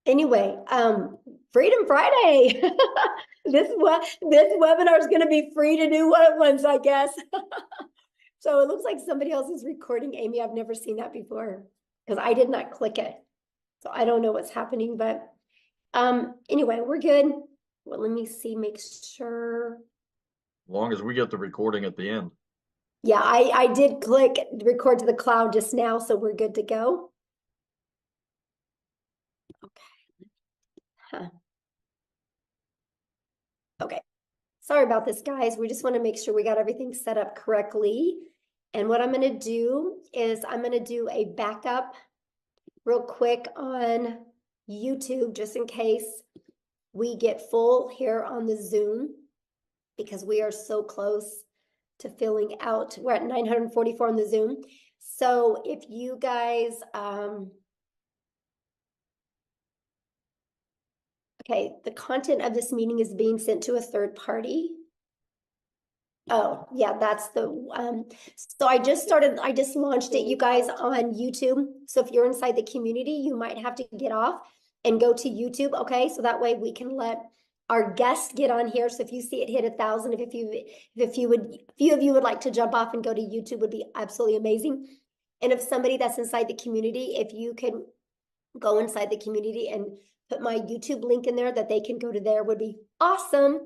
Anyway, Freedom Friday. This webinar is going to be free to do what it wants, I guess. So it looks like somebody else is recording. Amy, I've never seen that before because I did not click it. So I don't know what's happening, but anyway, we're good. Well, let me see, make sure. As long as we get the recording at the end. Yeah, I did click record to the cloud just now, so we're good to go. Okay. Huh. Okay. Sorry about this, guys. We just want to make sure we got everything set up correctly. And what I'm going to do is I'm going to do a backup real quick on YouTube, just in case we get full here on the Zoom, because we are so close to filling out. We're at 944 on the Zoom. So if you guys, okay, the content of this meeting is being sent to a third party. Oh, yeah, that's the, so I just launched it, you guys, on YouTube. So if you're inside the community, you might have to get off and go to YouTube, okay? So that way we can let our guests get on here. So if you see it hit 1,000, if few of you would like to jump off and go to YouTube, would be absolutely amazing. And if somebody that's inside the community, if you can go inside the community and put my YouTube link in there that they can go to there, would be awesome.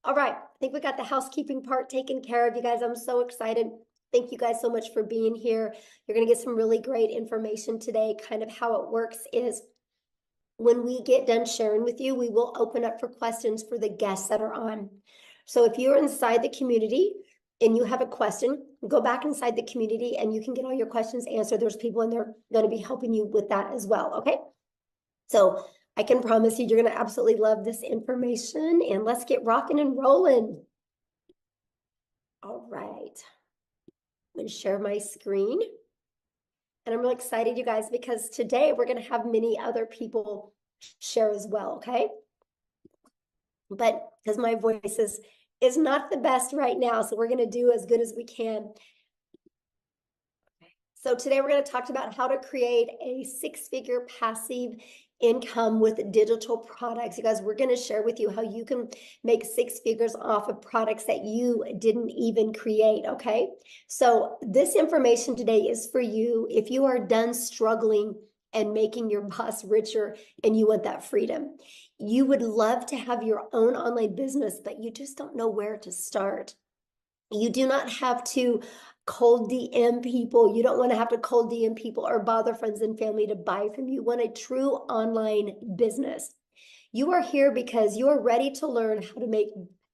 All right, I think we got the housekeeping part taken care of, you guys. I'm so excited. Thank you guys so much for being here. You're going to get some really great information today. Kind of how it works is when we get done sharing with you, we will open up for questions for the guests that are on. So if you're inside the community and you have a question, go back inside the community and you can get all your questions answered. There's people in there going to be helping you with that as well, okay? So I can promise you, you're going to absolutely love this information, and let's get rocking and rolling. All right. I'm going to share my screen. And I'm really excited, you guys, because today we're going to have many other people share as well, okay? But because my voice is not the best right now, so we're going to do as good as we can. So today we're going to talk about how to create a six-figure passive income with digital products. You guys, we're going to share with you how you can make six figures off of products that you didn't even create, okay? So this information today is for you if you are done struggling and making your boss richer and you want that freedom. You would love to have your own online business, but you just don't know where to start. You do not have to cold DM people. You don't want to have to cold DM people or bother friends and family to buy from you. You want a true online business. You are here because you are ready to learn how to make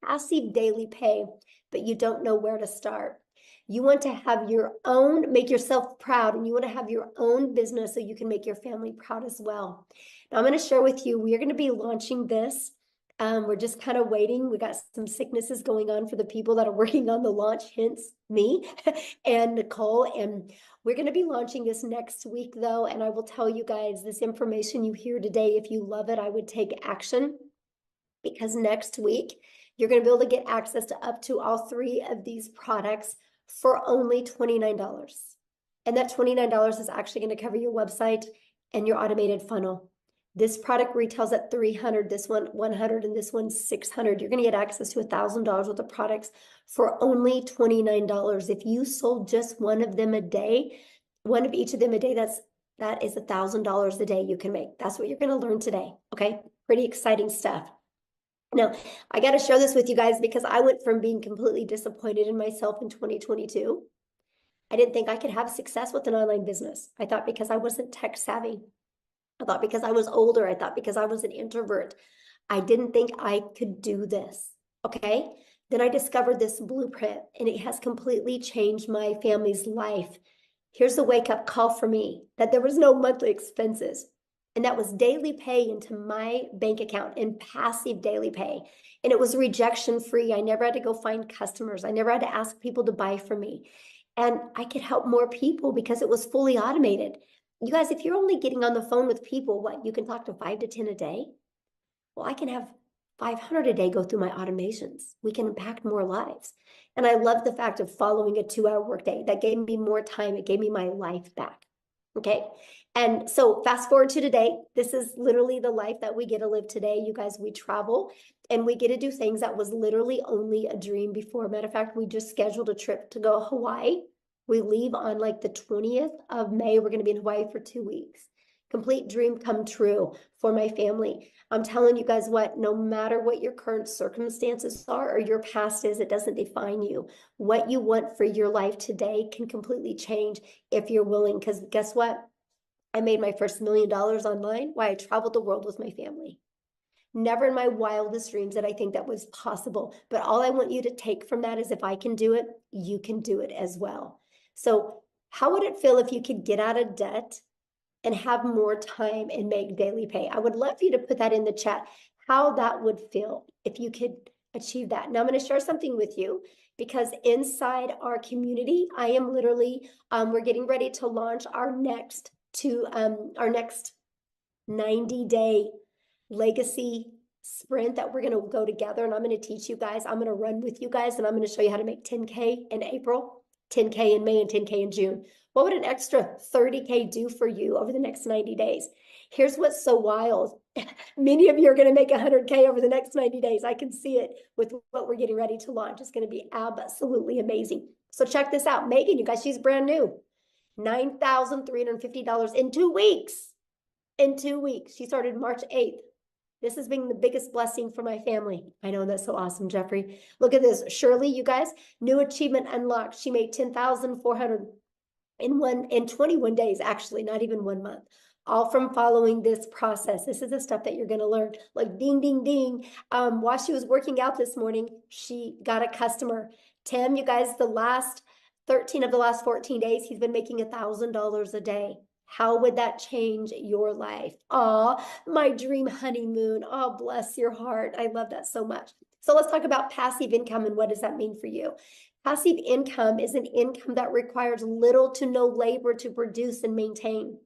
passive daily pay, but you don't know where to start. You want to have your own, make yourself proud, and you want to have your own business so you can make your family proud as well. Now I'm going to share with you, we are going to be launching this. We're just kind of waiting. We got some sicknesses going on for the people that are working on the launch, hence me and Nicole. And we're going to be launching this next week, though. And I will tell you guys, this information you hear today, if you love it, I would take action, because next week you're going to be able to get access to up to all three of these products for only $29. And that $29 is actually going to cover your website and your automated funnel. This product retails at $300, this one $100, and this one $600. You're going to get access to $1,000 worth of products for only $29. If you sold just one of them a day, one of each of them a day, that is $1,000 a day you can make. That's what you're going to learn today. Okay, pretty exciting stuff. Now, I got to share this with you guys because I went from being completely disappointed in myself in 2022. I didn't think I could have success with an online business. I thought because I wasn't tech savvy. I thought because I was older, I thought because I was an introvert, I didn't think I could do this, okay? Then I discovered this blueprint and it has completely changed my family's life. Here's the wake-up call for me, that there was no monthly expenses. And that was daily pay into my bank account and passive daily pay. And it was rejection free. I never had to go find customers. I never had to ask people to buy from me. And I could help more people because it was fully automated. You guys, if you're only getting on the phone with people, what, you can talk to 5 to 10 a day? Well, I can have 500 a day go through my automations. We can impact more lives. And I love the fact of following a 2-hour workday. That gave me more time. It gave me my life back. Okay. And so fast forward to today, this is literally the life that we get to live today. You guys, we travel and we get to do things that was literally only a dream before. Matter of fact, we just scheduled a trip to go to Hawaii. We leave on like the 20th of May. We're going to be in Hawaii for 2 weeks. Complete dream come true for my family. I'm telling you guys what, no matter what your current circumstances are or your past is, it doesn't define you. What you want for your life today can completely change if you're willing. Because guess what? I made my first $1 million online while I traveled the world with my family. Never in my wildest dreams did I think that was possible. But all I want you to take from that is if I can do it, you can do it as well. So how would it feel if you could get out of debt and have more time and make daily pay? I would love for you to put that in the chat, how that would feel if you could achieve that. Now I'm going to share something with you because inside our community, I am literally, we're getting ready to launch our next 90-day legacy sprint that we're going to go together, and I'm going to teach you guys. I'm going to run with you guys, and I'm going to show you how to make 10K in April, 10K in May, and 10K in June. What would an extra 30K do for you over the next 90 days? Here's what's so wild. Many of you are going to make 100K over the next 90 days. I can see it with what we're getting ready to launch. It's going to be absolutely amazing. So check this out. Megan, you guys, she's brand new. $9,350 in 2 weeks. In 2 weeks. She started March 8th. This has been the biggest blessing for my family. I know, that's so awesome, Jeffrey. Look at this. Shirley, you guys, new achievement unlocked. She made 10,400 in 21 days, actually, not even 1 month. All from following this process. This is the stuff that you're going to learn. Like ding, ding, ding. While she was working out this morning, she got a customer. Tim, you guys, the last 13 of the last 14 days, he's been making $1,000 a day. How would that change your life? Oh, my dream honeymoon. Oh, bless your heart. I love that so much. So let's talk about passive income and what does that mean for you? Passive income is an income that requires little to no labor to produce and maintain.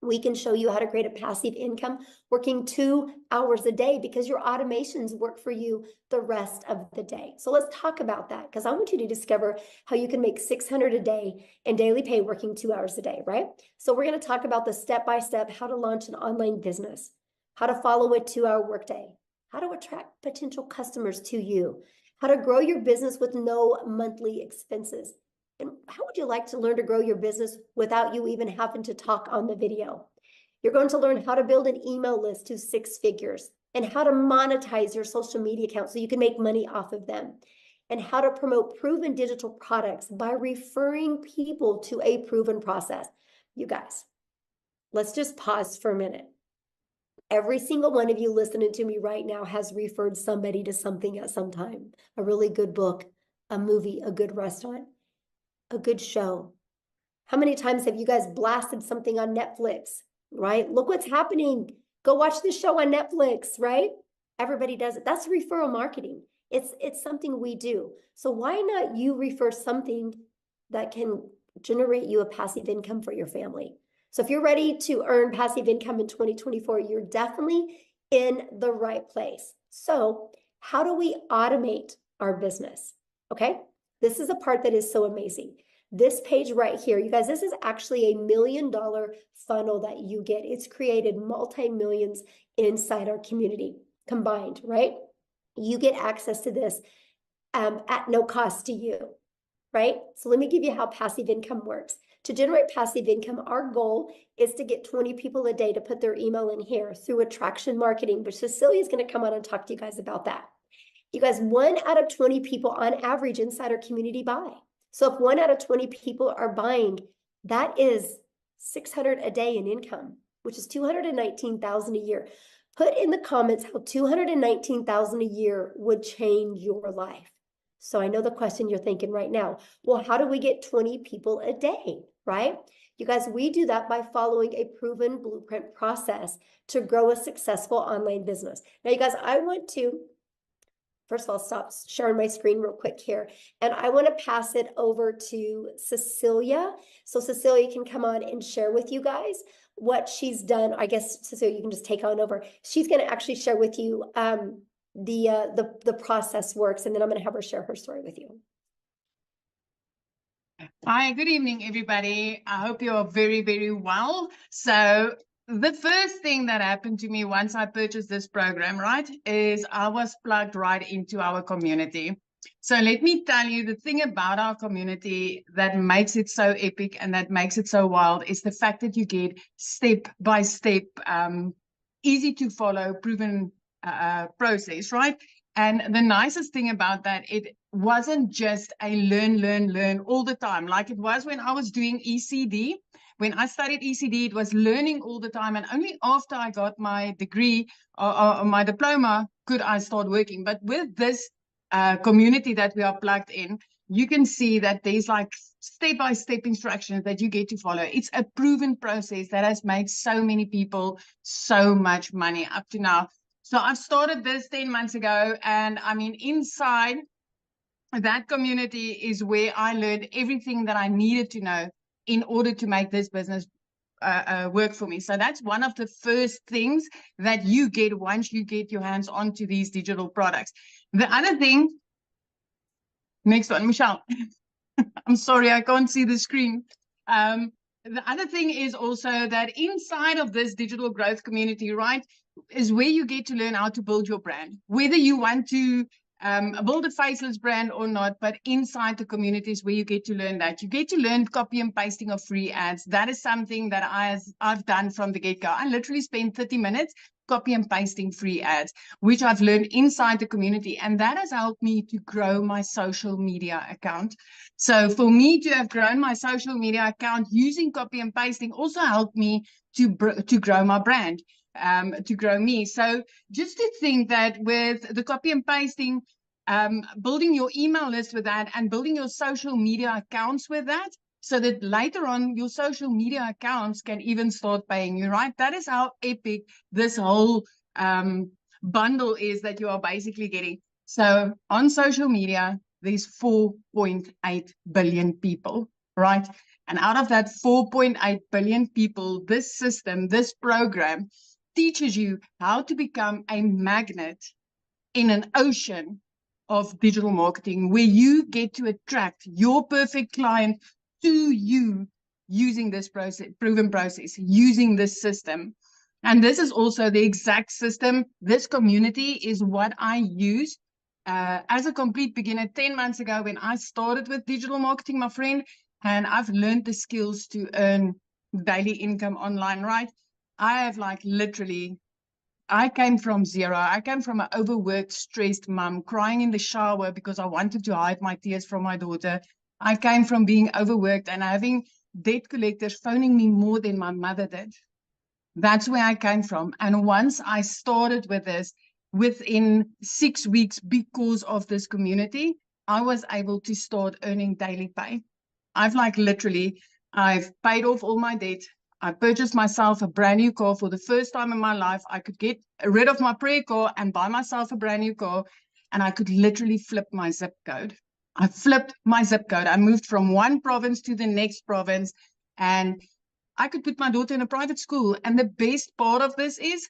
We can show you how to create a passive income working 2 hours a day because your automations work for you the rest of the day. So let's talk about that because I want you to discover how you can make 600 a day in daily pay working 2 hours a day, right? So we're going to talk about the step-by-step how to launch an online business, how to follow a 2-hour workday, how to attract potential customers to you, how to grow your business with no monthly expenses. And how would you like to learn to grow your business without you even having to talk on the video? You're going to learn how to build an email list to 6 figures and how to monetize your social media accounts so you can make money off of them, and how to promote proven digital products by referring people to a proven process. You guys, let's just pause for a minute. Every single one of you listening to me right now has referred somebody to something at some time. A really good book, a movie, a good restaurant, a good show. How many times have you guys blasted something on Netflix, right? Look what's happening. Go watch this show on Netflix, right? Everybody does it. That's referral marketing. It's something we do. So why not you refer something that can generate you a passive income for your family? So if you're ready to earn passive income in 2024, you're definitely in the right place. So how do we automate our business? Okay, this is a part that is so amazing. This page right here, you guys, this is actually a $1 million funnel that you get. It's created multi-millions inside our community combined, right? You get access to this at no cost to you, right? So let me give you how passive income works. To generate passive income, our goal is to get 20 people a day to put their email in here through attraction marketing, which Cecilia is going to come on and talk to you guys about that. You guys, 1 out of 20 people on average inside our community buy. So if 1 out of 20 people are buying, that is 600 a day in income, which is 219,000 a year. Put in the comments how 219,000 a year would change your life. So I know the question you're thinking right now, well, how do we get 20 people a day, right? You guys, we do that by following a proven blueprint process to grow a successful online business. Now, you guys, I want to first of all, stop sharing my screen real quick here. And I want to pass it over to Cecilia. So Cecilia can come on and share with you guys what she's done. I guess, Cecilia, you can just take on over. She's going to actually share with you the process works. And then I'm going to have her share her story with you. Hi, good evening, everybody. I hope you are very, very well. So, the first thing that happened to me once I purchased this program, right, is I was plugged right into our community. So, let me tell you the thing about our community that makes it so epic and that makes it so wild is the fact that you get step by step, easy to follow, proven process, right? And the nicest thing about that, it wasn't just a learn all the time, like it was when I was doing ECD. When I studied ECD, it was learning all the time. And only after I got my degree or my diploma could I start working. But with this community that we are plugged in, you can see that there's like step-by-step instructions that you get to follow. It's a proven process that has made so many people so much money up to now. So I've started this 10 months ago, and I mean, inside that community is where I learned everything that I needed to know in order to make this business work for me. So that's one of the first things that you get once you get your hands onto these digital products. The other thing, next one, Michelle. I'm sorry, I can't see the screen. The other thing is also that inside of this digital growth community, right, is where you get to learn how to build your brand, whether you want to build a faceless brand or not. But inside the community is where you get to learn that. You get to learn copy and pasting of free ads. That is something that I've done from the get-go. I literally spent 30 minutes copy and pasting free ads, which I've learned inside the community. And that has helped me to grow my social media account. So for me to have grown my social media account using copy and pasting also helped me to grow my brand, to grow me. So just to think that with the copy and pasting, building your email list with that and building your social media accounts with that, so that later on your social media accounts can even start paying you, right? That is how epic this whole bundle is that you are basically getting. So on social media, there's 4.8 billion people, right? And out of that 4.8 billion people, this system, this program teaches you how to become a magnet in an ocean of digital marketing where you get to attract your perfect client to you using this process, proven process, using this system. And this is also the exact system. This community is what I use as a complete beginner 10 months ago when I started with digital marketing, my friend, and I've learned the skills to earn daily income online, right? I have like literally, I came from zero. I came from an overworked, stressed mom, crying in the shower because I wanted to hide my tears from my daughter. I came from being overworked and having debt collectors phoning me more than my mother did. That's where I came from. And once I started with this, within 6 weeks, because of this community, I was able to start earning daily pay. I've paid off all my debt. I purchased myself a brand new car for the first time in my life. I could get rid of my prayer car and buy myself a brand new car. And I could literally flip my zip code. I flipped my zip code. I moved from one province to the next province. And I could put my daughter in a private school. And the best part of this is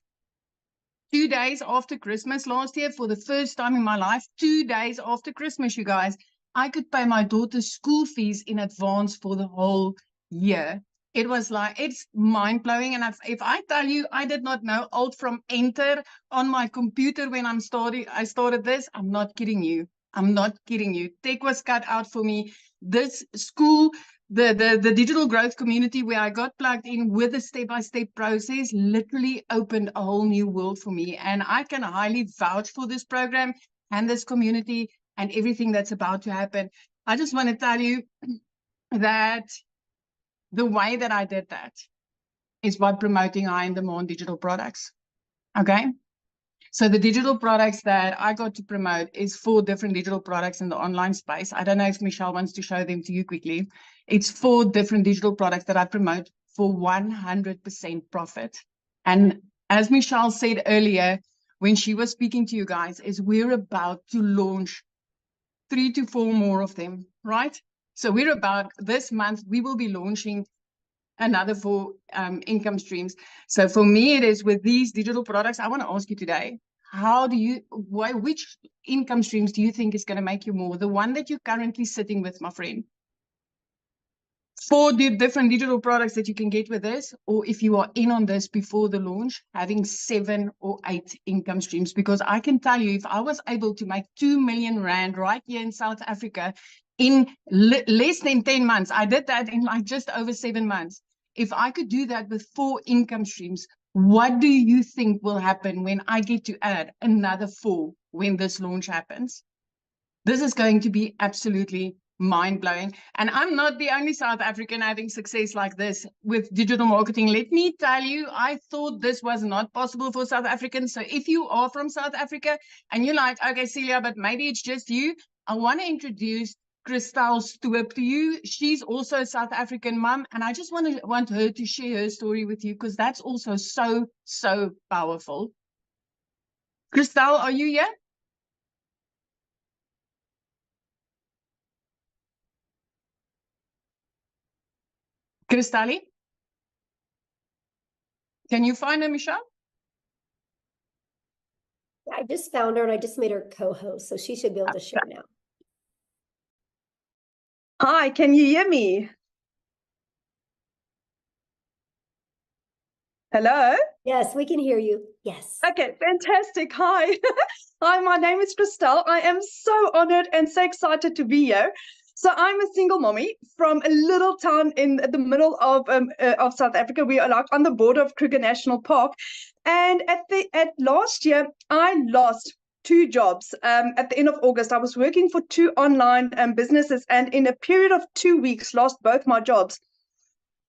2 days after Christmas last year, for the first time in my life, 2 days after Christmas, you guys, I could pay my daughter's school fees in advance for the whole year. It was like, it's mind blowing. And if I tell you, I did not know Alt from Enter on my computer when I started this, I'm not kidding you. I'm not kidding you. Tech was cut out for me. This school, the digital growth community where I got plugged in with a step-by-step process literally opened a whole new world for me. And I can highly vouch for this program and this community and everything that's about to happen. I just want to tell you that the way that I did that is by promoting high-in-demand digital products. Okay? So the digital products that I got to promote is 4 different digital products in the online space. I don't know if Michelle wants to show them to you quickly. It's 4 different digital products that I promote for 100% profit. And as Michelle said earlier, when she was speaking to you guys, is we're about to launch 3 to 4 more of them, right? So we're about, this month, we will be launching another 4 income streams. So for me, it is with these digital products. I want to ask you today, which income streams do you think is going to make you more? The one that you're currently sitting with, my friend. 4 different digital products that you can get with this, or if you are in on this before the launch, having 7 or 8 income streams. Because I can tell you, if I was able to make 2 million rand right here in South Africa in less than 10 months, I did that in like just over 7 months. If I could do that with 4 income streams, what do you think will happen when I get to add another 4 when this launch happens? This is going to be absolutely mind-blowing. And I'm not the only South African having success like this with digital marketing. Let me tell you, I thought this was not possible for South Africans. So if you are from South Africa and you're like, okay, Celia, but maybe it's just you, I want to introduce Christelle Stoop to you. She's also a South African mom, and I just want her to share her story with you, because that's also so powerful. Christelle, are you here? Christelle? Can you find her, Michelle? I just found her and I just made her co-host, so she should be able to share now. Hi, can you hear me? Hello? Yes, we can hear you. Yes. Okay, fantastic. Hi. Hi, my name is Christelle. I am so honored and so excited to be here. So I'm a single mommy from a little town in the middle of South Africa. We are like on the border of Kruger National Park. And at last year, I lost 2 jobs. At the end of August, I was working for 2 online businesses, and in a period of 2 weeks, lost both my jobs.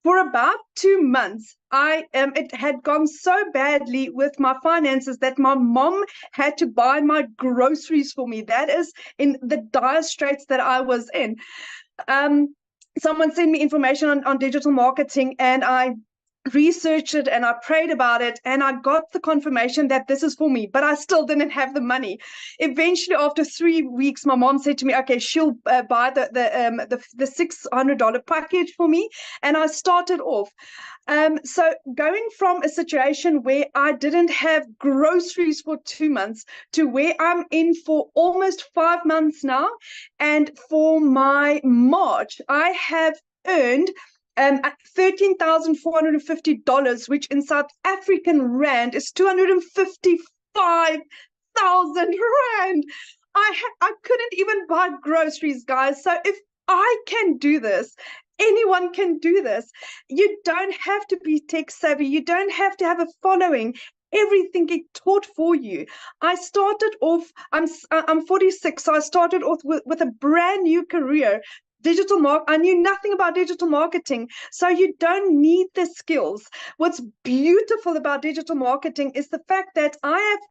For about 2 months, it had gone so badly with my finances that my mom had to buy my groceries for me. That is in the dire straits that I was in. Someone sent me information on digital marketing, and I researched it and I prayed about it, and I got the confirmation that this is for me, but I still didn't have the money. Eventually, after 3 weeks, my mom said to me, okay, she'll buy the $600 package for me, and I started off. So going from a situation where I didn't have groceries for 2 months to where I'm in for almost 5 months now, and for my March, I have earned $13,450, which in South African rand is 255,000 rand. I couldn't even buy groceries, guys. So if I can do this, anyone can do this. You don't have to be tech savvy. You don't have to have a following. Everything gets taught for you. I started off, I'm 46, so I started off with a brand new career. I knew nothing about digital marketing, so you don't need the skills. What's beautiful about digital marketing is the fact that I've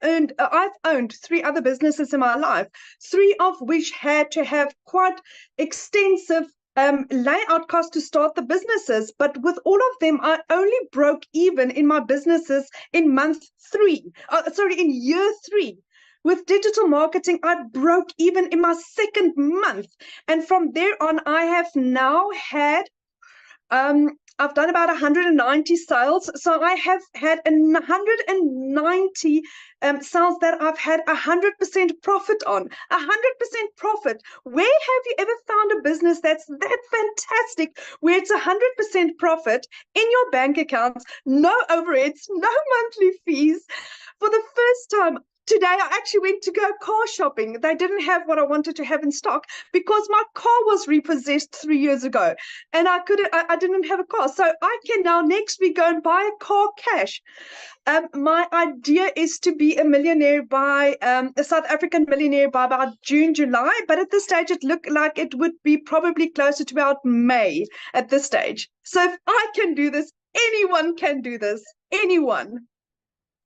owned 3 other businesses in my life, 3 of which had to have quite extensive layout costs to start the businesses. But with all of them, I only broke even in my businesses in in year 3. With digital marketing, I broke even in my 2nd month. And from there on, I have now had, I've done about 190 sales. So I have had 190 sales that I've had 100% profit on. 100% profit. Where have you ever found a business that's that fantastic, where it's 100% profit in your bank accounts, no overheads, no monthly fees? For the first time, today, I actually went to go car shopping. They didn't have what I wanted to have in stock because my car was repossessed 3 years ago, and I didn't have a car. So I can now next week go and buy a car cash. My idea is to be a millionaire a South African millionaire by about June, July. But at this stage, it looked like it would be probably closer to about May at this stage. So if I can do this, anyone can do this. Anyone.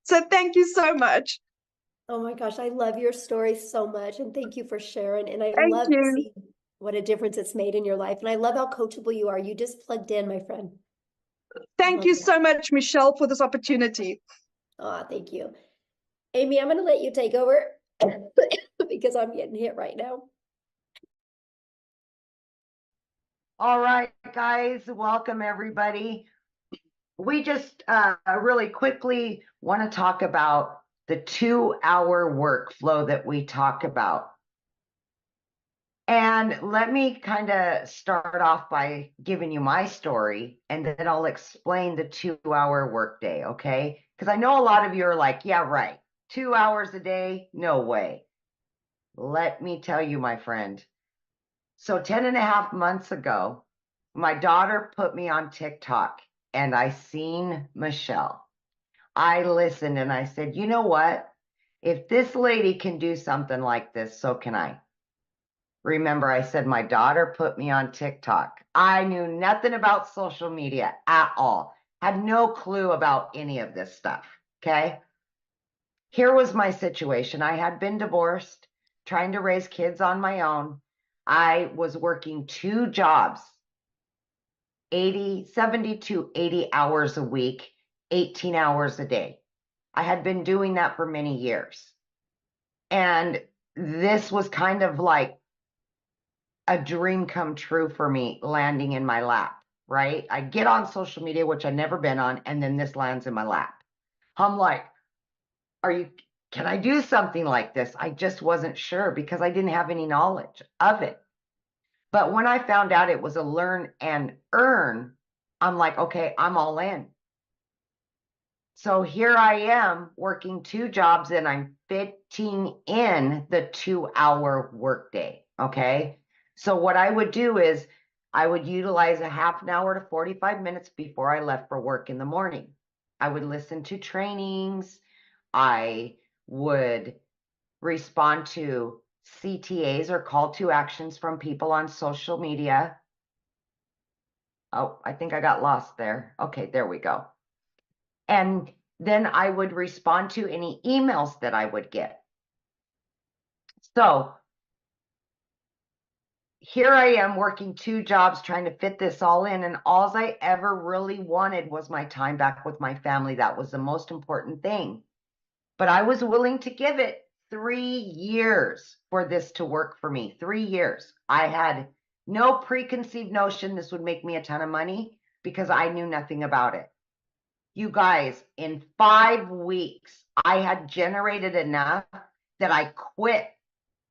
So thank you so much. Oh my gosh, I love your story so much, and thank you for sharing. And I Thank love to you. see what a difference it's made in your life. And I love how coachable you are. You just plugged in, my friend. Thank you so much, Michelle, for this opportunity. Oh, thank you. Amy, I'm going to let you take over because I'm getting hit right now. All right, guys, welcome everybody. We just really quickly want to talk about the 2-hour workflow that we talk about. And let me kind of start off by giving you my story, and then I'll explain the 2-hour workday, okay? Because I know a lot of you are like, yeah, right. 2 hours a day? No way. Let me tell you, my friend. So 10 and a half months ago, my daughter put me on TikTok and I seen Michelle. I listened and I said, you know what? If this lady can do something like this, so can I. Remember, I said my daughter put me on TikTok. I knew nothing about social media at all, had no clue about any of this stuff. Okay. Here was my situation. I had been divorced, trying to raise kids on my own. I was working 2 jobs, 70 to 80 hours a week, 18 hours a day. I had been doing that for many years. And this was kind of like a dream come true for me landing in my lap, right? I get on social media, which I've never been on, and then this lands in my lap. I'm like, can I do something like this? I just wasn't sure because I didn't have any knowledge of it. But when I found out it was a learn and earn, I'm like, okay, I'm all in. So here I am working 2 jobs and I'm fitting in the 2-hour workday. Okay. So what I would do is I would utilize a half an hour to 45 minutes before I left for work in the morning. I would listen to trainings. I would respond to CTAs or call to actions from people on social media. Oh, I think I got lost there. Okay, there we go. And then I would respond to any emails that I would get. So here I am working 2 jobs trying to fit this all in. And all I ever really wanted was my time back with my family. That was the most important thing. But I was willing to give it 3 years for this to work for me. 3 years. I had no preconceived notion this would make me a ton of money because I knew nothing about it. You guys, in 5 weeks, I had generated enough that I quit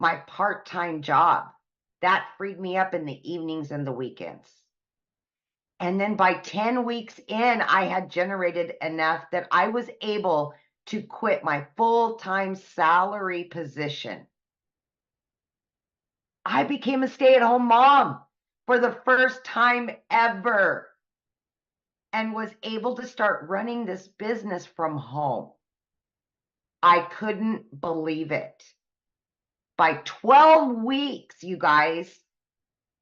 my part-time job. That freed me up in the evenings and the weekends. And then by 10 weeks in, I had generated enough that I was able to quit my full-time salary position. I became a stay-at-home mom for the first time ever and was able to start running this business from home. I couldn't believe it. By 12 weeks, you guys,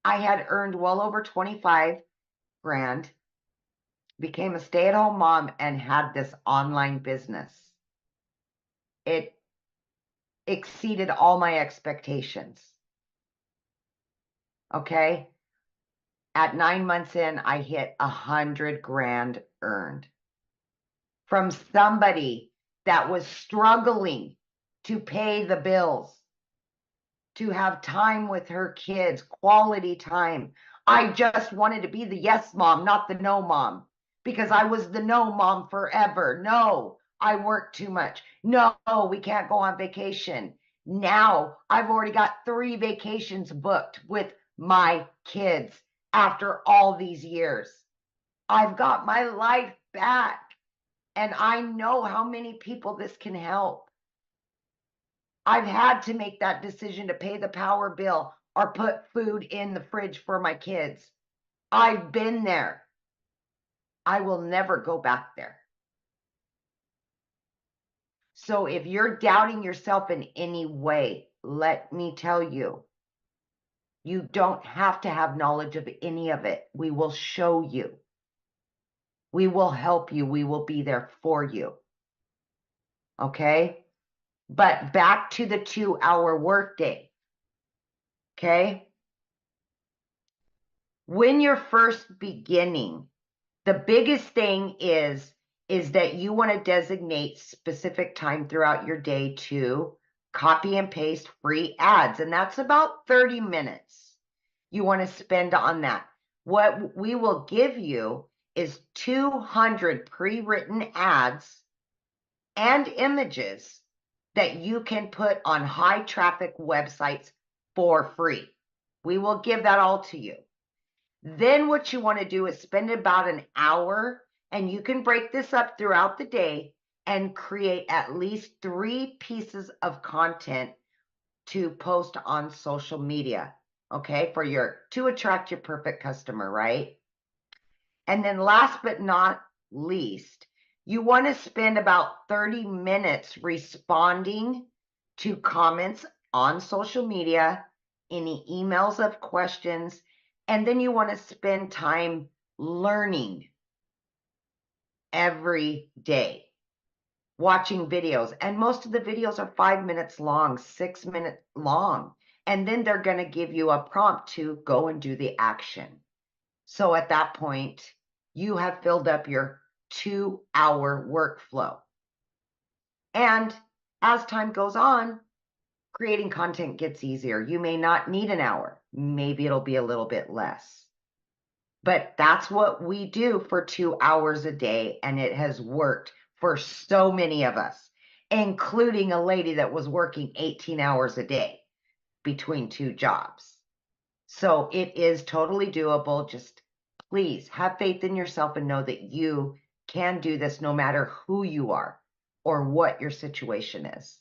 I had earned well over 25 grand, became a stay-at-home mom, and had this online business. It exceeded all my expectations. Okay. At 9 months in, I hit 100 grand earned from somebody that was struggling to pay the bills, to have time with her kids, quality time. I just wanted to be the yes mom, not the no mom, because I was the no mom forever. No, I work too much. No, we can't go on vacation. Now I've already got 3 vacations booked with my kids after all these years. I've got my life back, and I know how many people this can help. I've had to make that decision to pay the power bill or put food in the fridge for my kids. I've been there. I will never go back there. So if you're doubting yourself in any way, let me tell you, you don't have to have knowledge of any of it. We will show you. We will help you. We will be there for you. Okay? But back to the 2-hour workday. Okay? When you're first beginning, the biggest thing is that you want to designate specific time throughout your day to copy and paste free ads. And that's about 30 minutes you want to spend on that. What we will give you is 200 pre-written ads and images that you can put on high traffic websites for free. We will give that all to you. Then what you want to do is spend about an hour, and you can break this up throughout the day and create at least 3 pieces of content to post on social media, okay, to attract your perfect customer, right? And then last but not least, you want to spend about 30 minutes responding to comments on social media, any emails of questions, and then you want to spend time learning every day, watching videos. And most of the videos are 5 minutes long, 6 minutes long. And then they're going to give you a prompt to go and do the action. So at that point, you have filled up your 2-hour workflow. And as time goes on, creating content gets easier. You may not need an hour. Maybe it'll be a little bit less. But that's what we do for 2 hours a day. And it has worked for so many of us, including a lady that was working 18 hours a day between 2 jobs. So it is totally doable. Just please have faith in yourself and know that you can do this no matter who you are or what your situation is.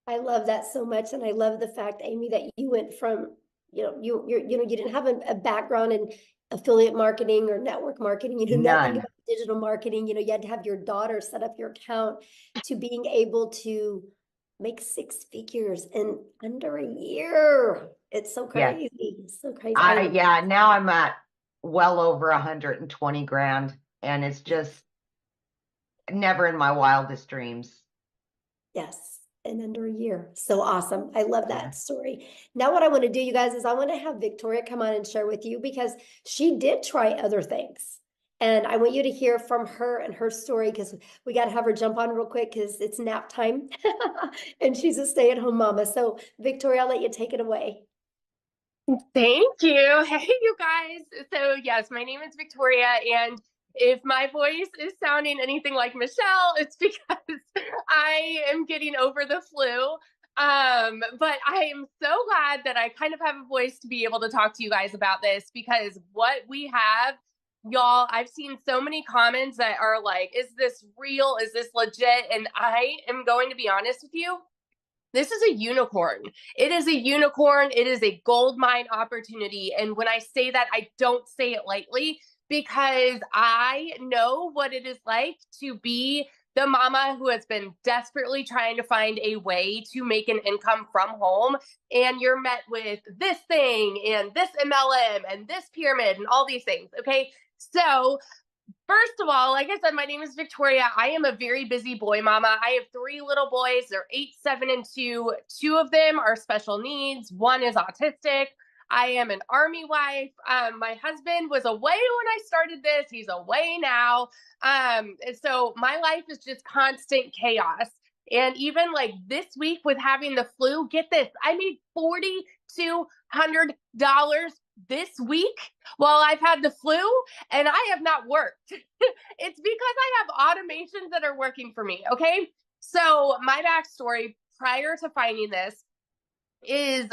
I love that so much. And I love the fact, Amy, that you went from, you didn't have a background in affiliate marketing or network marketing, nothing None. about digital marketing. You had to have your daughter set up your account, to being able to make 6 figures in under a year. It's so Yes. crazy. It's so crazy. Yeah, now I'm at well over 120 grand, and it's just never in my wildest dreams. Yes, in under a year. So awesome. I love that Yeah. story. Now what I want to do, you guys, is I want to have Victoria come on and share with you, because she did try other things. And I want you to hear from her and her story, because we got to have her jump on real quick because it's nap time and she's a stay-at-home mama. So Victoria, I'll let you take it away. Thank you. Hey, you guys. So yes, my name is Victoria, and if my voice is sounding anything like Michelle, it's because I am getting over the flu. But I am so glad that I kind of have a voice to be able to talk to you guys about this, because what we have, y'all, I've seen so many comments that are like, is this real? Is this legit? And I am going to be honest with you. This is a unicorn. It is a unicorn. It is a gold mine opportunity. And when I say that, I don't say it lightly, because I know what it is like to be the mama who has been desperately trying to find a way to make an income from home. And you're met with this thing and this MLM and this pyramid and all these things. Okay. So first of all, like I said, my name is Victoria. I am a very busy boy mama. I have 3 little boys. They're 8, 7, and 2. 2 of them are special needs. 1 is autistic. I am an Army wife. My husband was away when I started this. He's away now. So my life is just constant chaos. And even like this week with having the flu, get this, I made $4,200 this week while I've had the flu, and I have not worked. It's because I have automations that are working for me. Okay. So my backstory prior to finding this is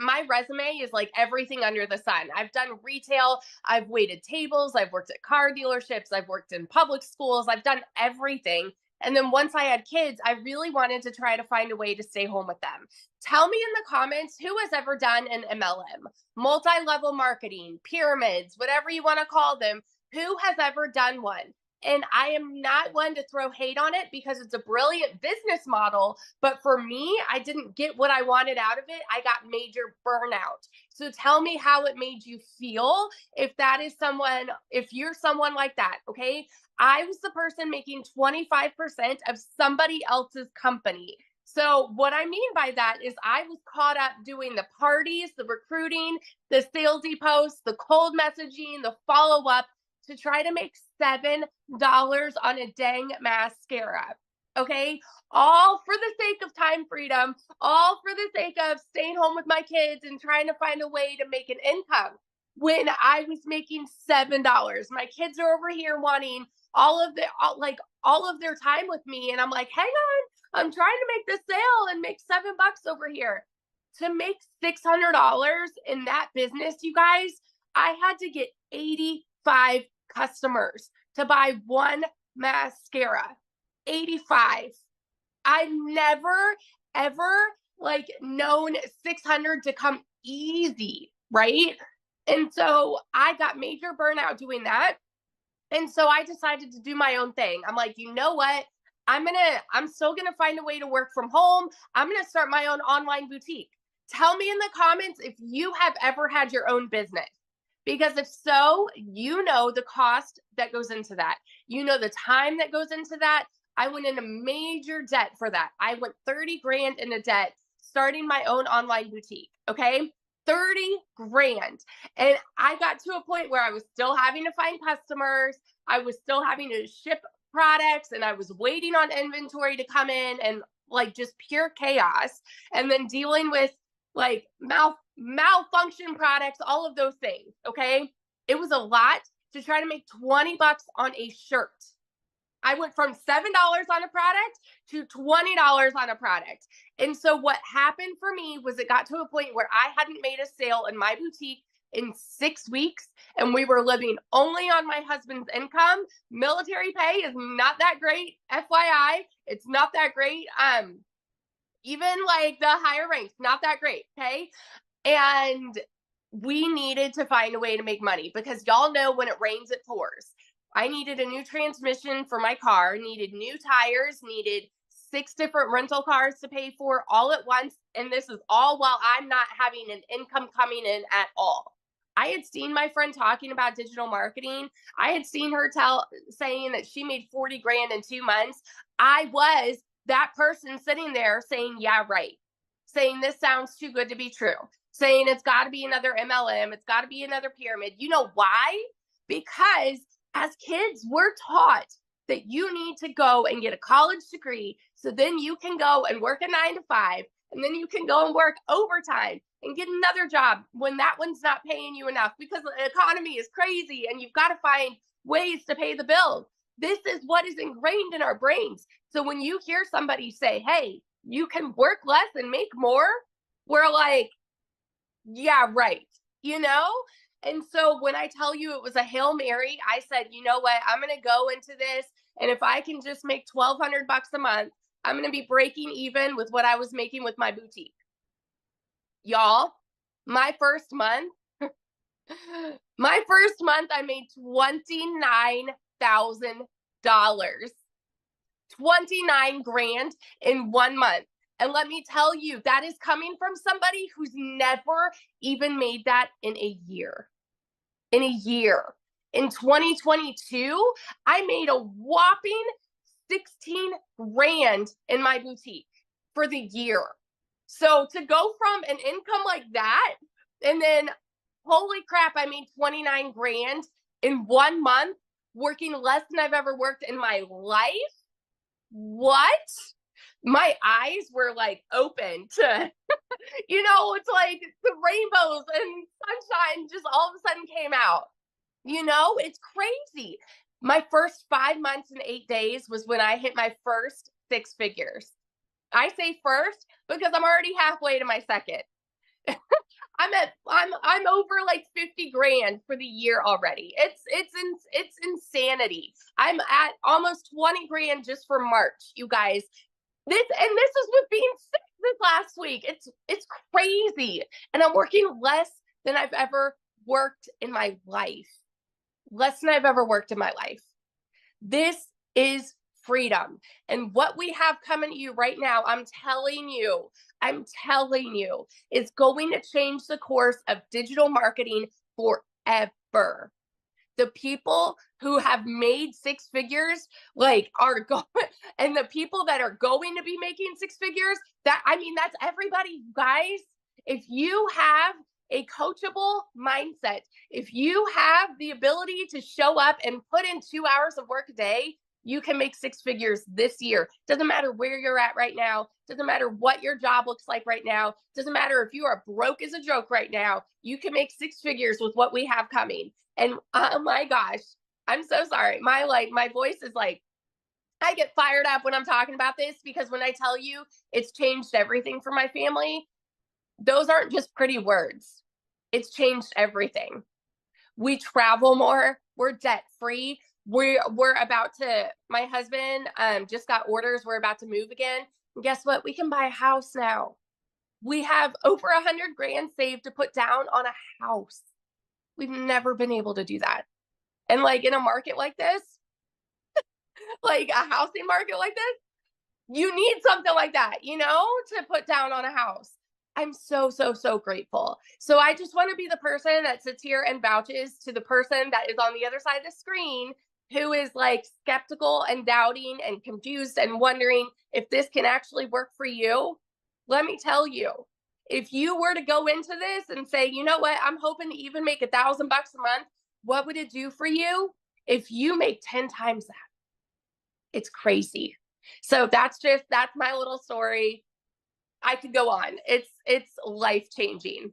my resume is like everything under the sun. I've done retail, I've waited tables, I've worked at car dealerships, I've worked in public schools, I've done everything. And then once I had kids, I really wanted to try to find a way to stay home with them. Tell me in the comments, who has ever done an MLM, multi-level marketing, pyramids, whatever you want to call them, who has ever done one? And I am not one to throw hate on it, because it's a brilliant business model. But for me, I didn't get what I wanted out of it. I got major burnout. So tell me how it made you feel if you're someone like that. Okay. I was the person making 25% of somebody else's company. So what I mean by that is I was caught up doing the parties, the recruiting, the salesy posts, the cold messaging, the follow-up, to try to make $7 on a dang mascara. Okay. All for the sake of time freedom, all for the sake of staying home with my kids and trying to find a way to make an income, when I was making $7. My kids are over here wanting all of their time with me. And I'm like, hang on, I'm trying to make this sale and make $7 over here. To make $600 in that business, you guys, I had to get 85 customers to buy one mascara. 85. I've never, ever like known 600 to come easy, right? And so I got major burnout doing that. And so I decided to do my own thing. I'm like, you know what? I'm still gonna find a way to work from home. I'm gonna start my own online boutique. Tell me in the comments if you have ever had your own business. Because if so, you know the cost that goes into that. You know the time that goes into that. I went into major debt for that. I went 30 grand into debt starting my own online boutique. Okay. 30 grand. And I got to a point where I was still having to find customers. I was still having to ship products, and I was waiting on inventory to come in, and like just pure chaos. And then dealing with like malfunction products, all of those things. Okay. It was a lot to try to make 20 bucks on a shirt. I went from $7 on a product to $20 on a product. And so what happened for me was it got to a point where I hadn't made a sale in my boutique in 6 weeks, and we were living only on my husband's income. Military pay is not that great. FYI, it's not that great. Even like the higher ranks, not that great. Okay. And we needed to find a way to make money, because y'all know when it rains, it pours. I needed a new transmission for my car, needed new tires, needed 6 different rental cars to pay for all at once. And this is all while I'm not having an income coming in at all. I had seen my friend talking about digital marketing. I had seen her saying that she made 40 grand in 2 months. I was that person sitting there saying, yeah, right. Saying this sounds too good to be true. Saying it's got to be another MLM. It's got to be another pyramid. You know why? Because as kids, we're taught that you need to go and get a college degree, so then you can go and work a 9 to 5, and then you can go and work overtime and get another job when that one's not paying you enough, because the economy is crazy and you've got to find ways to pay the bills. This is what is ingrained in our brains. So when you hear somebody say, hey, you can work less and make more, we're like, yeah, right. You know? And so when I tell you it was a Hail Mary, I said, you know what? I'm going to go into this. And if I can just make $1,200 a month, I'm going to be breaking even with what I was making with my boutique. Y'all, my first month, I made $29,000. 29 grand in 1 month. And let me tell you, that is coming from somebody who's never even made that in a year. In a year. In 2022, I made a whopping 16 grand in my boutique for the year. So to go from an income like that, and then holy crap, I made 29 grand in 1 month, working less than I've ever worked in my life. What? My eyes were like open to, it's like the rainbows and sunshine just all of a sudden came out. It's crazy. My first 5 months and 8 days was when I hit my first 6 figures. I say first because I'm already halfway to my second. I'm over like 50 grand for the year already. It's insanity. I'm at almost 20 grand just for March, you guys. This is with being sick this last week. It's crazy. And I'm working less than I've ever worked in my life. Less than I've ever worked in my life. This is freedom. And what we have coming to you right now, I'm telling you, is going to change the course of digital marketing forever. The people who have made 6 figures, are going, and the people that are going to be making 6 figures, that's everybody, guys. If you have a coachable mindset, if you have the ability to show up and put in 2 hours of work a day, you can make 6 figures this year. Doesn't matter where you're at right now. Doesn't matter what your job looks like right now. Doesn't matter if you are broke as a joke right now. You can make 6 figures with what we have coming. And oh my gosh, I'm so sorry. My voice is like, I get fired up when I'm talking about this, because when I tell you it's changed everything for my family, those aren't just pretty words. It's changed everything. We travel more. We're debt free. We're about to, my husband just got orders. We're about to move again. And guess what? We can buy a house now. We have over 100 grand saved to put down on a house. We've never been able to do that. And like in a market like this, like a housing market like this, you need something like that, you know, to put down on a house. I'm so, so, so grateful. So I just want to be the person that sits here and vouches to the person that is on the other side of the screen who is like skeptical and doubting and confused and wondering if this can actually work for you. Let me tell you, if you were to go into this and say, you know what, I'm hoping to even make $1,000 a month, what would it do for you? If you make 10 times that, it's crazy. So that's my little story. I could go on. It's life-changing.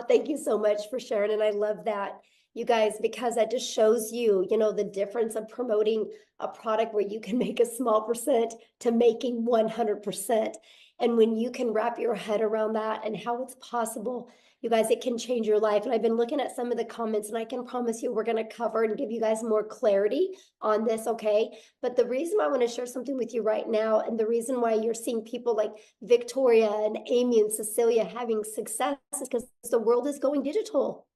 Thank you so much for sharing. And I love that, you guys, because that just shows you, you know, the difference of promoting a product where you can make a small percent to making 100%. And when you can wrap your head around that and how it's possible, you guys, it can change your life. And I've been looking at some of the comments, and I can promise you we're going to cover and give you guys more clarity on this, okay? But the reason I want to share something with you right now, and the reason why you're seeing people like Victoria and Amy and Cecilia having success is because the world is going digital.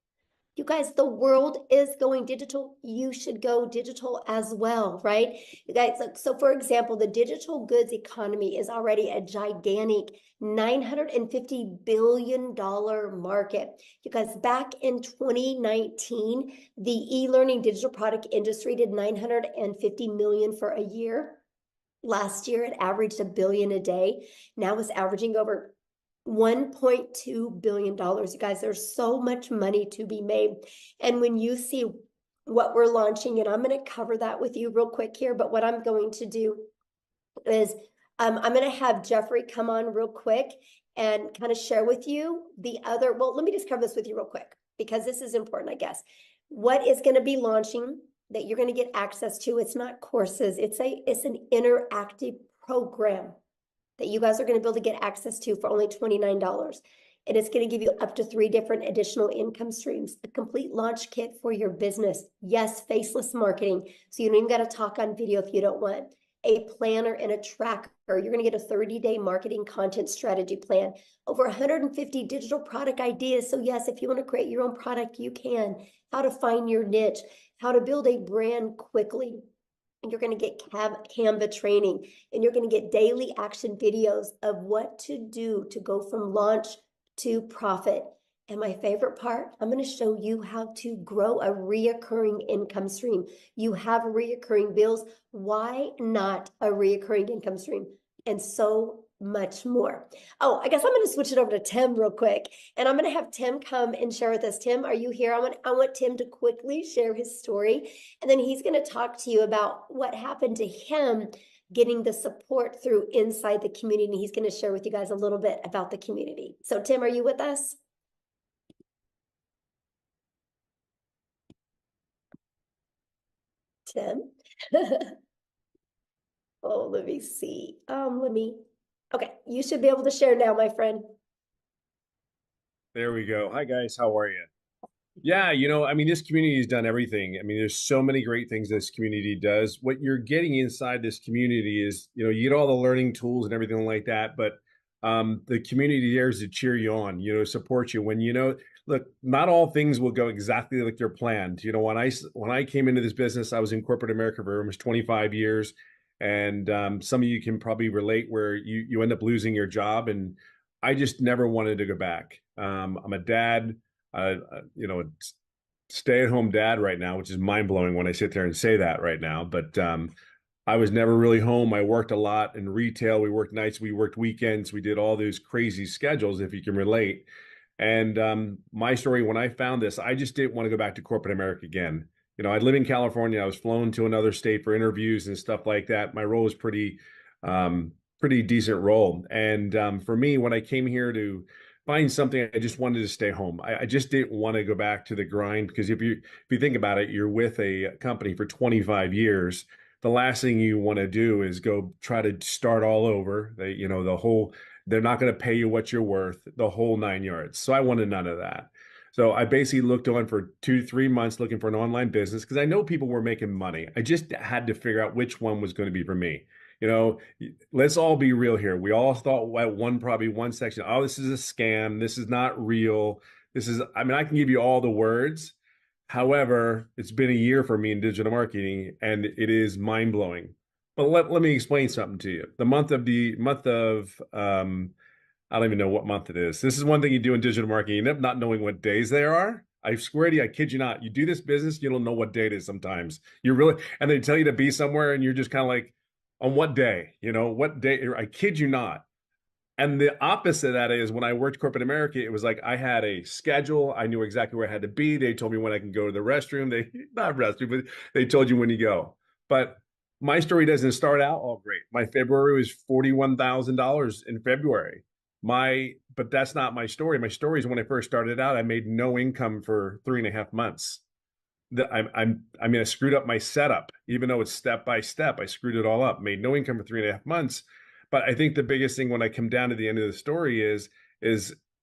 You guys, the world is going digital. You should go digital as well, right? You guys, so for example, the digital goods economy is already a gigantic $950 billion market. You guys, back in 2019, the e-learning digital product industry did 950 million for a year. Last year, it averaged $1 billion a day. Now it's averaging over $1.2 billion. You guys, there's so much money to be made. And when you see what we're launching, and I'm going to cover that with you real quick here, but what I'm going to do is I'm going to have Jeffrey come on real quick and kind of share with you the other, well, let me just cover this with you real quick, because this is important, I guess. What is going to be launching that you're going to get access to? It's not courses. It's an interactive program that you guys are going to be able to get access to for only $29. And it's going to give you up to 3 different additional income streams, a complete launch kit for your business. Yes, faceless marketing. So you don't even got to talk on video if you don't want. A planner and a tracker. You're going to get a 30-day marketing content strategy plan. Over 150 digital product ideas. So yes, if you want to create your own product, you can. How to find your niche. How to build a brand quickly. And you're going to get Canva training, and you're going to get daily action videos of what to do to go from launch to profit. And my favorite part, I'm going to show you how to grow a reoccurring income stream. You have reoccurring bills. Why not a reoccurring income stream? And so much more. Oh, I guess I'm going to switch it over to Tim real quick, and I'm going to have Tim come and share with us. Tim, are you here? I want Tim to quickly share his story, and then he's going to talk to you about what happened to him getting the support through inside the community. And he's going to share with you guys a little bit about the community. So Tim, are you with us? Tim? Oh, let me see. Okay, you should be able to share now, my friend. There we go. Hi guys, how are you? Yeah, I mean, this community has done everything. I mean, there's so many great things this community does. What you're getting inside this community is, you get all the learning tools and everything like that, but the community there is to cheer you on, support you when, look, not all things will go exactly like they're planned. When I came into this business, I was in corporate America for almost 25 years. And some of you can probably relate where you end up losing your job. And I just never wanted to go back. I'm a dad, a stay-at-home dad right now, which is mind-blowing when I sit there and say that right now. But I was never really home. I worked a lot in retail. We worked nights, we worked weekends. We did all those crazy schedules, if you can relate. And my story, when I found this, I just didn't want to go back to corporate America again. I live in California. I was flown to another state for interviews and stuff like that. My role was pretty decent role. And for me, when I came here to find something, I just wanted to stay home. I just didn't want to go back to the grind, because if you think about it, you're with a company for 25 years the last thing you want to do is go try to start all over. They're not going to pay you what you're worth, the whole 9 yards. So I wanted none of that. So I basically looked on for 2 to 3 months looking for an online business because I know people were making money. I just had to figure out which one was going to be for me. Let's all be real here. We all thought at probably one section, oh, this is a scam. This is not real. I can give you all the words. However, it's been a year for me in digital marketing and it is mind blowing. But let me explain something to you. The month of I don't even know what month it is. This is one thing you do in digital marketing. You end up not knowing what days there are. I swear to you, I kid you not. You do this business, you don't know what day it is sometimes. And they tell you to be somewhere and you're just kind of like, on what day? What day? I kid you not. And the opposite of that is when I worked corporate America, it was like I had a schedule. I knew exactly where I had to be. They told me when I can go to the restroom. Not restroom, but they told you when you go. But my story doesn't start out all great. My February was $41,000 in February. But that's not my story. My story is when I first started out, I made no income for 3.5 months. I screwed up my setup, even though it's step by step. I screwed it all up, made no income for 3.5 months. But I think the biggest thing when I come down to the end of the story is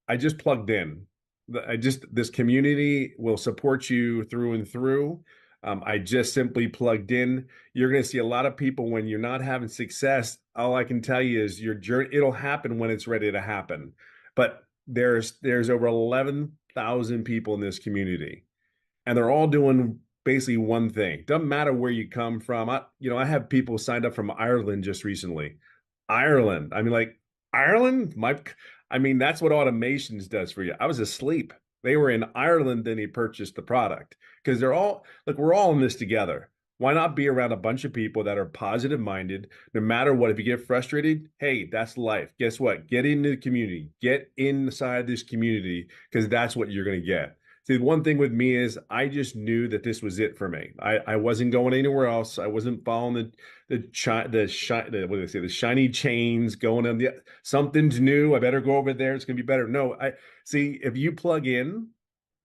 I just plugged in. This community will support you through and through. I just simply plugged in. You're going to see a lot of people when you're not having success. All I can tell you is your journey, it'll happen when it's ready to happen. But there's over 11,000 people in this community, and they're all doing basically one thing. Doesn't matter where you come from. I have people signed up from Ireland just recently. Ireland. Ireland? That's what automations does for you. I was asleep. They were in Ireland, then he purchased the product. Because we're all in this together. Why not be around a bunch of people that are positive minded, no matter what? If you get frustrated, hey, that's life. Guess what? Get into the community. Get inside this community, because that's what you're going to get. See, one thing with me is I just knew that this was it for me. I wasn't going anywhere else. I wasn't following the shiny chains, going on something's new. I better go over there. It's gonna be better. No, if you plug in,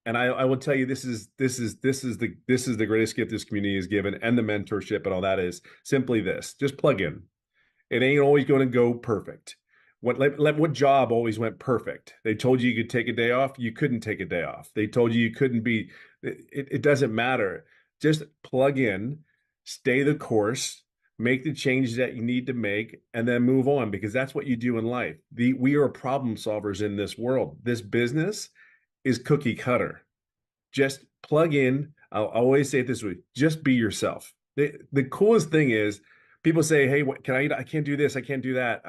and I will tell you, this is the greatest gift this community is given, and the mentorship and all that is simply this: just plug in. It ain't always going to go perfect. What job always went perfect? They told you could take a day off. You couldn't take a day off. They told you couldn't be. It doesn't matter. Just plug in, stay the course, make the changes that you need to make, and then move on, because that's what you do in life. We are problem solvers in this world. This business is cookie cutter. Just plug in. I'll always say it this way: just be yourself. The coolest thing is people say, hey, what can I eat? I can't do this. I can't do that.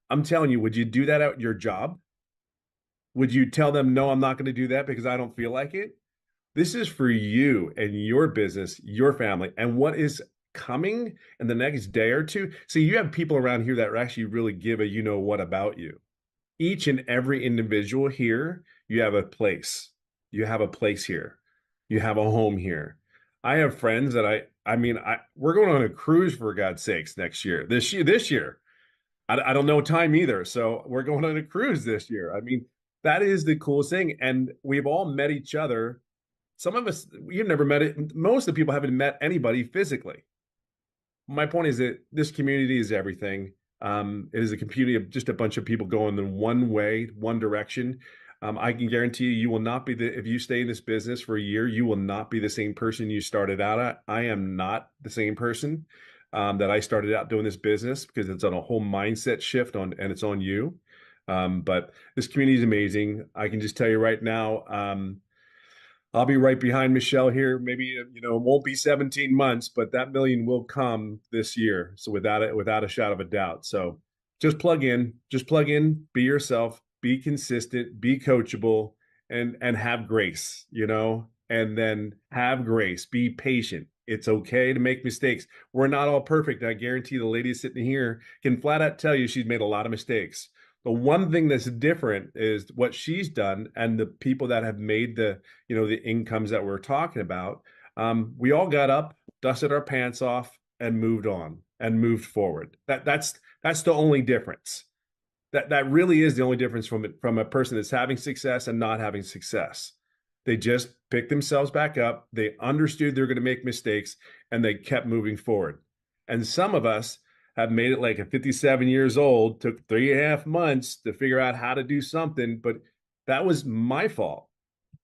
I'm telling you, would you do that at your job? Would you tell them, no, I'm not going to do that because I don't feel like it? This is for you and your business, your family, and what is coming in the next day or two. See, you have people around here that actually really give a what about you. Each and every individual here, you have a place. You have a place here. You have a home here. I have friends that we're going on a cruise, for God's sakes, next year. This year. I don't know time either. So we're going on a cruise this year. That is the coolest thing. And we've all met each other. Some of us, you've never met it. Most of the people haven't met anybody physically. My point is that this community is everything. It is a community of just a bunch of people going in one way, one direction. I can guarantee you will not be if you stay in this business for a year, you will not be the same person you started out at. I am not the same person that I started out doing this business, because it's on a whole mindset shift and it's on you. But this community is amazing. I can just tell you right now, I'll be right behind Michelle here. Maybe, it won't be 17 months, but that million will come this year. So without a shadow of a doubt. So just plug in, be yourself, be consistent, be coachable, and have grace, and then have grace, be patient. It's okay to make mistakes. We're not all perfect. I guarantee the lady sitting here can flat out tell you she's made a lot of mistakes. The one thing that's different is what she's done, and the people that have made the incomes that we're talking about. We all got up, dusted our pants off, and moved on and moved forward. That's the only difference. That really is the only difference from a person that's having success and not having success. They just picked themselves back up. They understood they're going to make mistakes, and they kept moving forward. And some of us have made it like at 57 years old, took 3.5 months to figure out how to do something, but that was my fault.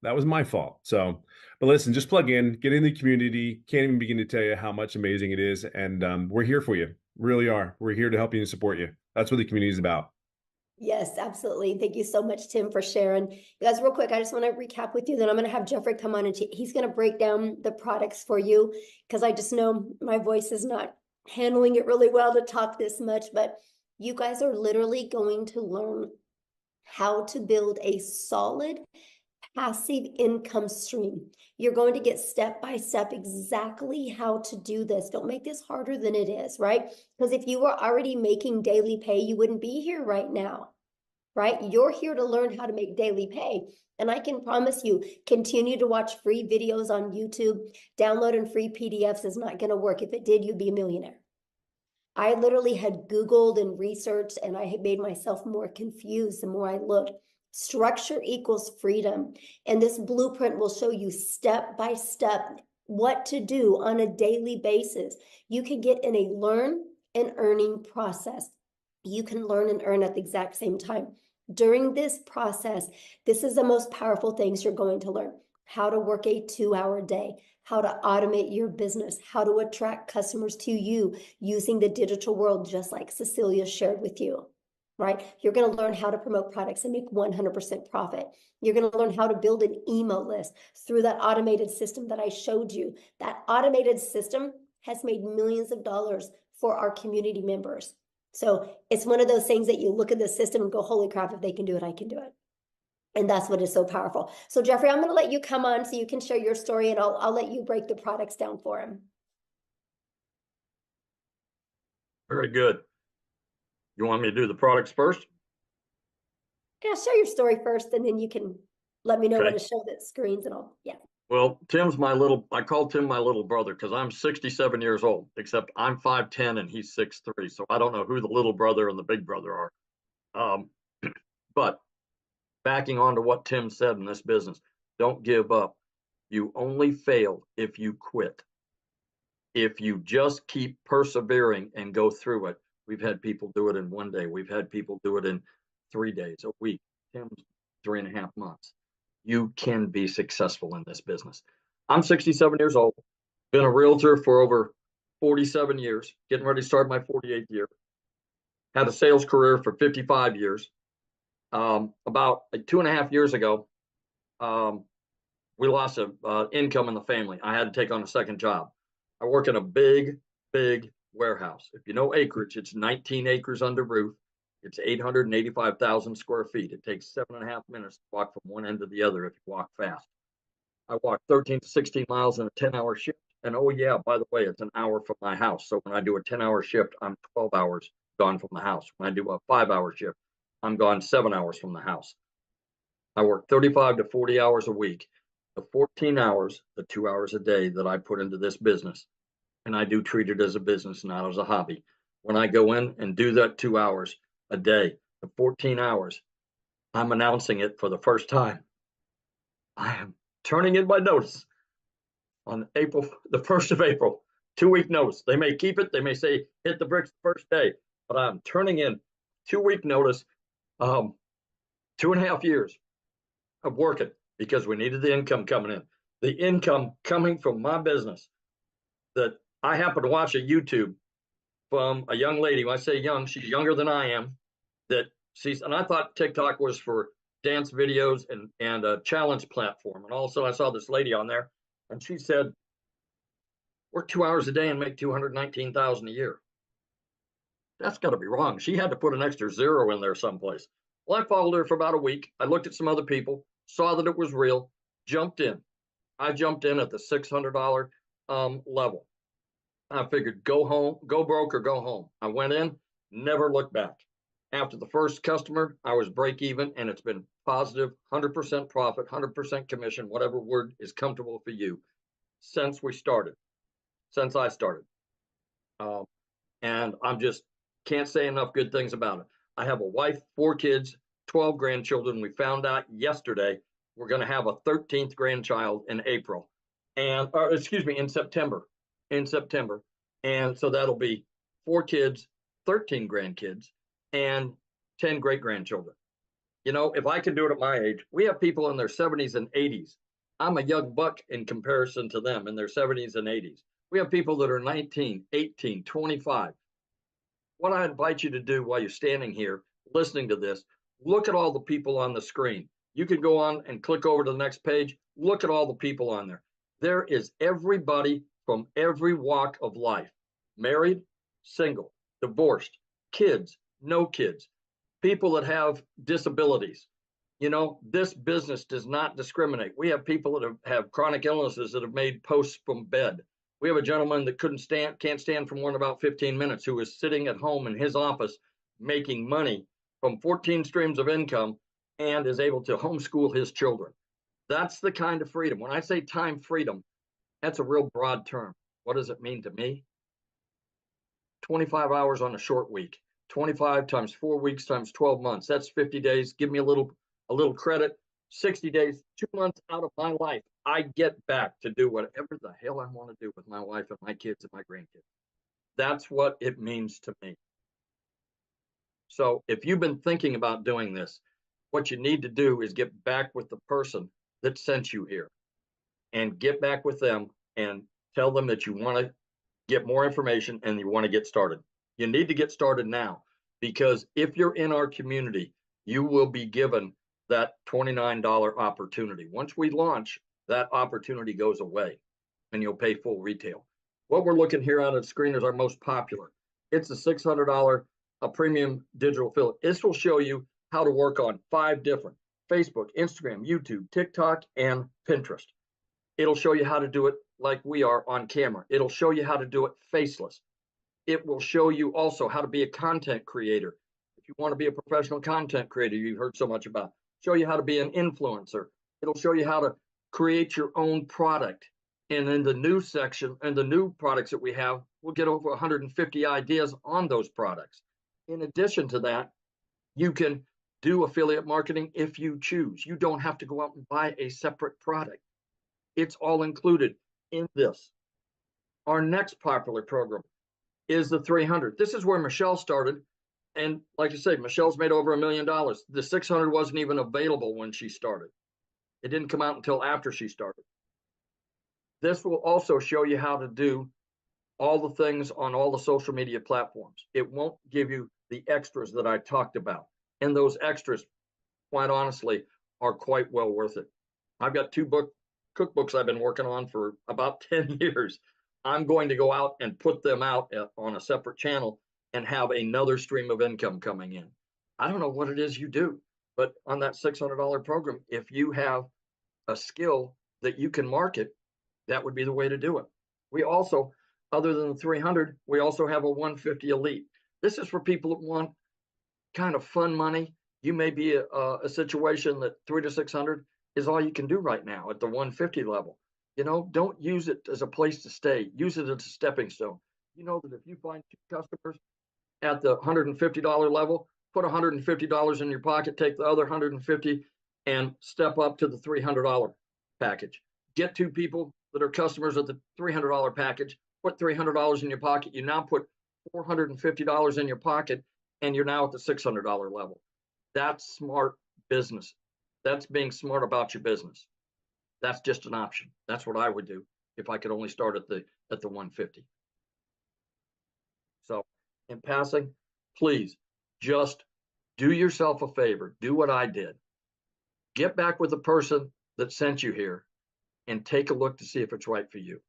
That was my fault. So, but listen, just plug in, get in the community. Can't even begin to tell you how much amazing it is. And we're here for you. Really are. We're here to help you and support you. That's what the community is about. Yes, absolutely. Thank you so much, Tim, for sharing. You guys, real quick, I just want to recap with you. Then I'm going to have Jeffrey come on and he's going to break down the products for you, because I just know my voice is not handling it really well to talk this much. But you guys are literally going to learn how to build a solid passive income stream. You're going to get step by step exactly how to do this. Don't make this harder than it is, right? Because if you were already making daily pay, you wouldn't be here right now, right? You're here to learn how to make daily pay. And I can promise you, continue to watch free videos on YouTube. Downloading free PDFs is not going to work. If it did, you'd be a millionaire. I literally had Googled and researched, and I had made myself more confused the more I looked. Structure equals freedom. And this blueprint will show you step by step what to do on a daily basis. You can get in a learn and earning process. You can learn and earn at the exact same time. During this process, this is the most powerful things you're going to learn. How to work a 2-hour day, how to automate your business, how to attract customers to you using the digital world, just like Cecilia shared with you. Right? You're going to learn how to promote products and make 100% profit. You're going to learn how to build an email list through that automated system that I showed you. That automated system has made millions of dollars for our community members. So it's one of those things that you look at the system and go, holy crap, if they can do it, I can do it. And that's what is so powerful. So Jeffrey, I'm going to let you come on so you can share your story, and I'll let you break the products down for him. Very good. You want me to do the products first? Yeah, share your story first, and then you can let me know Okay. when to show the screens, and yeah. Well, I call Tim my little brother because I'm 67 years old, except I'm 5'10" and he's 6'3". So I don't know who the little brother and the big brother are. But backing on to what Tim said in this business, don't give up. You only fail if you quit. If you just keep persevering and go through it. We've had people do it in 1 day. We've had people do it in 3 days, a week. Tim's 3.5 months. You can be successful in this business. I'm 67 years old, been a realtor for over 47 years, getting ready to start my 48th year. Had a sales career for 55 years. About 2.5 years ago, we lost income in the family. I had to take on a second job. I work in a big warehouse. If you know acreage, it's 19 acres under roof. It's 885,000 square feet. It takes 7.5 minutes to walk from one end to the other if you walk fast. I walk 13 to 16 miles in a 10-hour shift. And oh yeah, by the way, it's an hour from my house. So when I do a 10-hour shift, I'm 12 hours gone from the house. When I do a 5-hour shift, I'm gone 7 hours from the house. I work 35 to 40 hours a week. The 14 hours, the 2 hours a day that I put into this business, and I do treat it as a business, not as a hobby. When I go in and do that 2 hours a day, the 14 hours, I'm announcing it for the first time. I am turning in my notice on the 1st of April, 2-week notice. They may keep it. They may say, hit the bricks the first day, but I'm turning in 2-week notice, 2.5 years of working because we needed the income coming in. The income coming from my business that I happened to watch a YouTube from a young lady. When I say young, she's younger than I am. And I thought TikTok was for dance videos and a challenge platform. And also I saw this lady on there, and she said, work 2 hours a day and make $219,000 a year. That's got to be wrong. She had to put an extra zero in there someplace. Well, I followed her for about a week. I looked at some other people, saw that it was real, jumped in. I jumped in at the $600 level. I figured go home, go broke or go home. I went in, never looked back. After the first customer, I was break even, and it's been positive, 100% profit, 100% commission, whatever word is comfortable for you, since I started. And I'm just can't say enough good things about it. I have a wife, 4 kids, 12 grandchildren. We found out yesterday we're going to have a 13th grandchild in April, in September. And so that'll be 4 kids, 13 grandkids, and 10 great grandchildren. You know, if I can do it at my age, we have people in their 70s and 80s. I'm a young buck in comparison to them in their 70s and 80s. We have people that are 19, 18, 25. What I invite you to do while you're standing here listening to this, look at all the people on the screen. You can go on and click over to the next page. Look at all the people on there. There is everybody from every walk of life: married, single, divorced, kids, no kids, people that have disabilities. You know, this business does not discriminate. We have people that have chronic illnesses that have made posts from bed. We have a gentleman that can't stand for more than about 15 minutes, who is sitting at home in his office making money from 14 streams of income and is able to homeschool his children. That's the kind of freedom. When I say time freedom, that's a real broad term. What does it mean to me? 25 hours on a short week, 25 times 4 weeks times 12 months. That's 50 days. Give me a little credit. 60 days, 2 months out of my life, I get back to do whatever the hell I want to do with my wife and my kids and my grandkids. That's what it means to me. So if you've been thinking about doing this, what you need to do is get back with the person that sent you here, and get back with them and tell them that you want to get more information and you want to get started. You need to get started now, because if you're in our community, you will be given that $29 opportunity. Once we launch, that opportunity goes away and you'll pay full retail. What we're looking here on the screen is our most popular. It's a $600 premium digital affiliate. This will show you how to work on 5 different: Facebook, Instagram, YouTube, TikTok, and Pinterest. It'll show you how to do it like we are on camera. It'll show you how to do it faceless. It will show you also how to be a content creator. If you want to be a professional content creator you've heard so much about, show you how to be an influencer. It'll show you how to create your own product. And in the new section and the new products that we have, we'll get over 150 ideas on those products. In addition to that, you can do affiliate marketing if you choose. You don't have to go out and buy a separate product. It's all included in this. Our next popular program is the 300. This is where Michelle started. And like I say, Michelle's made over $1 million. The 600 wasn't even available when she started. It didn't come out until after she started. This will also show you how to do all the things on all the social media platforms. It won't give you the extras that I talked about. And those extras, quite honestly, are quite well worth it. I've got 2 cookbooks I've been working on for about 10 years. I'm going to go out and put them out on a separate channel and have another stream of income coming in. I don't know what it is you do, but on that $600 program, if you have a skill that you can market, that would be the way to do it. We also, other than the 300, we also have a 150 Elite. This is for people that want kind of fun money. You may be a situation that 300 to 600 is all you can do right now at the 150 level. You know, don't use it as a place to stay. Use it as a stepping stone. You know that if you find 2 customers at the $150 level, put $150 in your pocket, take the other 150 and step up to the $300 package. Get 2 people that are customers at the $300 package, put $300 in your pocket. You now put $450 in your pocket, and you're now at the $600 level. That's smart business. That's being smart about your business. That's just an option. That's what I would do if I could only start at the 150. So in passing, please just do yourself a favor. Do what I did. Get back with the person that sent you here and take a look to see if it's right for you.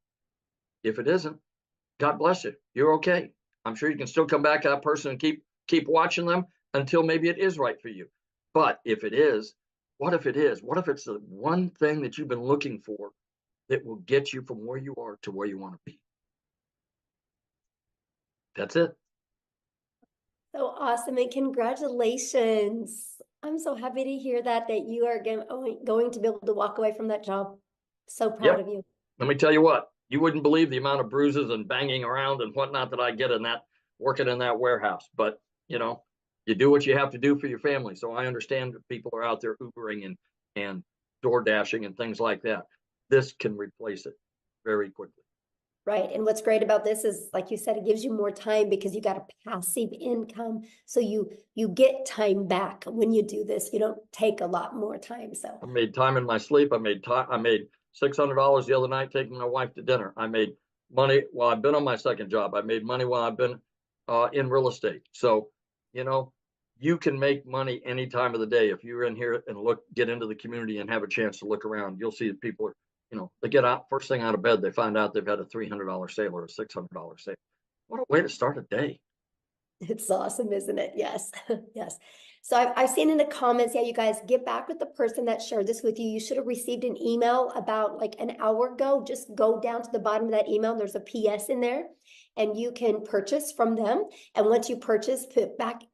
If it isn't, God bless you. You're okay. I'm sure you can still come back to that person and keep watching them until maybe it is right for you. But if it is, what if it is? What if it's the one thing that you've been looking for that will get you from where you are to where you want to be? That's it. So awesome, and congratulations. I'm so happy to hear that you are going to be able to walk away from that job. So proud of you. Let me tell you what, you wouldn't believe the amount of bruises and banging around and whatnot that I get in that, working in that warehouse. But, you know, you do what you have to do for your family. So I understand that people are out there Ubering and door dashing and things like that. This can replace it very quickly. Right. And what's great about this is, like you said, it gives you more time because you got a passive income. So you get time back when you do this. You don't take a lot more time. So I made time in my sleep. I made $600 the other night taking my wife to dinner. I made money while I've been on my second job. I made money while I've been in real estate. So, you can make money any time of the day. If you're in here and get into the community and have a chance to look around, you'll see that people are, they get out first thing out of bed, they find out they've had a $300 sale or a $600 sale. What a way to start a day. it's awesome, isn't it? Yes. Yes. So I've seen in the comments, yeah, you guys get back with the person that shared this with you. You should have received an email about like an hour ago. Just go down to the bottom of that email. There's a PS in there and you can purchase from them. And once you purchase,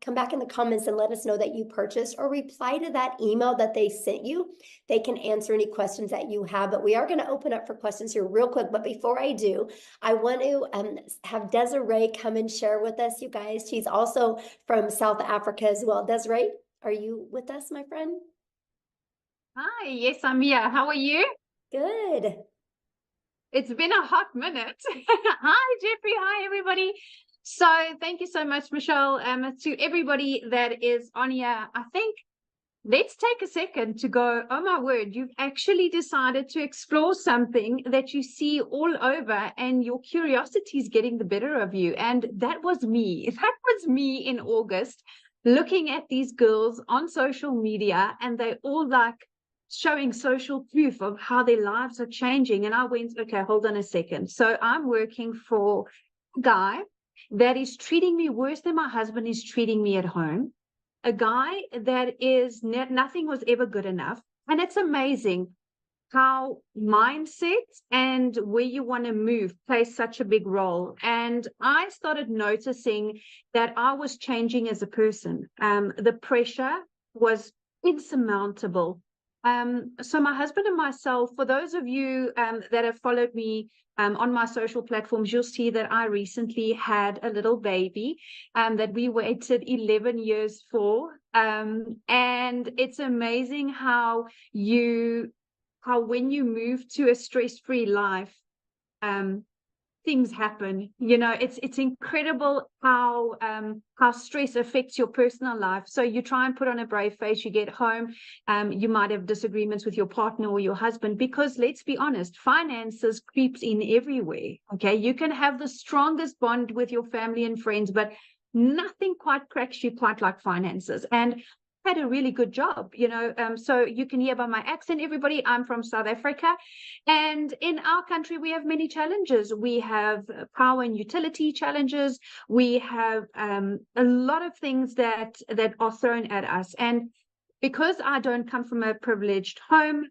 come back in the comments and let us know that you purchased, or reply to that email that they sent you. They can answer any questions that you have, but we are going to open up for questions here real quick. But before I do, I want to have Desiree come and share with us, you guys. She's also from South Africa as well. Desiree, are you with us, my friend? Hi, yes, I'm here. How are you? Good. It's been a hot minute. Hi, Jeffrey. Hi, everybody. So thank you so much, Michelle. To everybody that is on here, I think let's take a second to go, oh my word, you've actually decided to explore something that you see all over and your curiosity is getting the better of you. And that was me. That was me in August, looking at these girls on social media, and they all like showing social proof of how their lives are changing. And I went, okay, hold on a second. So I'm working for a guy that is treating me worse than my husband is treating me at home. A guy that is nothing was ever good enough. And it's amazing how mindset and where you want to move plays such a big role. And I started noticing that I was changing as a person. The pressure was insurmountable. So my husband and myself, for those of you that have followed me on my social platforms, you'll see that I recently had a little baby that we waited 11 years for. And it's amazing how when you move to a stress-free life, things happen. It's incredible how stress affects your personal life. So you try and put on a brave face, you get home, you might have disagreements with your partner or your husband, because let's be honest, finances creeps in everywhere. Okay, you can have the strongest bond with your family and friends, but nothing quite cracks you quite like finances. And had a really good job, so you can hear by my accent, everybody, I'm from South Africa, and in our country we have many challenges. We have power and utility challenges. We have a lot of things that are thrown at us, and because I don't come from a privileged home,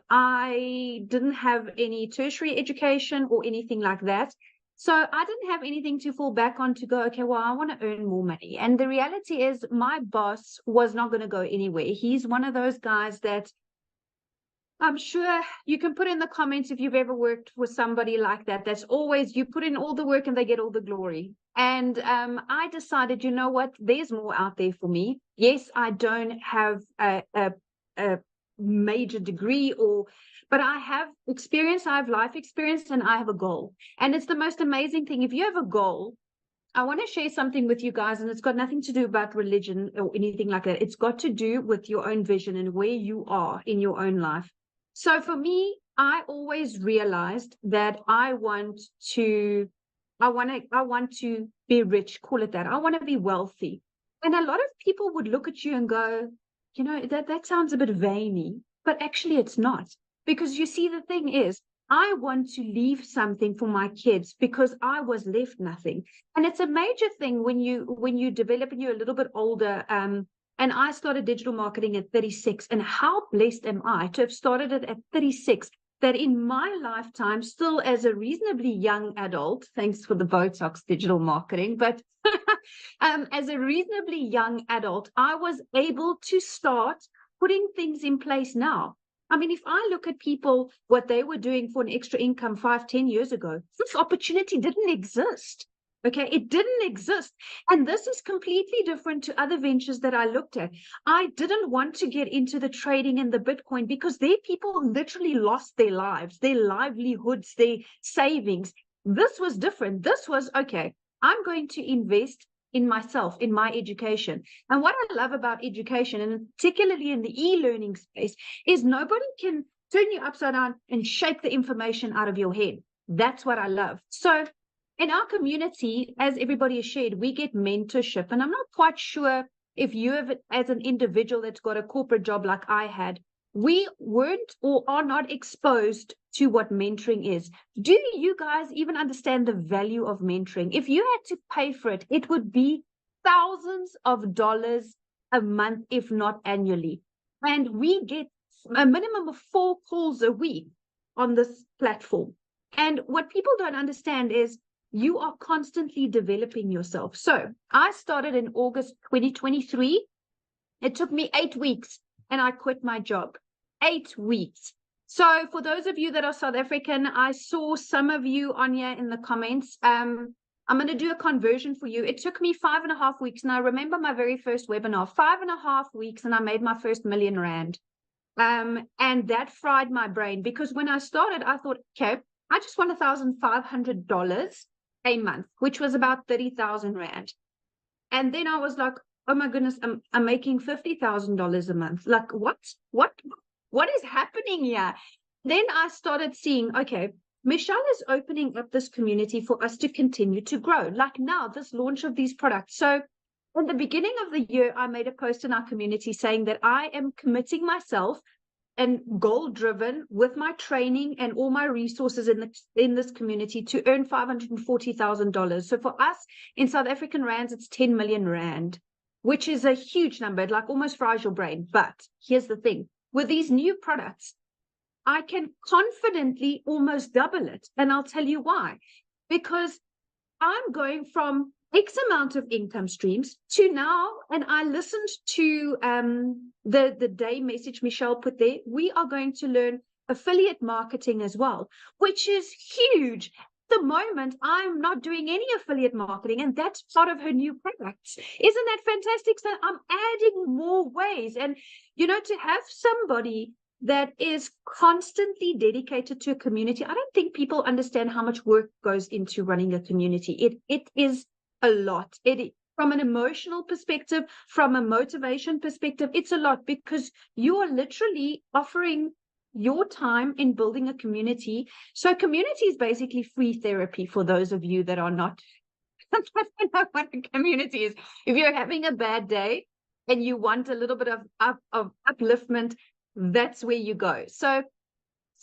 I didn't have any tertiary education or anything like that. So I didn't have anything to fall back on to go, okay, well, I want to earn more money. And the reality is my boss was not going to go anywhere. He's one of those guys that I'm sure you can put in the comments if you've ever worked with somebody like that. That's always, you put in all the work and they get all the glory. And I decided, you know what, there's more out there for me. Yes, I don't have a major degree but I have experience, I have life experience, and I have a goal. And it's the most amazing thing. If you have a goal, I want to share something with you guys, and it's got nothing to do about religion or anything like that. It's got to do with your own vision and where you are in your own life. So for me, I always realized that I want to be rich, call it that. I want to be wealthy. And a lot of people would look at you and go, that sounds a bit vainy, but actually it's not. Because you see, the thing is, I want to leave something for my kids because I was left nothing. And it's a major thing when you develop and you're a little bit older. And I started digital marketing at 36. And how blessed am I to have started it at 36, that in my lifetime, still as a reasonably young adult, thanks for the Botox digital marketing, but as a reasonably young adult, I was able to start putting things in place now. I mean, if I look at people, what they were doing for an extra income 5-10 years ago, this opportunity didn't exist. Okay, it didn't exist. And this is completely different to other ventures that I looked at. I didn't want to get into the trading and the Bitcoin because there people literally lost their lives, their livelihoods, their savings. This was different. This was, okay, I'm going to invest in myself, in my education. And what I love about education, and particularly in the e-learning space, is nobody can turn you upside down and shake the information out of your head. That's what I love. So in our community, as everybody has shared, we get mentorship. And I'm not quite sure if you have, as an individual that's got a corporate job like I had, we weren't or are not exposed to what mentoring is. Do you guys even understand the value of mentoring? If you had to pay for it, it would be thousands of dollars a month, if not annually. And we get a minimum of 4 calls a week on this platform. And what people don't understand is you are constantly developing yourself. So I started in August 2023. It took me 8 weeks and I quit my job. 8 weeks. So for those of you that are South African, I saw some of you on here in the comments. I'm going to do a conversion for you. It took me 5.5 weeks. And I remember my very first webinar, 5.5 weeks, and I made my first R1 million. And that fried my brain, because when I started, I thought, okay, I just want $1,500 a month, which was about 30,000 Rand. And then I was like, oh my goodness, I'm making $50,000 a month. Like, what is happening here? Then I started seeing, okay, Michelle is opening up this community for us to continue to grow. Like now, this launch of these products. So in the beginning of the year, I made a post in our community saying that I am committing myself and goal-driven with my training and all my resources in this community to earn $540,000. So for us in South African rands, it's 10 million Rand, which is a huge number. It like almost fries your brain. But here's the thing. With these new products, I can confidently almost double it. And I'll tell you why. Because I'm going from X amount of income streams to now, and I listened to the day message Michelle put there, we are going to learn affiliate marketing as well, which is huge. At the moment, I'm not doing any affiliate marketing, and that's part of her new products. Isn't that fantastic? So I'm adding more ways. And, you know, to have somebody that is constantly dedicated to a community, I don't think people understand how much work goes into running a community. It is a lot. From an emotional perspective, from a motivation perspective, it's a lot, because you are literally offering your time in building a community. So community is basically free therapy for those of you that are not. I don't know what a community is. If you're having a bad day and you want a little bit of upliftment, that's where you go. So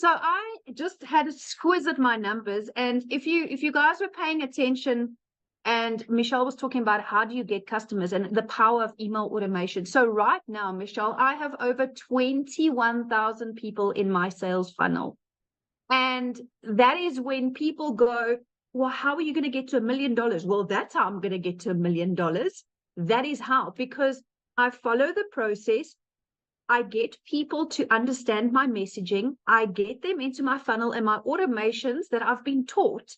I just had a squiz at my numbers, and if you guys were paying attention, and Michelle was talking about how do you get customers and the power of email automation. So right now, Michelle, I have over 21,000 people in my sales funnel. And that is when people go, well, how are you going to get to $1 million? Well, that's how I'm going to get to $1 million. That is how, because I follow the process. I get people to understand my messaging. I get them into my funnel, and my automations that I've been taught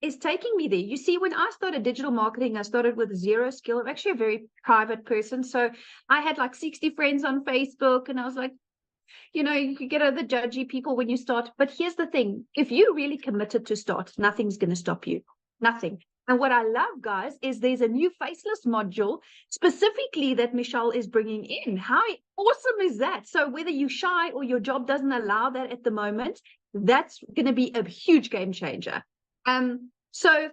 is taking me there. You see, when I started digital marketing, I started with zero skill. I'm actually a very private person. So I had like 60 friends on Facebook, and I was like, you know, you could get other judgy people when you start. But here's the thing. If you're really committed to start, nothing's going to stop you. Nothing. And what I love, guys, is there's a new faceless module specifically that Michelle is bringing in. How awesome is that? So whether you're shy or your job doesn't allow that at the moment, that's going to be a huge game changer. So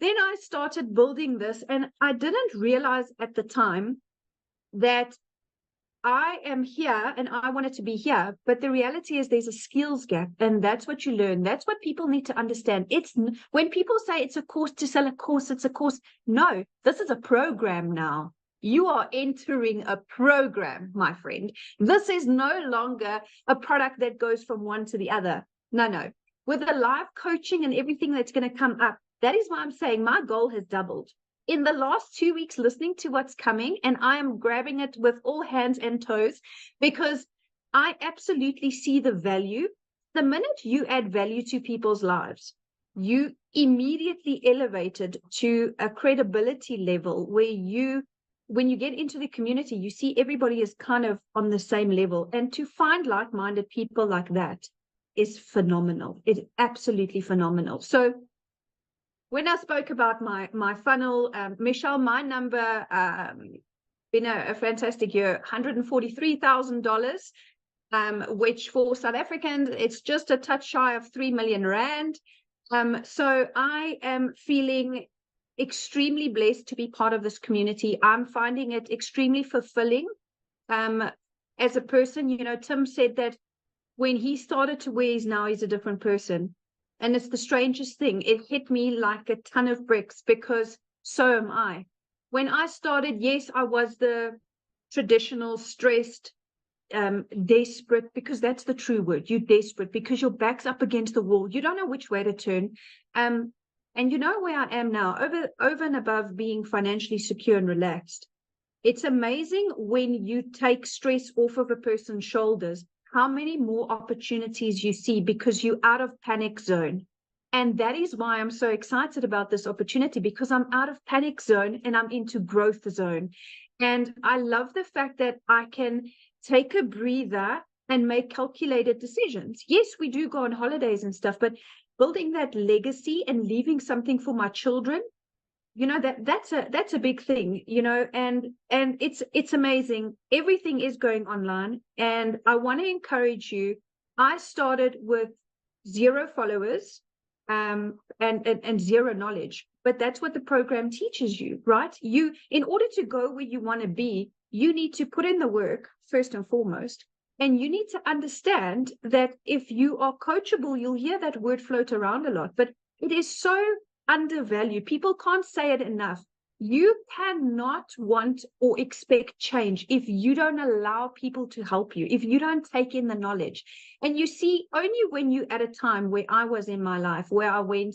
then I started building this, and I didn't realize at the time that I am here and I wanted to be here. But the reality is there's a skills gap, and that's what you learn. That's what people need to understand. It's when people say it's a course to sell a course, it's a course. No, this is a program now. You are entering a program, my friend. This is no longer a product that goes from one to the other. No. With the live coaching and everything that's going to come up, that is why I'm saying my goal has doubled. In the last 2 weeks, listening to what's coming, and I am grabbing it with all hands and toes, because I absolutely see the value. The minute you add value to people's lives, you immediately elevated to a credibility level where when you get into the community, you see everybody is kind of on the same level. And to find like-minded people like that is phenomenal. It's absolutely phenomenal. So when I spoke about my funnel, Michelle, my number, been a fantastic year, $143,000, which for South Africans, it's just a touch shy of 3 million rand. So I am feeling extremely blessed to be part of this community. I'm finding it extremely fulfilling. As a person, you know, Tim said that when he started to where he's now, he's a different person. And it's the strangest thing. It hit me like a ton of bricks because so am I. When I started, yes, I was the traditional, stressed, desperate, because that's the true word. You're desperate because your back's up against the wall. You don't know which way to turn. And you know where I am now, over and above being financially secure and relaxed. It's amazing when you take stress off of a person's shoulders, how many more opportunities you see because you're out of panic zone. And that is why I'm so excited about this opportunity, because I'm out of panic zone and I'm into growth zone. And I love the fact that I can take a breather and make calculated decisions. Yes, we do go on holidays and stuff, but building that legacy and leaving something for my children, you know, that's a big thing, you know, and it's amazing. Everything is going online, and I want to encourage you. I started with 0 followers, and 0 knowledge, but that's what the program teaches you, right? You, in order to go where you want to be, you need to put in the work first and foremost, and you need to understand that if you are coachable, you'll hear that word float around a lot, but it is so undervalued. People can't say it enough. You cannot want or expect change if you don't allow people to help you, if you don't take in the knowledge. And you see, only when you at a time where I was in my life, where I went,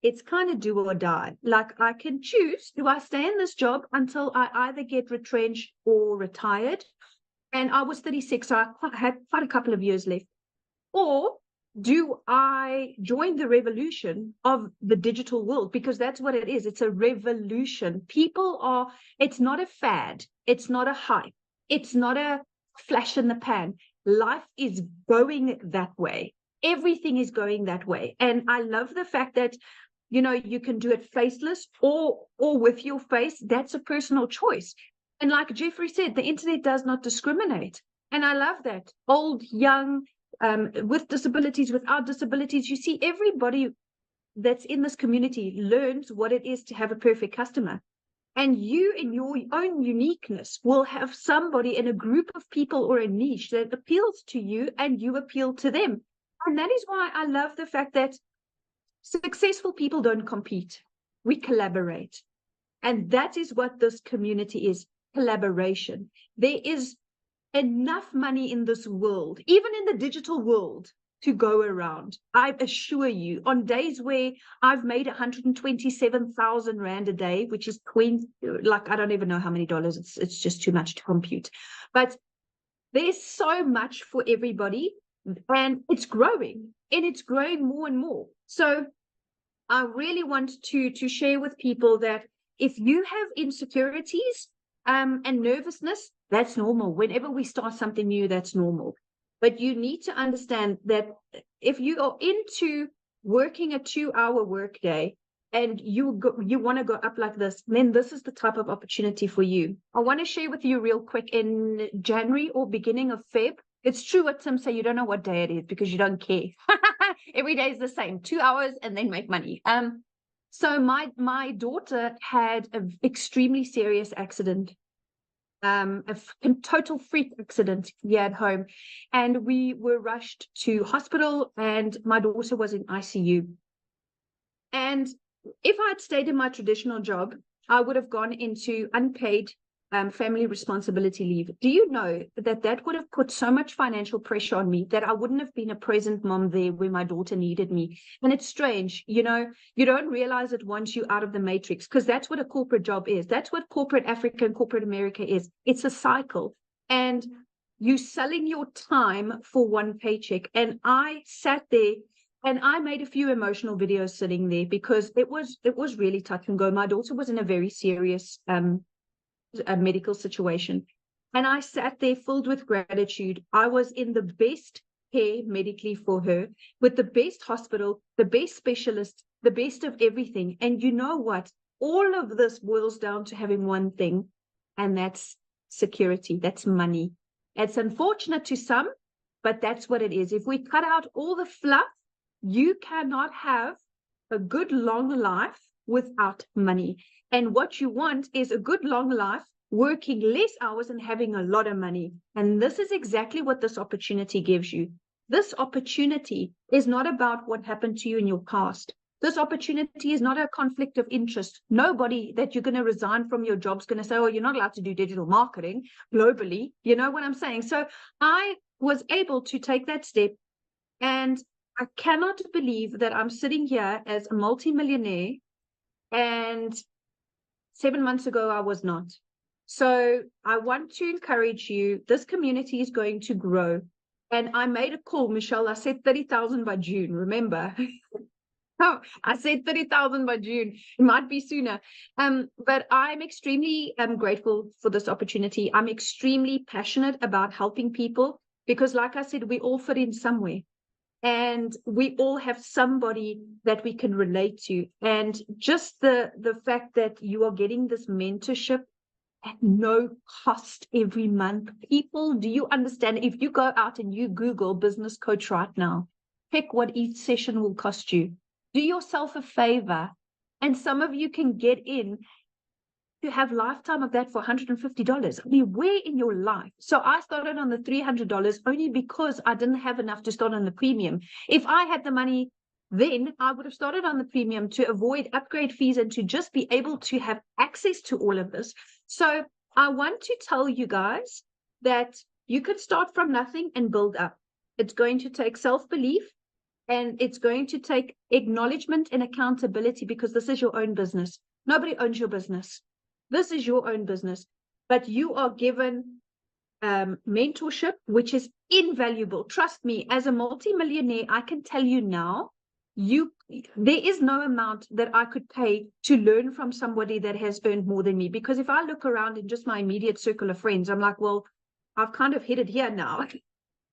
it's kind of do or die. Like, I can choose, do I stay in this job until I either get retrenched or retired? And I was 36, so I had quite a couple of years left. Or do I join the revolution of the digital world? Because that's what it is. It's a revolution. People are, it's not a fad. It's not a hype. It's not a flash in the pan. Life is going that way. Everything is going that way. And I love the fact that, you know, you can do it faceless or with your face. That's a personal choice. And like Jeffrey said, the internet does not discriminate. And I love that. Old, young, with disabilities, without disabilities, you see everybody that's in this community learns what it is to have a perfect customer. And you, in your own uniqueness, will have somebody in a group of people or a niche that appeals to you and you appeal to them. And that is why I love the fact that successful people don't compete. We collaborate. And that is what this community is, collaboration. There is enough money in this world, even in the digital world, to go around. I assure you, on days where I've made 127,000 Rand a day, which is like, I don't even know how many dollars, it's just too much to compute. But there's so much for everybody, and it's growing, and it's growing more and more. So I really want to share with people that if you have insecurities and nervousness, that's normal. Whenever we start something new, that's normal. But you need to understand that if you are into working a 2-hour workday and you want to go up like this, then this is the type of opportunity for you. I want to share with you real quick, in January or beginning of Feb. It's true what Tim said, you don't know what day it is because you don't care. Every day is the same, 2 hours and then make money. So my daughter had an extremely serious accident. A total freak accident here at home, and we were rushed to hospital, and my daughter was in ICU. And if I had stayed in my traditional job, I would have gone into unpaid family responsibility leave. Do you know that would have put so much financial pressure on me that I wouldn't have been a present mom there when my daughter needed me? And it's strange, you know, you don't realize it once you're out of the matrix, because that's what a corporate job is. That's what corporate Africa and corporate America is. It's a cycle. And you selling your time for one paycheck. And I sat there and I made a few emotional videos sitting there because it was really touch and go. My daughter was in a very serious a medical situation, and I sat there filled with gratitude. I was in the best care medically for her with the best hospital, the best specialist, the best of everything. And you know what? All of this boils down to having one thing, and that's security. That's money. It's unfortunate to some, but that's what it is. If we cut out all the fluff, you cannot have a good long life without money. And what you want is a good long life, working less hours and having a lot of money. And this is exactly what this opportunity gives you. This opportunity is not about what happened to you in your past. This opportunity is not a conflict of interest. Nobody that you're going to resign from your job is going to say, oh, you're not allowed to do digital marketing globally. You know what I'm saying? So I was able to take that step, and I cannot believe that I'm sitting here as a multimillionaire, and 7 months ago I was not. So I want to encourage you. This community is going to grow. And I made a call, Michelle. I said 30,000 by June, remember? Oh, I said 30,000 by June. It might be sooner. But I'm extremely grateful for this opportunity. I'm extremely passionate about helping people because, like I said, we all fit in somewhere. And we all have somebody that we can relate to. And just the fact that you are getting this mentorship at no cost every month. People, do you understand? If you go out and you Google business coach right now, pick what each session will cost you. Do yourself a favor, and some of you can get in to have lifetime of that for $150. I mean, where in your life? So I started on the $300 only because I didn't have enough to start on the premium. If I had the money then, I would have started on the premium to avoid upgrade fees and to just be able to have access to all of this. So I want to tell you guys that you could start from nothing and build up. It's going to take self-belief. And it's going to take acknowledgement and accountability because this is your own business. Nobody owns your business. This is your own business. But you are given mentorship, which is invaluable. Trust me, as a multimillionaire, I can tell you now, there is no amount that I could pay to learn from somebody that has earned more than me. Because if I look around in just my immediate circle of friends, I'm like, well, I've kind of hit it here now.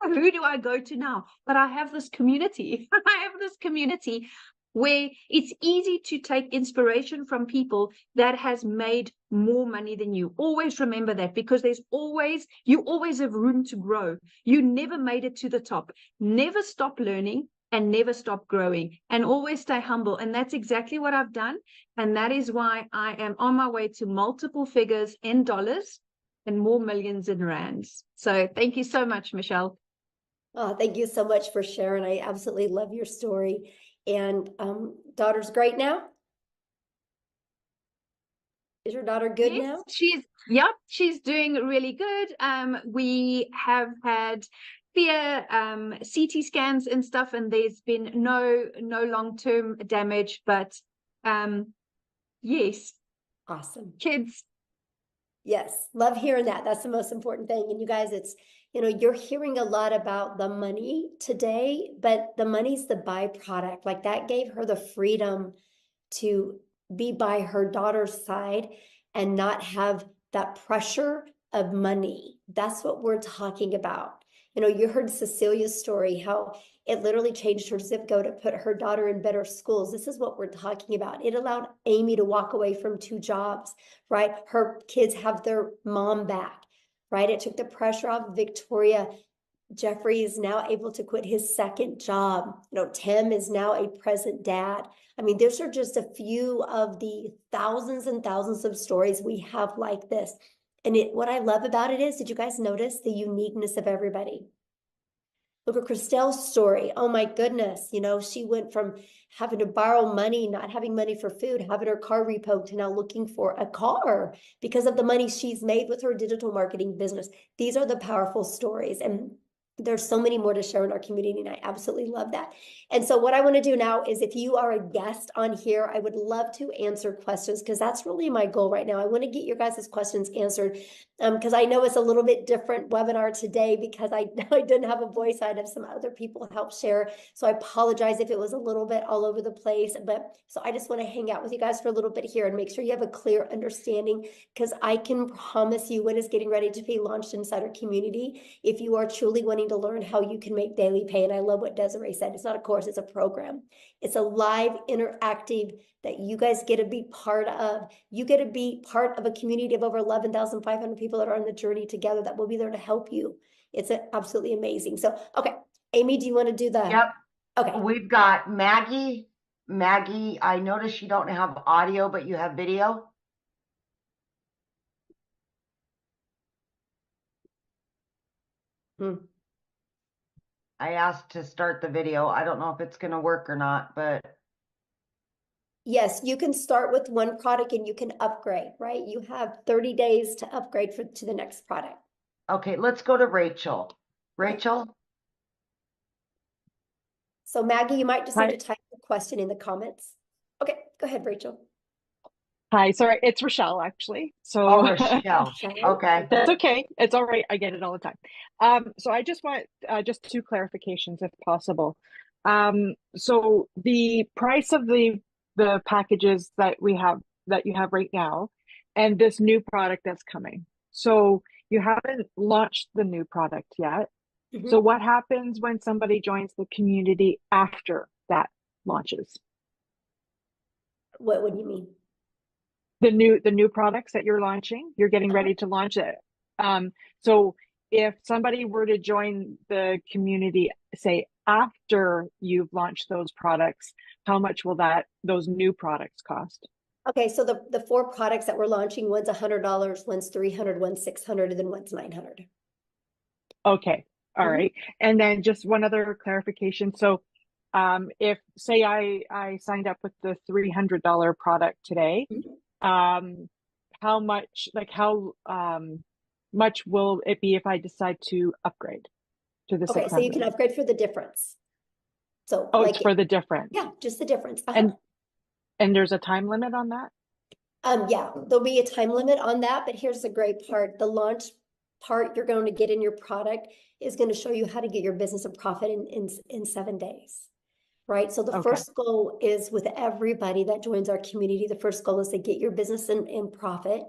Who do I go to now? But I have this community. I have this community where it's easy to take inspiration from people that has made more money than you. Always remember that, because you always have room to grow. You never made it to the top. Never stop learning and never stop growing, and always stay humble. And that's exactly what I've done. And that is why I am on my way to multiple figures in dollars and more millions in rands. So thank you so much, Michelle. Oh, thank you so much for sharing. I absolutely love your story. And daughter's great now? Is your daughter good now? She's doing really good. We have had clear CT scans and stuff, and there's been no long-term damage, but yes. Awesome. Kids. Yes, love hearing that. That's the most important thing. And you guys, you're hearing a lot about the money today, but the money's the byproduct. Like, that gave her the freedom to be by her daughter's side and not have that pressure of money. That's what we're talking about. You heard Cecilia's story, how it literally changed her zip code to put her daughter in better schools. This is what we're talking about. It allowed Amy to walk away from 2 jobs, right? Her kids have their mom back, right? It took the pressure off Victoria. Jeffrey is now able to quit his second job. Tim is now a present dad. I mean, those are just a few of the thousands and thousands of stories we have like this. And what I love about it is, did you guys notice the uniqueness of everybody? Look at Christelle's story. Oh my goodness. She went from having to borrow money, not having money for food, having her car repoed, to now looking for a car because of the money she's made with her digital marketing business. These are the powerful stories. And there's so many more to share in our community, and I absolutely love that. And so what I want to do now is, if you are a guest on here, I would love to answer questions, because that's really my goal right now. I want to get your guys' questions answered, because I know it's a little bit different webinar today because I didn't have a voice. I had some other people help share. So I apologize if it was a little bit all over the place. But so I just want to hang out with you guys for a little bit here and make sure you have a clear understanding, because I can promise you what is getting ready to be launched inside our community. If you are truly wanting to learn how you can make daily pay. And I love what Desiree said. It's not a course, it's a program. It's a live interactive that you guys get to be part of. You get to be part of a community of over 11,500 people that are on the journey together that will be there to help you. It's absolutely amazing. So, okay, Amy, do you want to do the? Yep. Okay. We've got Maggie. Maggie, I notice you don't have audio, but you have video. I asked to start the video. I don't know if it's going to work or not, but. Yes, you can start with one product and you can upgrade, right? You have 30 days to upgrade to the next product. Okay, let's go to Rachel. Rachel? So Maggie, you might just need Hi. to type the question in the comments. Okay, go ahead, Rachel. Hi, sorry, it's Rochelle actually. So Oh, Rochelle. Rochelle. Okay. that's okay. It's all right. I get it all the time. So I just want just 2 clarifications if possible. So the price of the packages that you have right now and this new product that's coming. So you haven't launched the new product yet. So what happens when somebody joins the community after that launches? What do you mean? The new products that you're launching, you're getting ready to launch it. So if somebody were to join the community, say after you've launched those products, how much will those new products cost? Okay, so the 4 products that we're launching, one's $100, one's $300, one's $600, and then one's $900. Okay, all right. And then just one other clarification. So if say I signed up with the $300 product today, how much much will it be if I decide to upgrade to the 600? Okay, so you can upgrade for the difference. So it's for the difference. Yeah, just the difference. And there's a time limit on that? Yeah, there'll be a time limit on that, but here's the great part. The launch part you're going to get in your product is going to show you how to get your business a profit in 7 days. Right. So the first goal is with everybody that joins our community. The first goal is to get your business in profit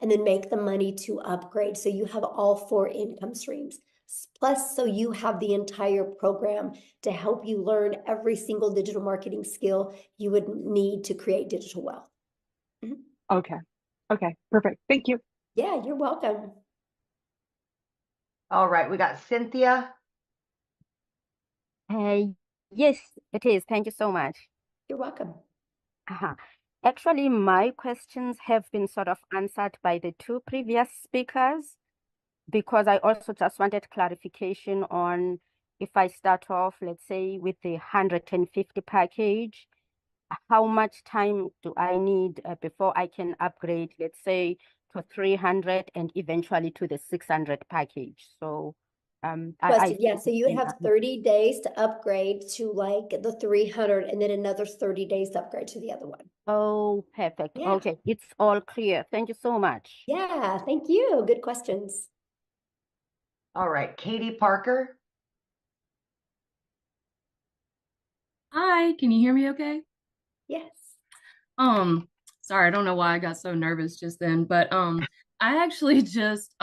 and then make the money to upgrade. So you have all 4 income streams. Plus, so you have the entire program to help you learn every single digital marketing skill you would need to create digital wealth. Okay. Okay. Perfect. Thank you. Yeah, you're welcome. All right. We got Cynthia. Yes, it is. Thank you so much. You're welcome. Actually, my questions have been sort of answered by the 2 previous speakers, because I also just wanted clarification on if I start off, let's say, with the 150 package, how much time do I need before I can upgrade, let's say, to 300 and eventually to the 600 package? So so you have 30 days to upgrade to like the 300 and then another 30 days to upgrade to the other one. Oh, perfect. Yeah. Okay, it's all clear. Thank you so much. Yeah, thank you. Good questions. All right. Katie Parker. Hi, can you hear me okay? Yes. Sorry, I don't know why I got so nervous just then, but I actually just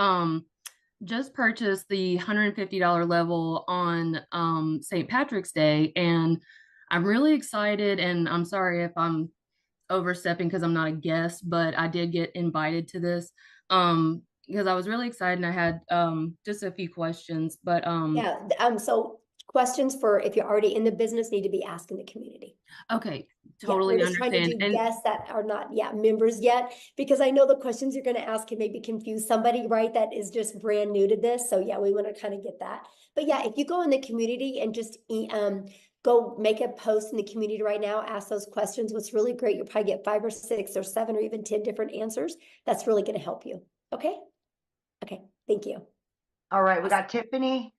purchased the $150 level on St. Patrick's Day, and I'm really excited, and I'm sorry if I'm overstepping because I'm not a guest, but I did get invited to this because I was really excited and I had just a few questions, but so questions for if you're already in the business need to be asked in the community. Okay, totally we're just understand. trying to do guests that are not members yet, because I know the questions you're going to ask can maybe confuse somebody, right, that is just brand new to this. So yeah, we want to kind of get that. But yeah, if you go in the community and just go make a post in the community right now, ask those questions. What's really great, you'll probably get 5 or 6 or 7 or even 10 different answers. That's really going to help you. Okay. Thank you. All right. We got Tiffany.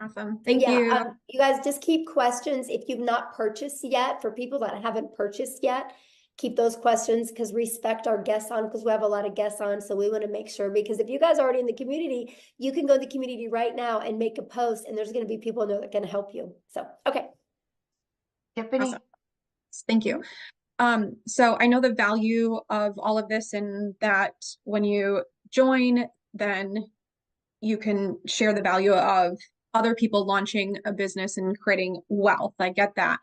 Awesome. Thank you. You guys just keep questions. If you've not purchased yet, for people that haven't purchased yet, keep those questions, because respect our guests on, because we have a lot of guests on. So we want to make sure, because if you guys are already in the community, you can go to the community right now and make a post, and there's going to be people in there that can help you. So, okay. Tiffany. Awesome. Thank you. So I know the value of all of this, and that when you join, then you can share the value of other people launching a business and creating wealth. I get that.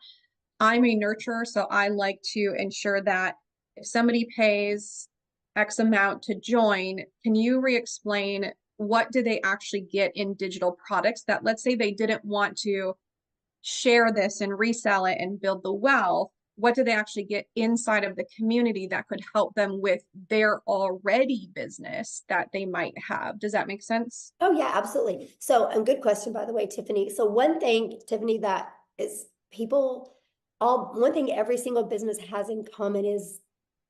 I'm a nurturer, so I like to ensure that if somebody pays X amount to join, can you re-explain what do they actually get in digital products that, let's say they didn't want to share this and resell it and build the wealth, what do they actually get inside of the community that could help them with their already business that they might have? Does that make sense? Oh yeah, absolutely. So, good question, by the way, Tiffany. So one thing, Tiffany, that is one thing every single business has in common is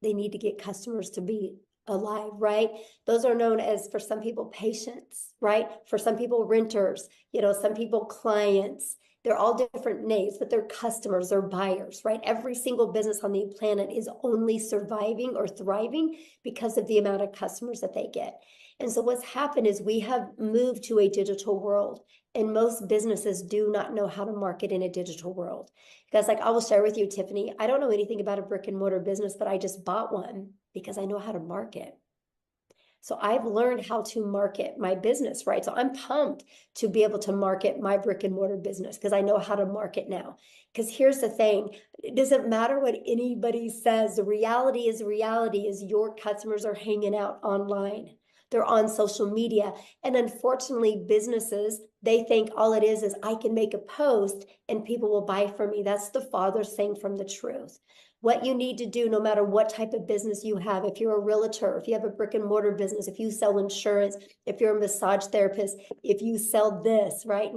they need to get customers to be alive, right? Those are known as, for some people, patients, right? For some people, renters, some people, clients. They're all different names, but they're customers, they're buyers, right? Every single business on the planet is only surviving or thriving because of the amount of customers that they get. And so what's happened is we have moved to a digital world, and most businesses do not know how to market in a digital world. Because I will share with you, Tiffany, I don't know anything about a brick and mortar business, but I just bought one because I know how to market. So I've learned how to market my business, right? So I'm pumped to be able to market my brick and mortar business because I know how to market now. Because here's the thing, it doesn't matter what anybody says. The reality is your customers are hanging out online. They're on social media. And unfortunately, businesses, they think all it is I can make a post and people will buy from me. That's the farthest thing from the truth. What you need to do, no matter what type of business you have, if you're a realtor, if you have a brick and mortar business, if you sell insurance, if you're a massage therapist, if you sell this, right?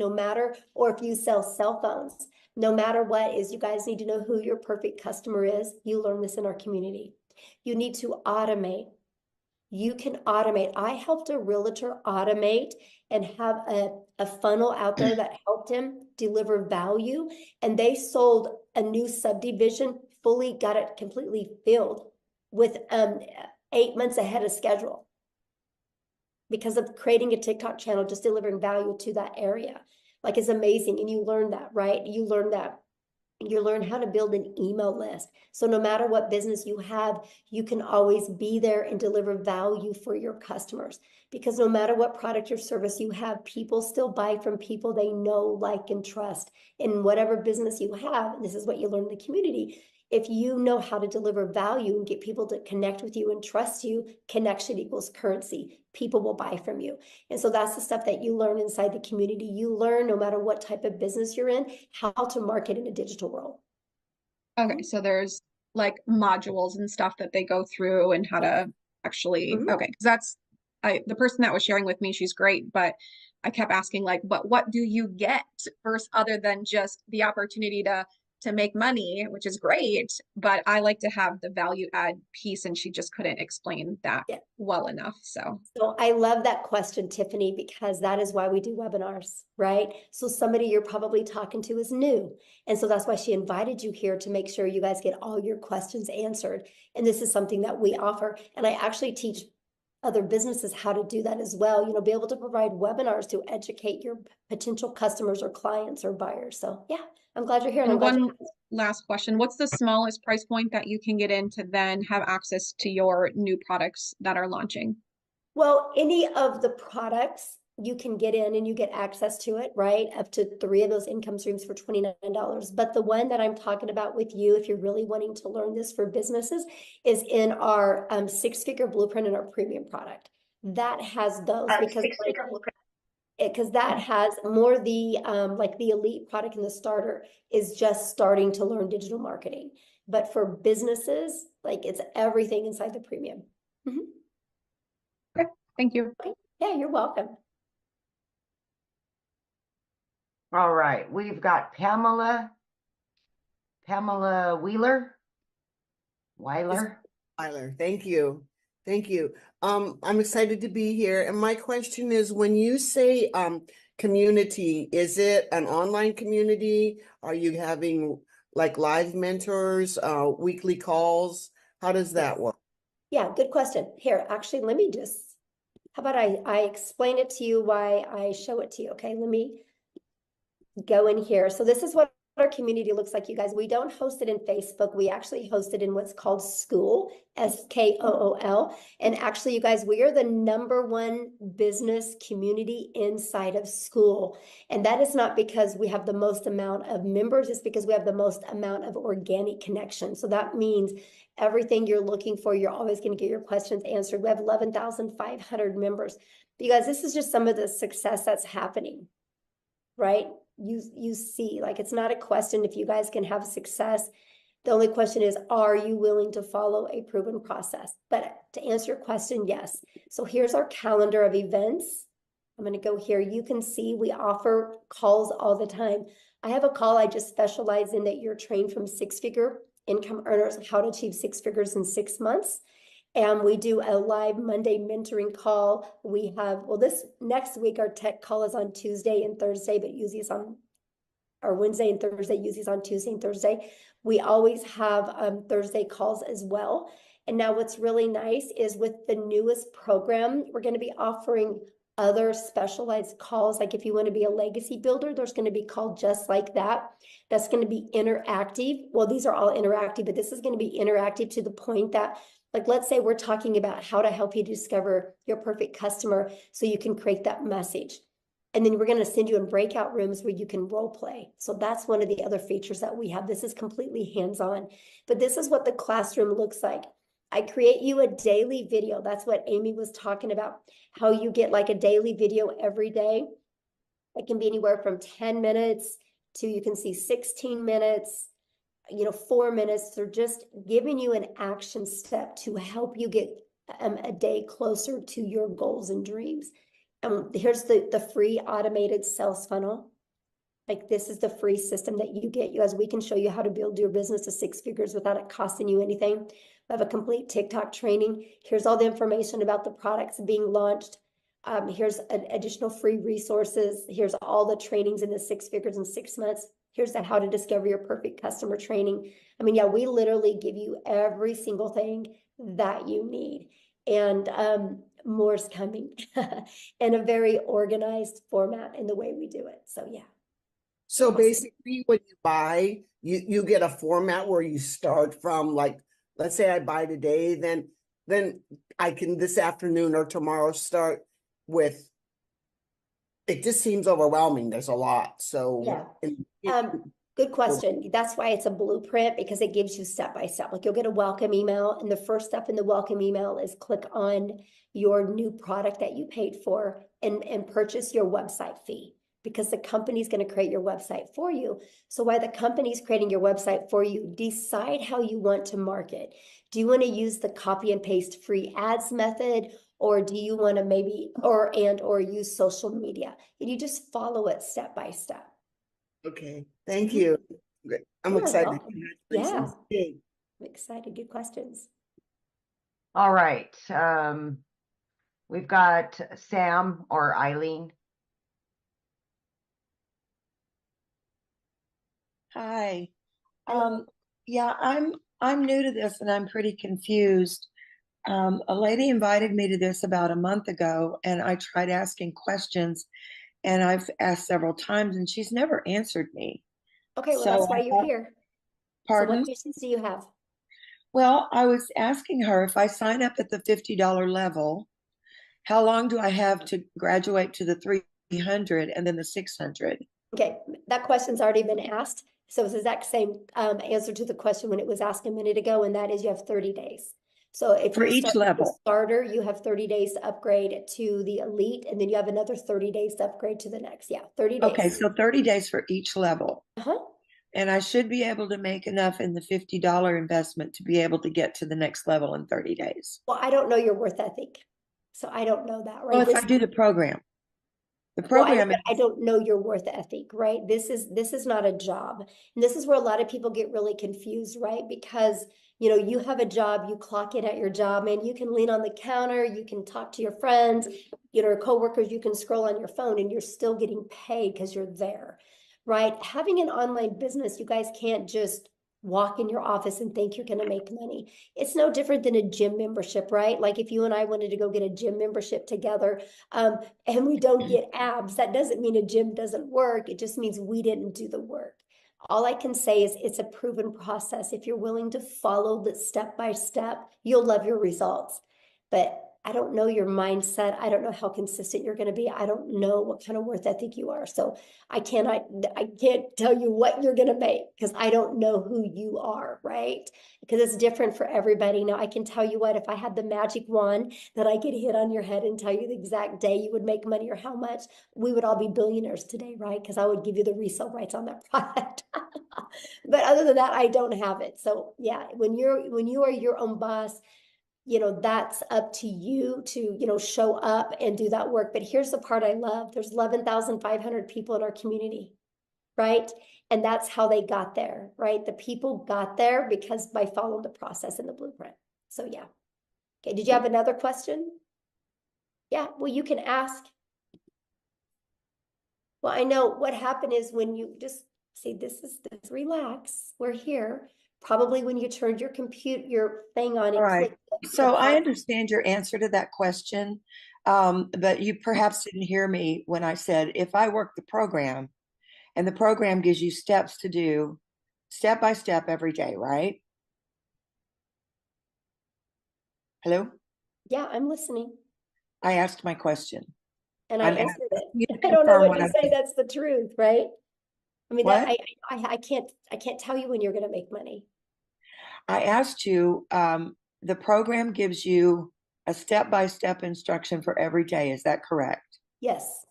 Or if you sell cell phones, no matter what is, you guys need to know who your perfect customer is. You learn this in our community. You need to automate. You can automate. I helped a realtor automate and have a funnel out there that helped him deliver value. And they sold a new subdivision, fully got it completely filled with 8 months ahead of schedule because of creating a TikTok channel, just delivering value to that area. Like, it's amazing. And you learn that, right? You learn how to build an email list. So no matter what business you have, you can always be there and deliver value for your customers. Because no matter what product or service you have, people still buy from people they know, like, and trust. In whatever business you have, and this is what you learn in the community, if you know how to deliver value and get people to connect with you and trust you, connection equals currency. People will buy from you. And so that's the stuff that you learn inside the community. You learn, no matter what type of business you're in, how to market in a digital world. Okay, so there's like modules and stuff that they go through and how to actually, okay, because that's the person that was sharing with me, she's great, but I kept asking, like, but what do you get first, other than just the opportunity to make money, which is great, but I like to have the value add piece, and she just couldn't explain that well enough. So I love that question, Tiffany, because that is why we do webinars, right? So somebody you're probably talking to is new. And so that's why she invited you here, to make sure you guys get all your questions answered. And this is something that we offer. And I actually teach other businesses how to do that as well. Be able to provide webinars to educate your potential customers or clients or buyers. So yeah, I'm glad you're here. And one last question. What's the smallest price point that you can get in to then have access to your new products that are launching? Well, any of the products you can get in and you get access to it, right? Up to 3 of those income streams for $29. But the one that I'm talking about with you, if you're really wanting to learn this for businesses, is in our 6-figure blueprint in our premium product. That has those, because that has more the like the elite product, and the starter is just starting to learn digital marketing. But for businesses, like, it's everything inside the premium. Okay, thank you. Okay. Yeah, you're welcome. All right, we've got Pamela Weiler. Thank you. Thank you. I'm excited to be here. And my question is, when you say community, is it an online community? Are you having like live mentors, weekly calls? How does that work? Yeah, good question. Here, actually, let me just, how about I explain it to you, why I show it to you. Okay, let me go in here. So this is what our community looks like, you guys. We don't host it in Facebook. We actually host it in what's called School, SKOOL. And actually, you guys, we are the #1 business community inside of School. And that is not because we have the most amount of members, it's because we have the most amount of organic connection. So that means everything you're looking for, you're always going to get your questions answered. We have 11,500 members. But you guys, this is just some of the success that's happening, right? You see, like, it's not a question if you guys can have success. The only question is, are you willing to follow a proven process? But to answer your question, yes. So here's our calendar of events. I'm going to go here. You can see we offer calls all the time. I have a call I just specialize in that you're trained from six-figure income earners, how to achieve 6 figures in 6 months. And we do a live Monday mentoring call. We have, well, this next week, our tech call is on Tuesday and Thursday, but usually it's on, or Wednesday and Thursday, usually it's on Tuesday and Thursday. We always have Thursday calls as well. And now what's really nice is with the newest program, we're going to be offering other specialized calls. Like if you want to be a legacy builder, there's going to be called just like that. That's going to be interactive. Well, these are all interactive, but this is going to be interactive to the point that, like, let's say we're talking about how to help you discover your perfect customer so you can create that message. And then we're going to send you in breakout rooms where you can role play. So that's one of the other features that we have. This is completely hands-on, but this is what the classroom looks like. I create you a daily video. That's what Amy was talking about, how you get like a daily video every day. It can be anywhere from 10 minutes to, you can see 16 minutes, 4 minutes. They're just giving you an action step to help you get a day closer to your goals and dreams. Here's the free automated sales funnel. Like, this is the free system that you get. As we can show you how to build your business to 6 figures without it costing you anything. We have a complete TikTok training. Here's all the information about the products being launched. Here's additional free resources. Here's all the trainings in the 6 figures in 6 months. Here's the how to discover your perfect customer training. I mean, yeah, we literally give you every single thing that you need. And more's coming in a very organized format in the way we do it. So yeah. So basically when you buy, you get a format where you start from, like, let's say I buy today, then I can this afternoon or tomorrow start with, it just seems overwhelming. There's a lot. So yeah. Good question. That's why it's a blueprint, because it gives you step by step. Like, you'll get a welcome email, and the first step in the welcome email is click on your new product that you paid for and purchase your website fee, because the company's going to create your website for you. So while the company's creating your website for you, decide how you want to market. Do you want to use the copy and paste free ads method? Or do you want to maybe, or use social media? And you just follow it step by step. Okay, thank you. I'm excited. Yeah, I'm excited. Good questions. All right. We've got Sam or Eileen. Hi. Yeah, I'm new to this and I'm pretty confused. A lady invited me to this about a month ago, and I tried asking questions, and I've asked several times, and she's never answered me. Okay, well, that's why you're here. Pardon? So what questions do you have? Well, I was asking her, if I sign up at the $50 level, how long do I have to graduate to the 300 and then the 600? Okay, that question's already been asked. So it's the exact same answer to the question when it was asked a minute ago, and that is you have 30 days. So if for you each start level, with the starter, you have 30 days to upgrade to the elite, and then you have another 30 days to upgrade to the next. Yeah, 30 days. Okay, so 30 days for each level. And I should be able to make enough in the $50 investment to be able to get to the next level in 30 days. Well, I don't know your worth ethic, so I don't know that, right? Well, if I do the program. The program I don't know your worth ethic, right? This is not a job. And this is where a lot of people get really confused, right? Because, you have a job, you clock in at your job, and you can lean on the counter, you can talk to your friends, coworkers, you can scroll on your phone, and you're still getting paid because you're there, right? Having an online business, you guys can't just walk in your office and think you're going to make money. It's no different than a gym membership, right? Like if you and I wanted to go get a gym membership together, and we don't get abs, that doesn't mean a gym doesn't work. It just means we didn't do the work. All I can say is it's a proven process. If you're willing to follow the step by step, you'll love your results. But I don't know your mindset. I don't know how consistent you're going to be. I don't know what kind of worth ethic you are. So I can't tell you what you're going to make because I don't know who you are, right? Because it's different for everybody. Now I can tell you what, if I had the magic wand that I could hit on your head and tell you the exact day you would make money or how much, we would all be billionaires today, right? Because I would give you the resale rights on that product. But other than that, I don't have it. So yeah, when you are your own boss, that's up to you to, show up and do that work. But here's the part I love. There's 11,500 people in our community, right? And that's how they got there, right? The people got there because by following the process and the blueprint. So yeah. Okay, did you have another question? Yeah, well, you can ask. Well, I know what happened is when you just see, this, relax, we're here. Probably when you turned your thing on and All right. clicked. So I understand your answer to that question, but you perhaps didn't hear me when I said, if I work the program and the program gives you steps to do step by step every day, right? Hello? Yeah, I'm listening. I asked my question. And I I'm answered asking you it. to I don't know confirm what to I'm say. That's the truth, right? I mean, What? I can't tell you when you're going to make money. I asked you, the program gives you a step-by-step instruction for every day. Is that correct? Yes.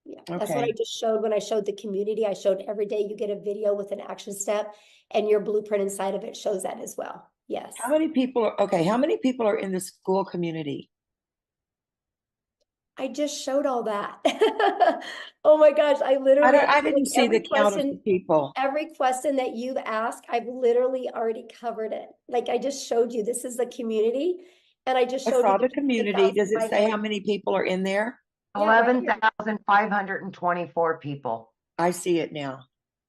Yeah, that's what I Okay. just showed when I showed the community. I showed every day you get a video with an action step, and your blueprint inside of it shows that as well. Yes. How many people how many people are in the school community? I just showed all that. Oh my gosh, I literally I didn't see the count of the people. Every question that you've asked, I've literally already covered it. Like I just showed you, this is the community, and I just I showed saw you the community. Does it say 11,500. how many people are in there? Yeah, right here. 11,524 people. I see it now.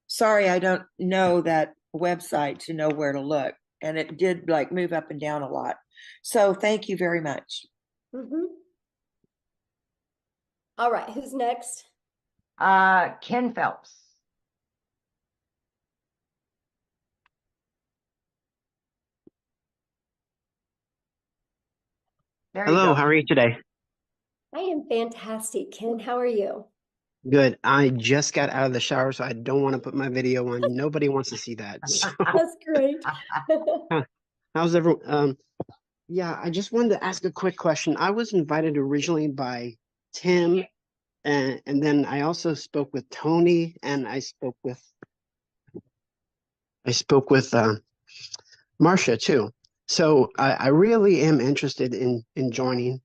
Sorry, I don't know that website to know where to look. And it did like move up and down a lot. So thank you very much. All right, who's next? Ken Phelps. There you Hello, go. how are you today? I am fantastic, Ken. How are you? Good. I just got out of the shower, so I don't want to put my video on. Nobody wants to see that. So, That's great. how's everyone? Yeah, I just wanted to ask a quick question. I was invited originally by Tim, and then I also spoke with Tony, and I spoke with Marcia too. So I really am interested in joining.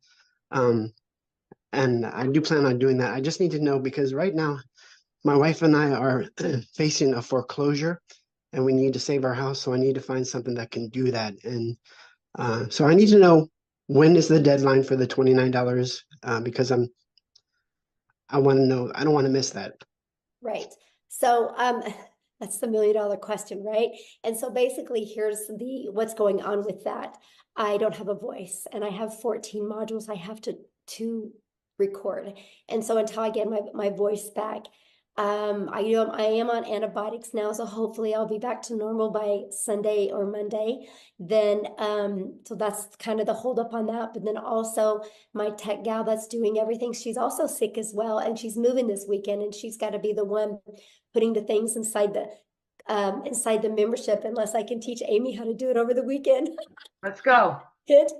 And I do plan on doing that. I just need to know because right now my wife and I are facing a foreclosure and we need to save our house. So I need to find something that can do that. And so I need to know when is the deadline for the $29 because I want to know, I don't want to miss that. Right. So that's the $1 million question, right? And so basically here's what's going on with that. I don't have a voice and I have 14 modules I have to record. And so until I get my voice back, I am on antibiotics now, so hopefully I'll be back to normal by Sunday or Monday. Then so that's kind of the holdup on that. But then also my tech gal that's doing everything, she's also sick as well, and she's moving this weekend, and she's got to be the one putting the things inside the membership, unless I can teach Amy how to do it over the weekend. Let's go. Hit,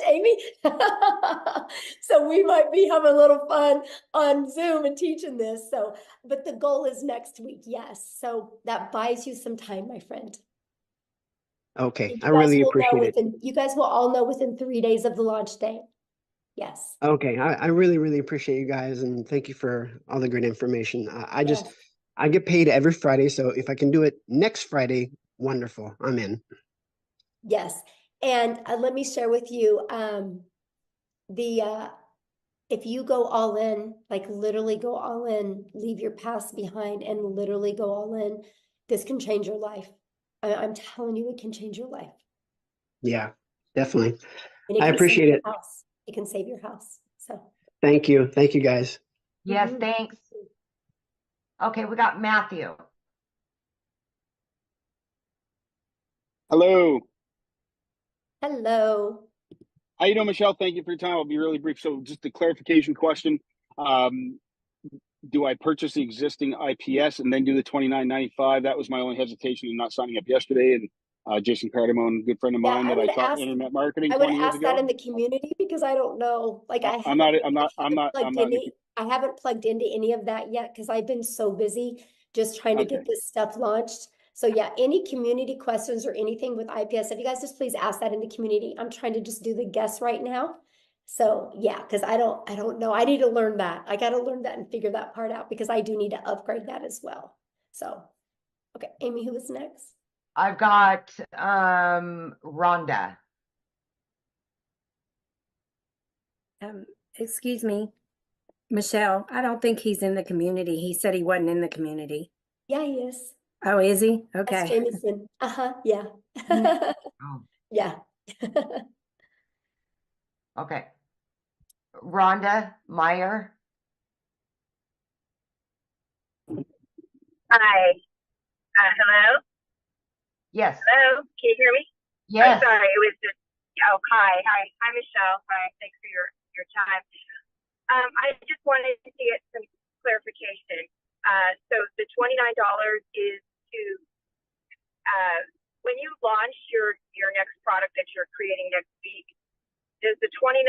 Amy. So we might be having a little fun on Zoom and teaching this. So, but the goal is next week. Yes. So that buys you some time, my friend. Okay. I really appreciate it. You guys will all know within 3 days of the launch day. Yes. Okay. I really, really appreciate you guys. And thank you for all the great information. I get paid every Friday. So if I can do it next Friday, wonderful. I'm in. Yes. And let me share with you if you go all in, like literally go all in, leave your past behind and literally go all in, this can change your life. I'm telling you, it can change your life. Yeah, definitely. And I appreciate it. It can save your house. So thank you. Thank you guys. Yes, thanks. Okay, we got Matthew. Hello. Hello. How you doing, Michelle? Thank you for your time. I'll be really brief. So just a clarification question. Do I purchase the existing IPS and then do the $29.95? That was my only hesitation in not signing up yesterday. And Jason Cardamone, good friend of Yeah, mine that I taught internet marketing I would 20 years ask that ago. in the community because I don't know. Like I I'm not I haven't plugged into any of that yet because I've been so busy just trying to Okay. get this stuff launched. So yeah, any community questions or anything with IPS, if you guys just please ask that in the community. I'm trying to just do the guess right now. So yeah, because I don't know. I need to learn that. I got to learn that and figure that part out because I do need to upgrade that as well. So okay, Amy, who was next? I've got Rhonda. Excuse me, Michelle, I don't think he's in the community. He said he wasn't in the community. Yeah, he is. Oh, is he? That's Okay. Jameson. Yeah. Oh. Yeah. Okay. Rhonda Meyer. Hi. Hello? Yes. Hello? Can you hear me? Yes. I'm sorry. It was just, oh, hi. Hi, Michelle. Hi. Thanks for your time. I just wanted to get some clarification. So the $29 is to, when you launch your next product that you're creating next week, does the $29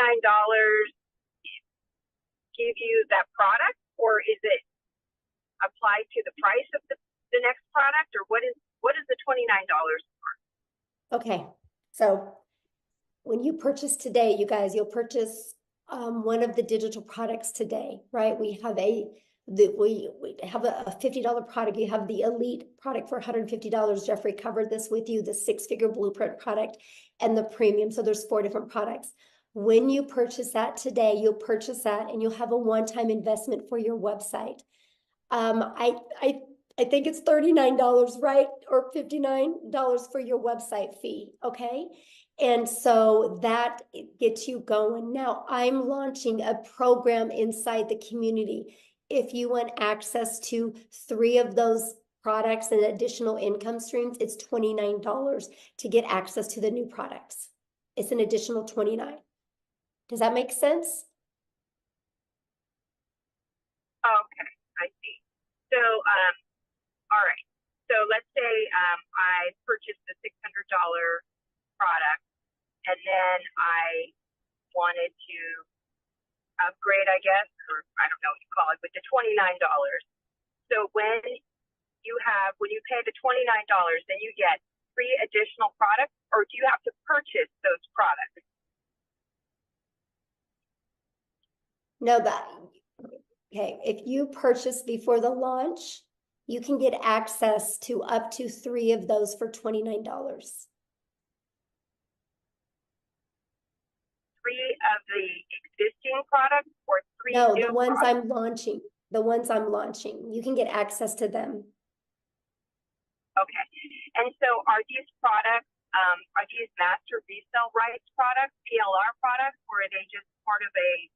give you that product, or is it applied to the price of the next product, or what is the $29 for? Okay. So when you purchase today, you guys, you'll purchase one of the digital products today, right? We have we have a $50 product. You have the elite product for $150. Jeffrey covered this with you, the 6-figure blueprint product and the premium. So there's 4 different products. When you purchase that today, you'll purchase that and you'll have a one-time investment for your website. I think it's $39, right? Or $59 for your website fee, okay? And so that gets you going. Now I'm launching a program inside the community. If you want access to 3 of those products and additional income streams, it's $29 to get access to the new products. It's an additional $29. Does that make sense? Okay, I see. So, all right. So let's say I purchased the $600 product, and then I wanted to upgrade, I guess, or I don't know what you call it, with the $29. So when you pay the $29, then you get 3 additional products, or do you have to purchase those products? No, okay. If you purchase before the launch, you can get access to up to 3 of those for $29. 3 of the existing products, or 3 No, new the ones products? I'm launching. The ones I'm launching. You can get access to them. Okay. And so are these products, are these master resale rights products, PLR products, or are they just part of a,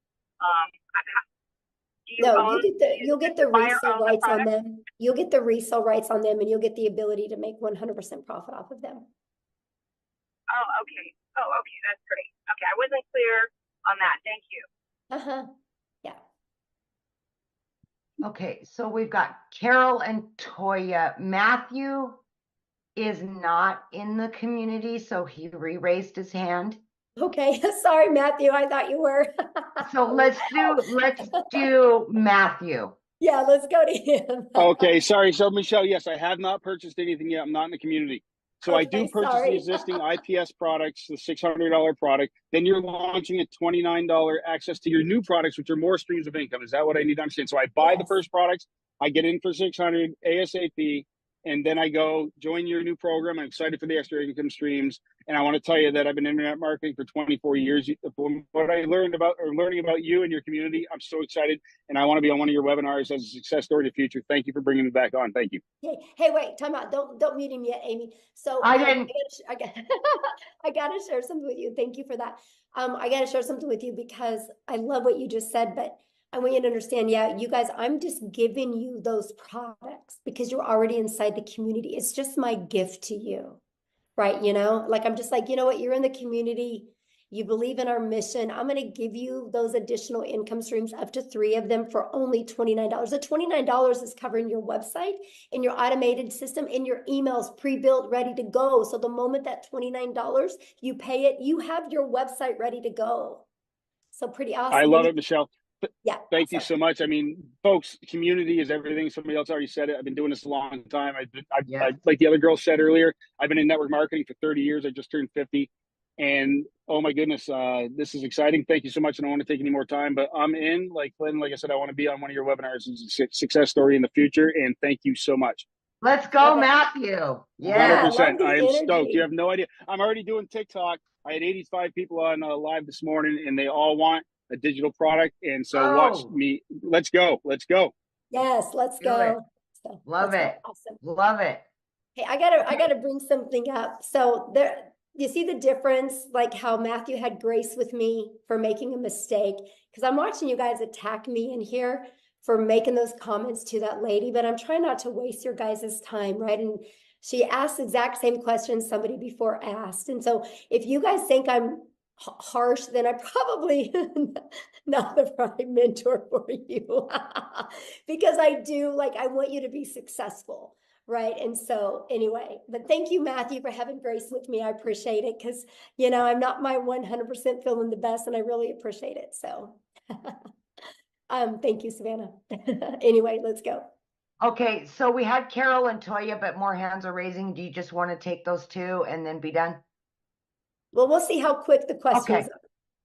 do you No, own, you'll get the buyer resale own the rights on product? them. You'll get the resale rights on them and you'll get the ability to make 100% profit off of them. Oh, okay. Oh, okay. That's great. Okay. I wasn't clear on that. Thank you. Yeah. Okay, so we've got Carol and Toya. Matthew is not in the community, so he re-raised his hand. Okay. Sorry, Matthew. I thought you were. So let's do Matthew. Yeah, let's go to him. Okay, sorry. So Michelle, yes, I have not purchased anything yet. I'm not in the community. So I do purchase the existing IPS products, the $600 product. Then you're launching a $29 access to your new products, which are more streams of income. Is that what I need to understand? So I buy the first products, I get in for $600 ASAP, and then I go join your new program. I'm excited for the extra income streams. And I want to tell you that I've been internet marketing for 24 years. From what I learning about you and your community, I'm so excited. And I want to be on one of your webinars as a success story of the future. Thank you for bringing me back on. Thank you. Hey, wait, time out. Don't mute him yet, Amy. So I didn't. I gotta share something with you. Thank you for that. I gotta share something with you because I love what you just said, but I want you to understand, yeah, you guys, I'm just giving you those products because you're already inside the community. It's just my gift to you, right? You know, like I'm just like, you know what, you're in the community, you believe in our mission. I'm going to give you those additional income streams, up to 3 of them for only $29. The $29 is covering your website and your automated system and your emails pre-built, ready to go. So the moment that $29 you pay it, you have your website ready to go. So pretty awesome. I love it, Michelle. Yeah. Thank you so much. I mean, folks, community is everything. Somebody else already said it. I've been doing this a long time. I like the other girl said earlier, I've been in network marketing for 30 years. I just turned 50. And oh my goodness, this is exciting. Thank you so much. I don't want to take any more time, but I'm in. Like Lynn, like I said, I want to be on one of your webinars as a success story in the future. And thank you so much. Let's go, Matthew. Yeah, 100%. the I am stoked. energy. You have no idea. I'm already doing TikTok. I had 85 people on live this morning, and they all want a digital product. And so watch me. Let's go. Let's go. Yes, let's Do it. go. So, Love let's it. go. Awesome. Love it. Hey, I gotta bring something up. So there, you see the difference, like how Matthew had grace with me for making a mistake, because I'm watching you guys attack me in here for making those comments to that lady, but I'm trying not to waste your guys' time, right? And she asked the exact same question somebody before asked. And so if you guys think I'm harsh, then I probably not the right mentor for you. Because I do, like, I want you to be successful. Right. And so anyway, but thank you, Matthew, for having grace with me. I appreciate it because, you know, I'm not my 100% feeling the best and I really appreciate it. So thank you, Savannah. Anyway, let's go. Okay, so we had Carol and Toya, but more hands are raising. Do you just want to take those 2 and then be done? Well, we'll see how quick the questions are.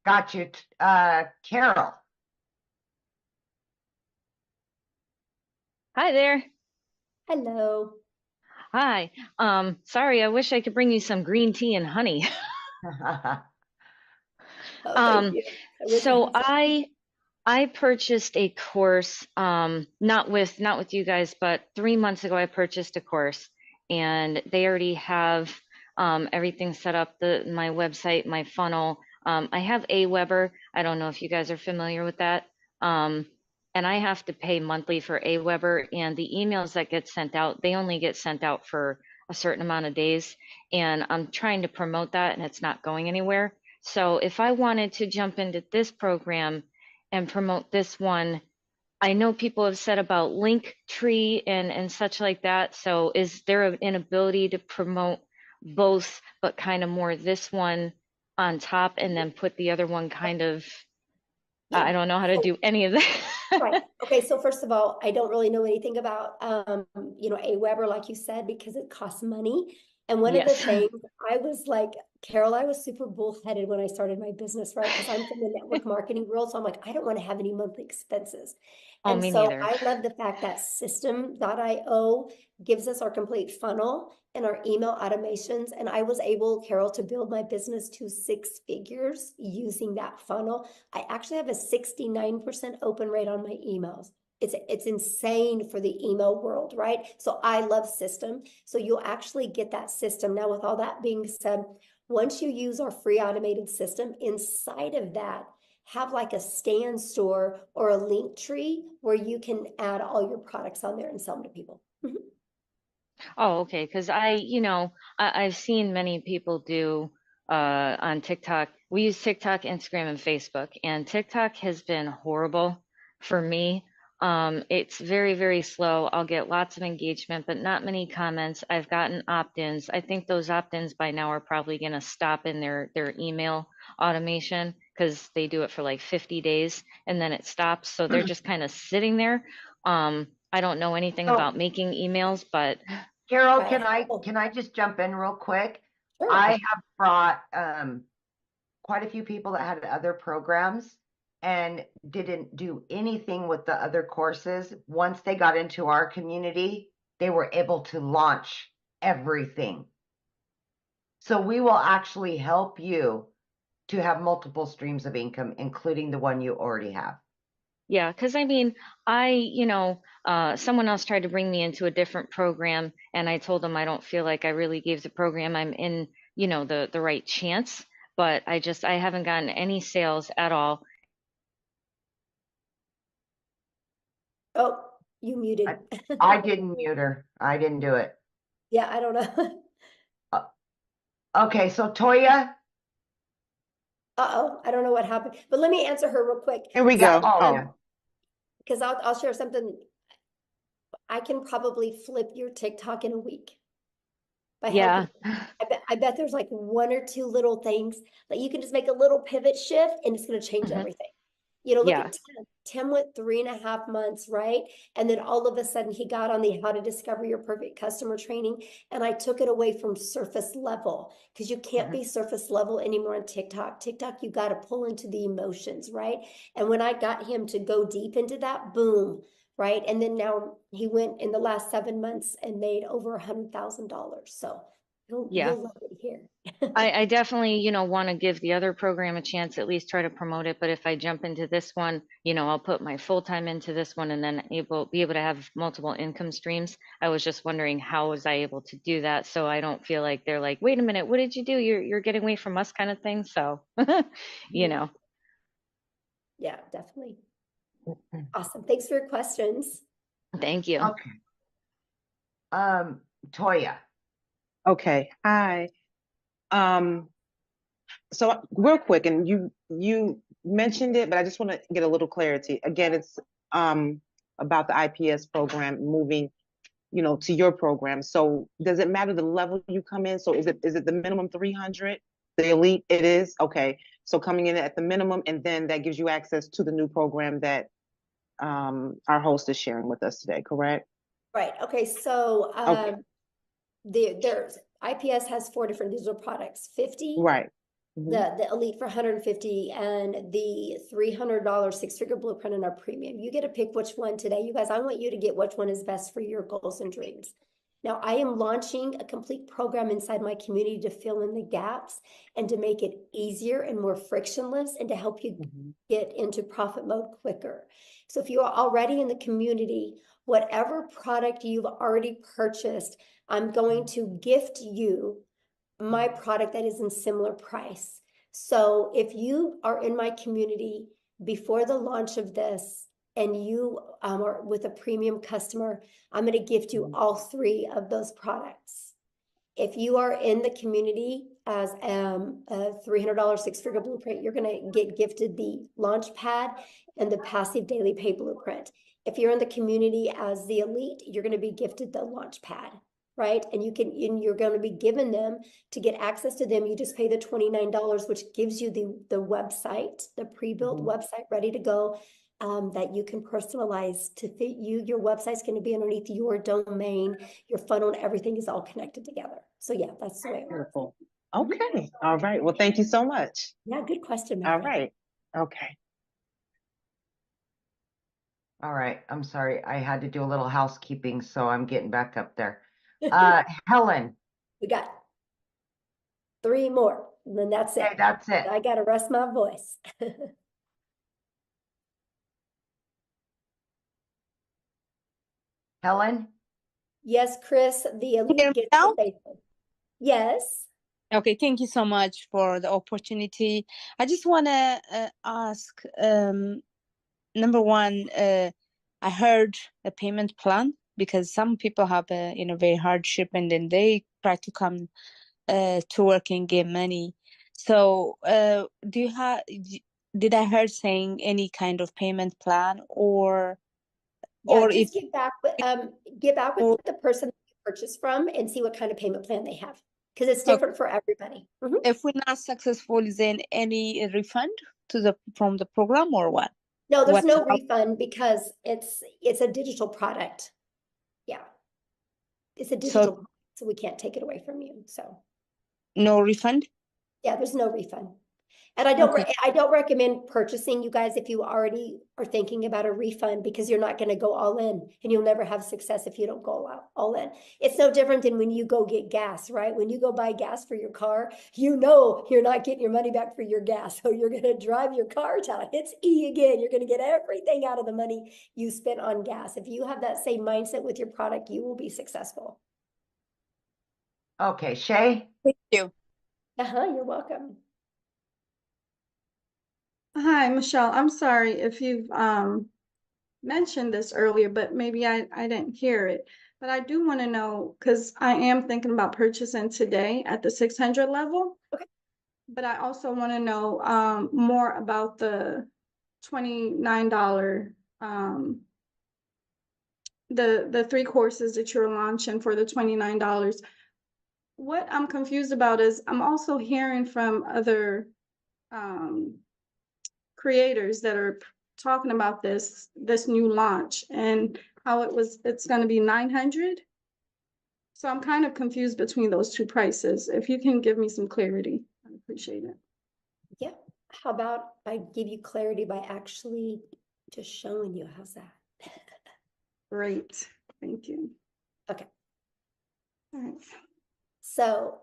Got you. Carol. Hi there. Hello. Hi. Sorry, I wish I could bring you some green tea and honey. Thank you. So I purchased a course, not with you guys, but 3 months ago I purchased a course and they already have everything set up, my website, my funnel. I have Aweber. I don't know if you guys are familiar with that. And I have to pay monthly for Aweber, and the emails that get sent out, they only get sent out for a certain amount of days. And I'm trying to promote that and it's not going anywhere. So if I wanted to jump into this program and promote this one, I know people have said about Linktree and such like that. So is there an ability to promote both, but kind of more this one on top and then put the other one kind of, I don't know how to do any of that. Right. Okay. So first of all, I don't really know anything about, you know, Aweber, like you said, because it costs money. And one of the things I was like, Carol, I was super bullheaded when I started my business, right? Because I'm from the network marketing world. So I'm like, I don't want to have any monthly expenses. Oh, and me so neither. I love the fact that system.io gives us our complete funnel and our email automations. And I was able, Carol, to build my business to 6 figures using that funnel. I actually have a 69% open rate on my emails. It's insane for the email world, right? So I love system. So you'll actually get that system. Now, with all that being said, once you use our free automated system, inside of that, have like a stand store or a link tree where you can add all your products on there and sell them to people. Oh, okay. Because I've seen many people do on TikTok. We use TikTok, Instagram, and Facebook, and TikTok has been horrible for me. It's very, very slow. I'll get lots of engagement, but not many comments. I've gotten opt-ins. I think those opt-ins by now are probably going to stop in their email automation because they do it for like 50 days and then it stops. So they're just kind of sitting there. I don't know anything about making emails, but Carol, can I just jump in real quick? Sure. I have brought quite a few people that had other programs and didn't do anything with the other courses. Once they got into our community, they were able to launch everything. So we will actually help you to have multiple streams of income, including the one you already have. Yeah, because I mean, someone else tried to bring me into a different program, and I told them I don't feel like I really gave the program I'm in, the right chance. But I haven't gotten any sales at all. Oh, you muted. I didn't mute her. I didn't do it. Yeah, I don't know. Okay, so Toya. Uh-oh, I don't know what happened, but let me answer her real quick. Here we Yeah. go. Oh, yeah. Because I'll share something. I can probably flip your TikTok in a week by Yeah. helping. I bet there's like one or two little things that you can just make a little pivot shift and it's going to change Mhm. everything. You know, look Yeah. at Tim. Tim went 3.5 months, right? And then all of a sudden he got on the how to discover your perfect customer training. And I took it away from surface level because you can't be surface level anymore on TikTok. TikTok, you got to pull into the emotions, right? And when I got him to go deep into that, boom, right? And then now he went in the last 7 months and made over $100,000. So Yeah. you'll love it here. I definitely, want to give the other program a chance, at least try to promote it. But if I jump into this one, I'll put my full time into this one and then be able to have multiple income streams. I was just wondering, how was I able to do that? So I don't feel like they're like, wait a minute, what did you do? You're getting away from us kind of thing. So, Yeah, definitely. Awesome. Thanks for your questions. Thank you. Okay. Toya. Okay. Hi. So real quick, and you mentioned it, but I just want to get a little clarity. Again, it's about the IPS program moving, to your program. So does it matter the level you come in? So is it the minimum 300? The elite? It is? Okay. So coming in at the minimum, and then that gives you access to the new program that our host is sharing with us today, correct? Right. Okay. So Okay. there's IPS has 4 different digital products, 50, Right. the elite for 150, and the $300 6-figure blueprint in our premium. You get to pick which one today. You guys, I want you to get which one is best for your goals and dreams. Now, I am launching a complete program inside my community to fill in the gaps and to make it easier and more frictionless and to help you get into profit mode quicker. So if you are already in the community, whatever product you've already purchased, I'm going to gift you my product that is in similar price. So if you are in my community before the launch of this and you are with a premium customer, I'm going to gift you all 3 of those products. If you are in the community as a $300 6-figure blueprint, you're going to get gifted the launch pad and the passive daily pay blueprint. If you're in the community as the elite, you're going to be gifted the launch pad, right? And you're going to be given them to get access to them. You just pay the $29, which gives you the website, the pre-built website ready to go. That you can personalize to fit you. Your website's going to be underneath your domain, your funnel, and everything is all connected together. So yeah, that's the way it works. Beautiful. Okay. All right. Well, thank you so much. Yeah, good question. All right. Okay. All right. I'm sorry. I had to do a little housekeeping, so I'm getting back up there. Helen. We got 3 more, and then that's it. Okay, that's it. I got to rest my voice. Helen? Yes, Chris, the elite Hear me gets now? the basic. Yes. Okay, thank you so much for the opportunity. I just want to ask, number one, I heard a payment plan because some people have a very hardship and then they try to come to work and get money. So, do you have? Did I heard saying any kind of payment plan or Yeah, if just get back with the person you purchased from and see what kind of payment plan they have, because it's different for everybody. if we're not successful, is there any refund from the program or what? No, there's no How- refund because it's a digital product. Yeah. It's a So digital product, so we can't take it away from you. So no refund? yeah, there's no refund. And I don't Okay. I don't recommend purchasing, you guys, if you already are thinking about a refund, because you're not going to go all in and you'll never have success if you don't go all in. It's no different than when you go get gas, right? When you go buy gas for your car, you're not getting your money back for your gas. So you're going to drive your car till it hits E again. You're going to get everything out of the money you spent on gas. If you have that same mindset with your product, you will be successful. Okay, Shay? Thank you. You're welcome. Hi, Michelle. I'm sorry if you've mentioned this earlier, but maybe I didn't hear it. But I do want to know, because I am thinking about purchasing today at the 600 level. Okay. But I also want to know more about the $29 the 3 courses that you're launching for the $29. What I'm confused about is I'm also hearing from other creators that are talking about this new launch and how it's going to be 900. So I'm kind of confused between those two prices. If you can give me some clarity, I appreciate it. Yeah. How about I give you clarity by actually just showing you? How's that? Great. Thank you. Okay. All right. So,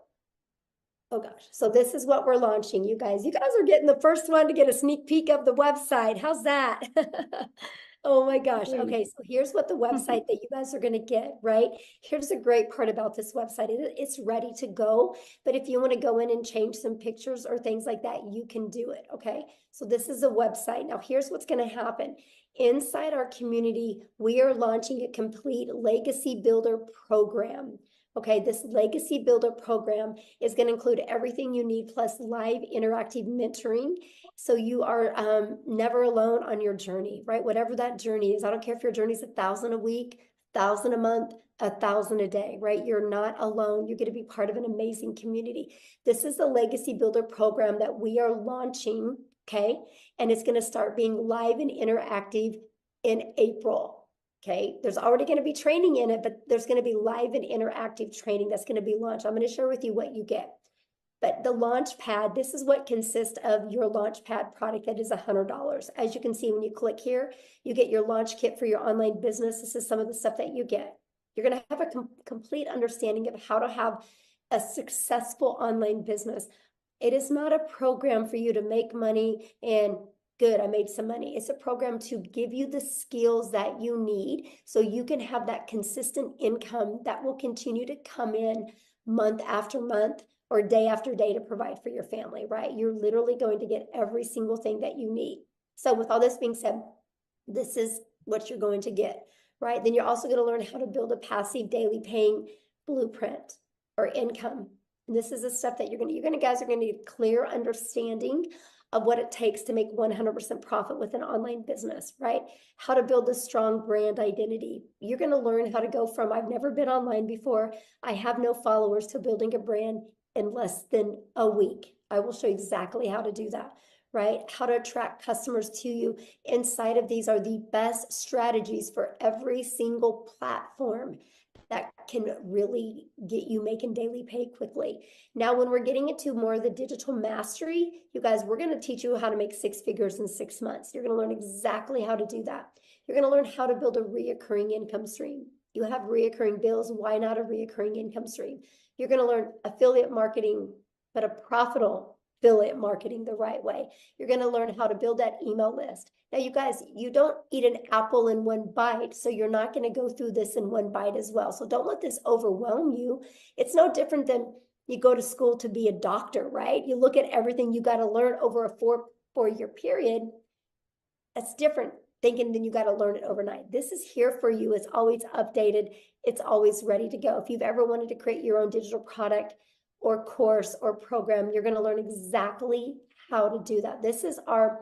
oh gosh. So this is what we're launching, you guys. You guys are getting the first one to get a sneak peek of the website. How's that? Oh my gosh. Okay, so here's what the website that you guys are going to get, right? Here's the great part about this website. It's ready to go, but if you want to go in and change some pictures or things like that, you can do it, okay? So this is a website. Now here's what's going to happen. Inside our community, we are launching a complete legacy builder program. Okay, this legacy builder program is going to include everything you need plus live interactive mentoring. So you are never alone on your journey, right? Whatever that journey is. I don't care if your journey is 1,000 a week, 1,000 a month, 1,000 a day, right? You're not alone. You're going to be part of an amazing community. This is the legacy builder program that we are launching, okay? And it's going to start being live and interactive in April. Okay, there's already going to be training in it, but there's going to be live and interactive training that's going to be launched. I'm going to share with you what you get. But the launch pad, this is what consists of your launch pad product that is $100. As you can see, when you click here, you get your launch kit for your online business. This is some of the stuff that you get. You're going to have a complete understanding of how to have a successful online business. It is not a program for you to make money and good, I made some money. It's a program to give you the skills that you need so you can have that consistent income that will continue to come in month after month or day after day to provide for your family, right? You're literally going to get every single thing that you need. So with all this being said, this is what you're going to get, right? Then you're also going to learn how to build a passive daily paying blueprint or income. And this is the stuff that you guys are going to get clear understanding of what it takes to make 100% profit with an online business, right? How to build a strong brand identity. You're going to learn how to go from I've never been online before, I have no followers, to building a brand in less than a week. I will show you exactly how to do that, right? How to attract customers to you. Inside of these are the best strategies for every single platform that can really get you making daily pay quickly. Now, when we're getting into more of the digital mastery, you guys, we're going to teach you how to make 6 figures in 6 months. You're going to learn exactly how to do that. You're going to learn how to build a reoccurring income stream. You have reoccurring bills. Why not a reoccurring income stream? You're going to learn affiliate marketing, but a profitable affiliate marketing the right way. You're going to learn how to build that email list. Now, you guys, you don't eat an apple in one bite, so you're not going to go through this in one bite as well. So don't let this overwhelm you. It's no different than you go to school to be a doctor, right? You look at everything you got to learn over a four-year period. That's different thinking than you got to learn it overnight. This is here for you. It's always updated. It's always ready to go. If you've ever wanted to create your own digital product or course or program, you're going to learn exactly how to do that. This is our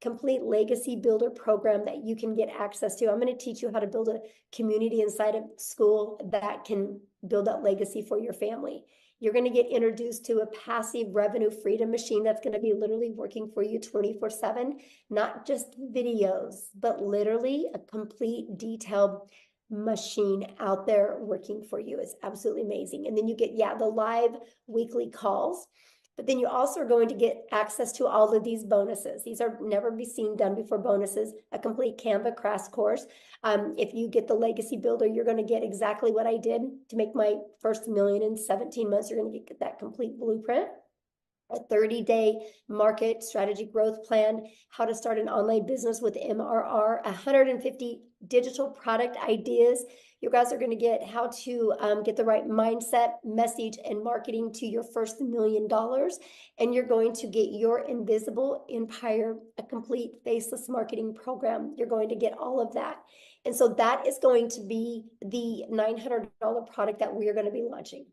complete legacy builder program that you can get access to. I'm going to teach you how to build a community inside of school that can build that legacy for your family. You're going to get introduced to a passive revenue freedom machine that's going to be literally working for you 24/7, not just videos, but literally a complete detailed machine out there working for you. It's absolutely amazing. And then you get, the live weekly calls. But then you also are going to get access to all of these bonuses. These are never be seen done before bonuses, a complete Canva crash course. If you get the Legacy Builder, you're going to get exactly what I did to make my first $1 million in 17 months. You're going to get that complete blueprint. a 30-day market strategy growth plan, how to start an online business with MRR, 150 digital product ideas. You guys are going to get how to get the right mindset, message, and marketing to your first $1 million. And you're going to get your invisible empire, a complete faceless marketing program. You're going to get all of that. And so that is going to be the $900 product that we are going to be launching.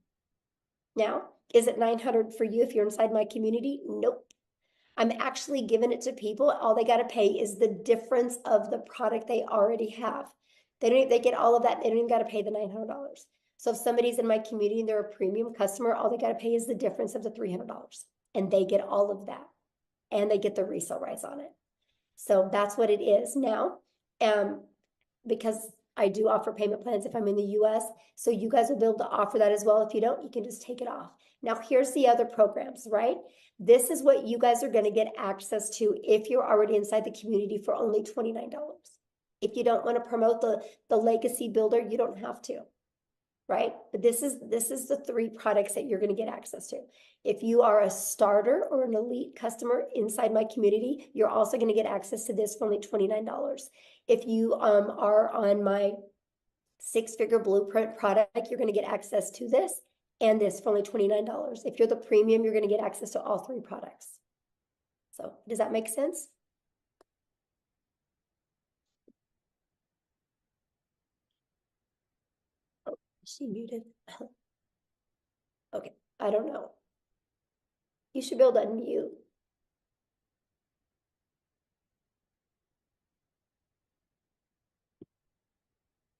Now, is it $900 for you if you're inside my community? Nope. I'm actually giving it to people. All they got to pay is the difference of the product they already have. They get all of that. They don't even got to pay the $900. So if somebody's in my community and they're a premium customer, all they got to pay is the difference of the $300. And they get all of that. And they get the resale rights on it. So that's what it is now. Because I do offer payment plans if I'm in the US. So you guys will be able to offer that as well. If you don't, you can just take it off. Now, here's the other programs, right? This is what you guys are going to get access to if you're already inside the community for only $29. If you don't want to promote the legacy builder, you don't have to, right? But this is the 3 products that you're going to get access to. If you are a starter or an elite customer inside my community, you're also going to get access to this for only $29. If you are on my 6-figure blueprint product, you're going to get access to this and this for only $29. If you're the premium, you're going to get access to all 3 products. So does that make sense? Oh, is she muted? Okay, I don't know. You should be able to unmute.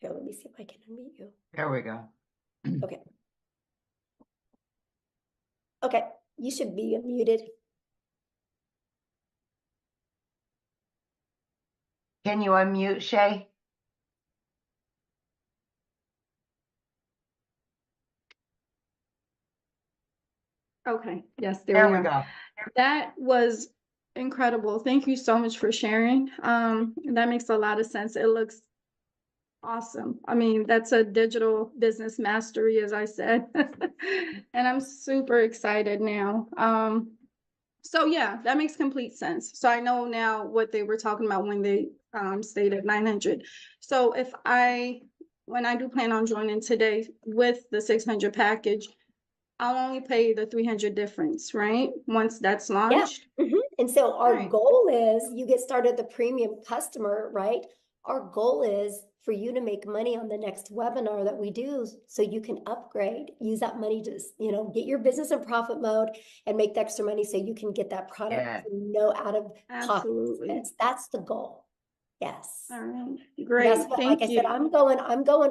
Here, let me see if I can unmute you. There we go. Okay. Okay, you should be unmuted. Can you unmute, Shay? Okay, yes, There we we are. go. That was incredible. Thank you so much for sharing. That makes a lot of sense. It looks awesome. I mean, that's a digital business mastery, as I said. And I'm super excited now. So yeah, that makes complete sense. So I know now what they were talking about when they stated 900. So when I do plan on joining today with the 600 package, I'll only pay the 300 difference, right? Once that's launched. Yeah. And so our goal is you get started the premium customer, right? Our goal is for you to make money on the next webinar that we do so you can upgrade, use that money to, get your business in profit mode and make the extra money so you can get that product for no out of pocket expense. That's the goal. Yes. All right. Great. That's what, Thank like I you. said, I'm going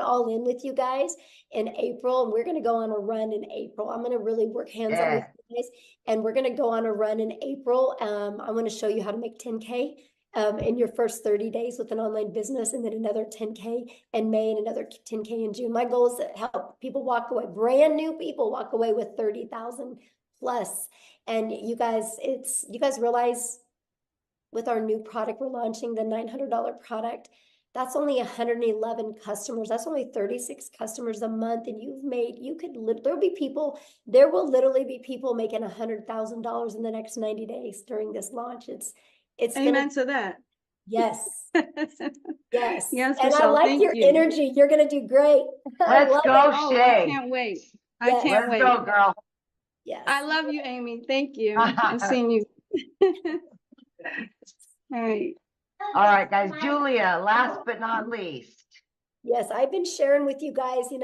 all in with you guys in April, and we're going to go on a run in April. I'm going to really work hands-on with you guys, and we're going to go on a run in April. I want to show you how to make 10K in your first 30 days with an online business, and then another 10K in May and another 10K in June. My goal is to help people walk away, brand new people walk away with 30,000 plus. And you guys realize with our new product, we're launching the $900 product. That's only 111 customers. That's only 36 customers a month. And there will literally be people making $100,000 in the next 90 days during this launch. It's Amen to that. Yes. Yes. Yes, And Michelle, I like your energy. You're going to do great. Let's go, Shay. I can't wait. I Yes. can't wait. Let's go, girl. Yes. I love you, Amy. Thank you. I've seen you. All right. All right, guys. Julia, last but not least. Yes, I've been sharing with you guys, we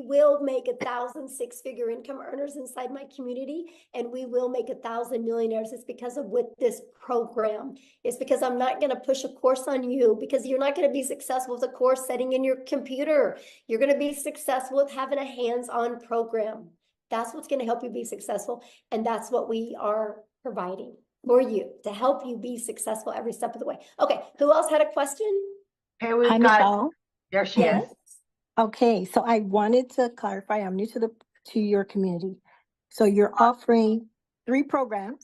will make 1,000 6-figure income earners inside my community, and we will make 1,000 millionaires. It's because of with this program. It's because I'm not going to push a course on you, because you're not going to be successful with a course setting in your computer. You're going to be successful with having a hands-on program. That's what's going to help you be successful. And that's what we are providing for you to help you be successful every step of the way. Okay. Who else had a question? Hey, we've Hi, got, Michelle. there she is. Okay, so I wanted to clarify, I'm new to your community. So you're offering 3 programs.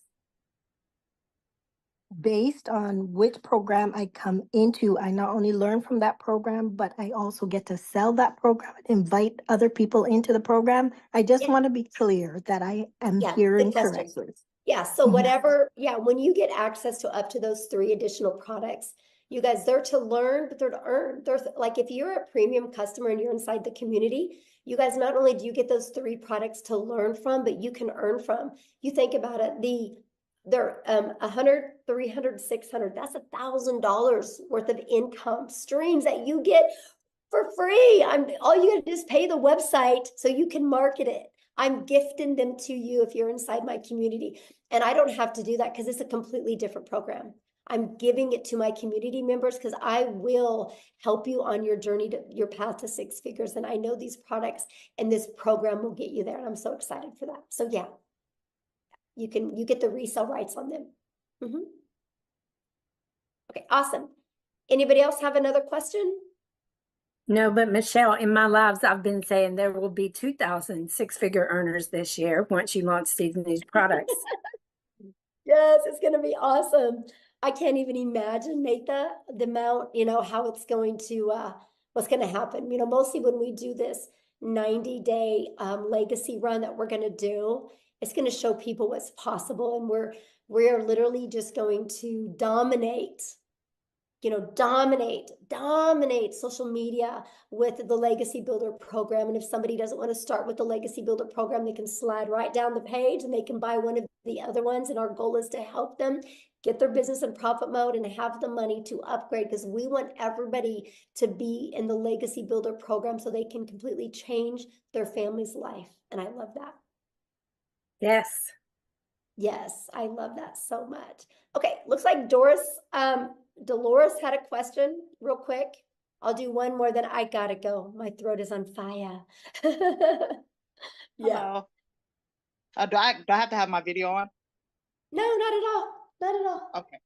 based on which program I come into, I not only learn from that program, but I also get to sell that program, invite other people into the program. I just want to be clear that I am Yeah, hearing good question. correctly. Yeah, so Mhm. whatever, yeah, when you get access to up to those 3 additional products, you guys, they're to learn, but they're to earn. Like if you're a premium customer and you're inside the community, you guys, not only do you get those 3 products to learn from, but you can earn from. You think about it, they're 100, 300, 600, that's $1,000 worth of income streams that you get for free. All you gotta do is pay the website so you can market it. I'm gifting them to you if you're inside my community. And I don't have to do that because it's a completely different program. I'm giving it to my community members because I will help you on your journey to your path to 6 figures. And I know these products and this program will get you there. And I'm so excited for that. So yeah, you get the resale rights on them. Okay, awesome. Anybody else have another question? No, but Michelle, in my lives, I've been saying there will be 2,000 six-figure earners this year once you launch these new products. Yes, it's going to be awesome. I can't even imagine, Natha, the amount, how it's going to, what's going to happen. Mostly when we do this 90-day legacy run that we're going to do, it's going to show people what's possible. And we're literally just going to dominate social media with the Legacy Builder program. And if somebody doesn't want to start with the Legacy Builder program, they can slide right down the page and they can buy one of the other ones. And our goal is to help them get their business in profit mode and have the money to upgrade, because we want everybody to be in the Legacy Builder program so they can completely change their family's life. And I love that. Yes. Yes, I love that so much. Okay, looks like Dolores had a question real quick. I'll do one more, then I gotta go. My throat is on fire. Yeah. Hello. Do I have to have my video on? No, not at all. Not at all. Okay.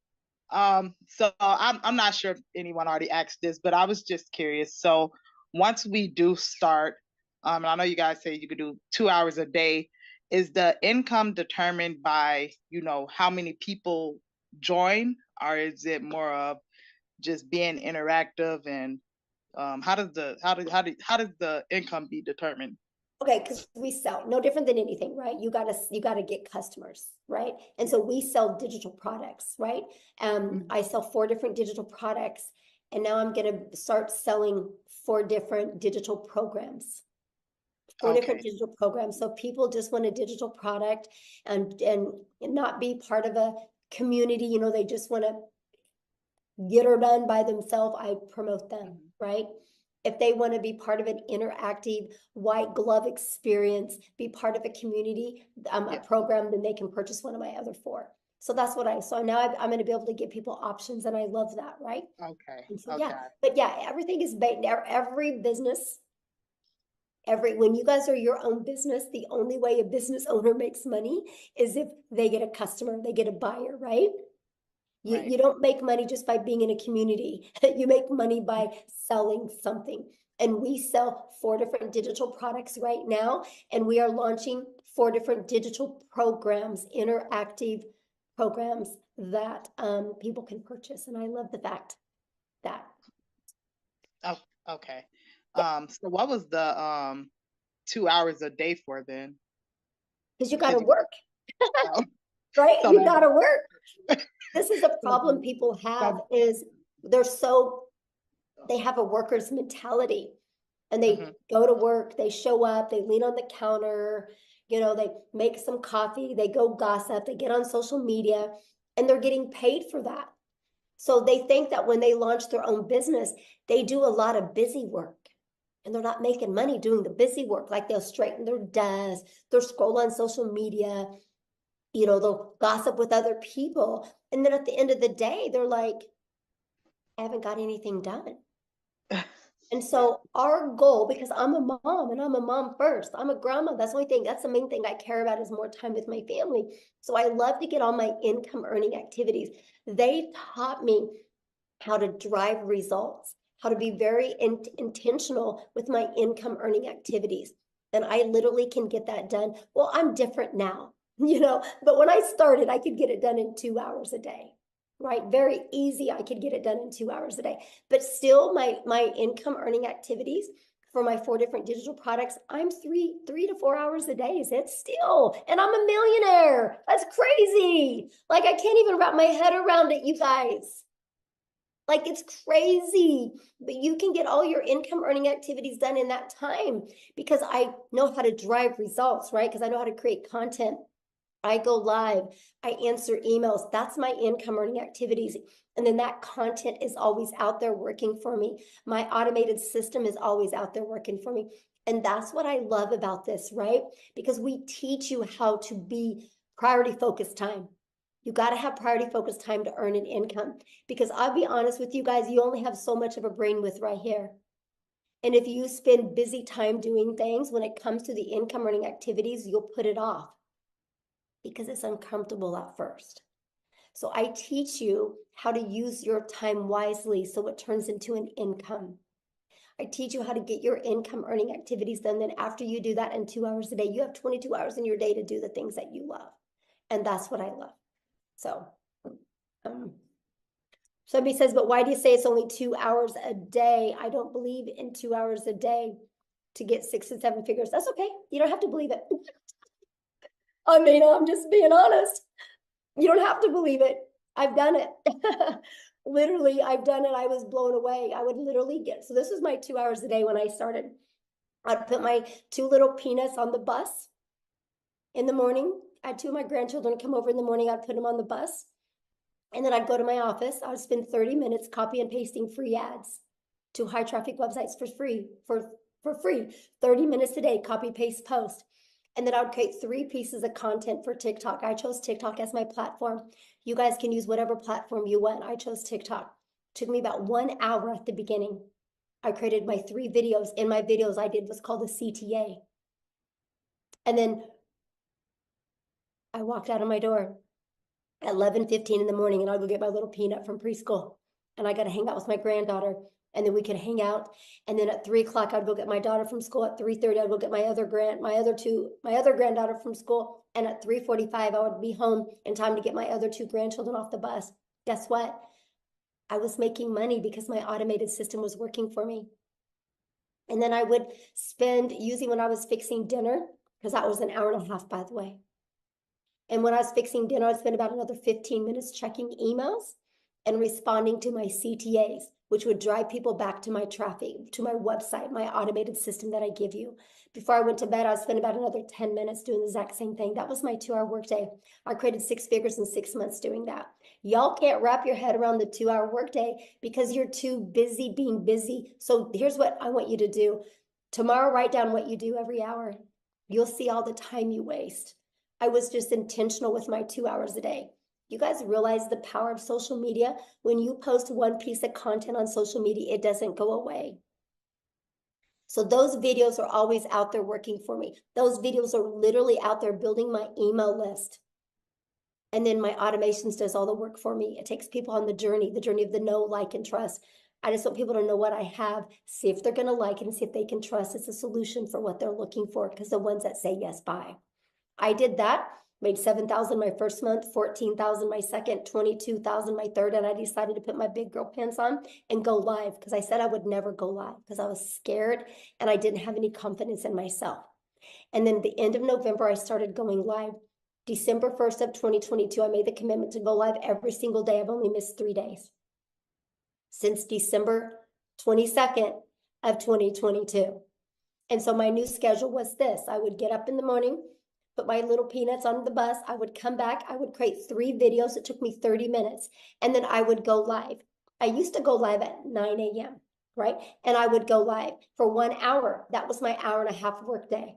So I'm not sure if anyone already asked this, but I was just curious. So once we do start, and I know you guys say you could do 2 hours a day, is the income determined by, how many people join, or is it more of just being interactive? And how does the income be determined? Okay, because we sell no different than anything, right? You gotta get customers, right? And so we sell digital products, right? I sell 4 different digital products, and now I'm gonna start selling 4 different digital programs. 4 different digital programs. So people just want a digital product and not be part of a community, they just want to get her done by themselves. I promote them, right? If they want to be part of an interactive white glove experience, be part of a community a program, then they can purchase one of my other 4. So that's what so now I'm going to be able to give people options, and I love that, right? Okay. And so, yeah, but yeah, everything is based, every business, when you guys are your own business, the only way a business owner makes money is if they get a customer, they get a buyer, right? You don't make money just by being in a community. You make money by selling something. And we sell 4 different digital products right now, and we are launching 4 different digital programs, interactive programs that people can purchase. And I love the fact that. Oh, okay. So what was the 2 hours a day for then? Because you got to work, right? So You got to work. This is a problem people have, is they have a worker's mentality, and they go to work, they show up, they lean on the counter, they make some coffee, they go gossip, they get on social media, and they're getting paid for that. So they think that when they launch their own business, they do a lot of busy work, and they're not making money doing the busy work. Like they'll straighten their desk, they'll scroll on social media, they'll gossip with other people. And then at the end of the day, they're like, I haven't got anything done. And so our goal, because I'm a mom, and I'm a mom first, I'm a grandma. That's the main thing I care about, is more time with my family. So I love to get all my income earning activities. They taught me how to drive results, how to be very intentional with my income earning activities. And I literally can get that done. Well, I'm different now, but when I started, I could get it done in 2 hours a day, right? Very easy. I could get it done in 2 hours a day. But still, my income earning activities for my 4 different digital products, I'm 3 to 4 hours a day. Is it still? And I'm a millionaire. That's crazy. Like, I can't even wrap my head around it, you guys. Like, it's crazy. But you can get all your income earning activities done in that time because I know how to drive results, right? Because I know how to create content. I go live, I answer emails. That's my income earning activities. And then that content is always out there working for me. My automated system is always out there working for me. And that's what I love about this, right? Because we teach you how to be priority focused time. You got to have priority focused time to earn an income. Because I'll be honest with you guys, you only have so much of a brain width right here. And if you spend busy time doing things, when it comes to the income earning activities, you'll put it off because it's uncomfortable at first. So I teach you how to use your time wisely so it turns into an income. I teach you how to get your income earning activities done. Then after you do that in 2 hours a day, you have 22 hours in your day to do the things that you love. And that's what I love. So somebody says, but why do you say it's only 2 hours a day? I don't believe in 2 hours a day to get 6 to 7 figures. That's okay. You don't have to believe it. I mean, I'm just being honest. You don't have to believe it. I've done it. Literally, I've done it. I was blown away. I would literally get, so this was my 2 hours a day when I started. I'd put my 2 little peanuts on the bus in the morning. I had 2 of my grandchildren come over in the morning. I'd put them on the bus. And then I'd go to my office. I would spend 30 minutes copy and pasting free ads to high traffic websites for free, for free. 30 minutes a day, copy, paste, post. And then I would create 3 pieces of content for TikTok. I chose TikTok as my platform. You guys can use whatever platform you want. I chose TikTok. It took me about 1 hour at the beginning. I created my 3 videos. In my videos, I did what's called a CTA. And then I walked out of my door at 11:15 in the morning, and I'll go get my little peanut from preschool. And I got to hang out with my granddaughter. And then we could hang out. And then at 3 o'clock, I'd go get my daughter from school. At 3:30, I'd go get my other granddaughter from school. And at 3:45, I would be home in time to get my other 2 grandchildren off the bus. Guess what? I was making money because my automated system was working for me. And then I would spend using when I was fixing dinner, because that was an hour and a half, by the way. And when I was fixing dinner, I'd spend about another 15 minutes checking emails and responding to my CTAs, which would drive people back to my traffic, to my website, my automated system that I give you. Before I went to bed, I spent about another 10 minutes doing the exact same thing. That was my 2-hour workday. I created 6 figures in 6 months doing that. Y'all can't wrap your head around the 2-hour workday because you're too busy being busy. So here's what I want you to do. Tomorrow, write down what you do every hour. You'll see all the time you waste. I was just intentional with my 2 hours a day. You guys realize the power of social media? When you post 1 piece of content on social media, it doesn't go away. So those videos are always out there working for me. Those videos are literally out there building my email list. And then my automations does all the work for me. It takes people on the journey of the know, like, and trust. I just want people to know what I have, see if they're going to like it, and see if they can trust it's a solution for what they're looking for, because the ones that say yes, buy. I did that, made 7,000 my first month, 14,000 my second, 22,000 my third, and I decided to put my big girl pants on and go live, because I said I would never go live because I was scared and I didn't have any confidence in myself. And then at the end of November, I started going live. December 1st of 2022, I made the commitment to go live every single day. I've only missed 3 days since December 22nd of 2022. And so my new schedule was this. I would get up in the morning, put my little peanuts on the bus. I would come back. I would create 3 videos. It took me 30 minutes. And then I would go live. I used to go live at 9 a.m., right? And I would go live for 1 hour. That was my hour and a half work day.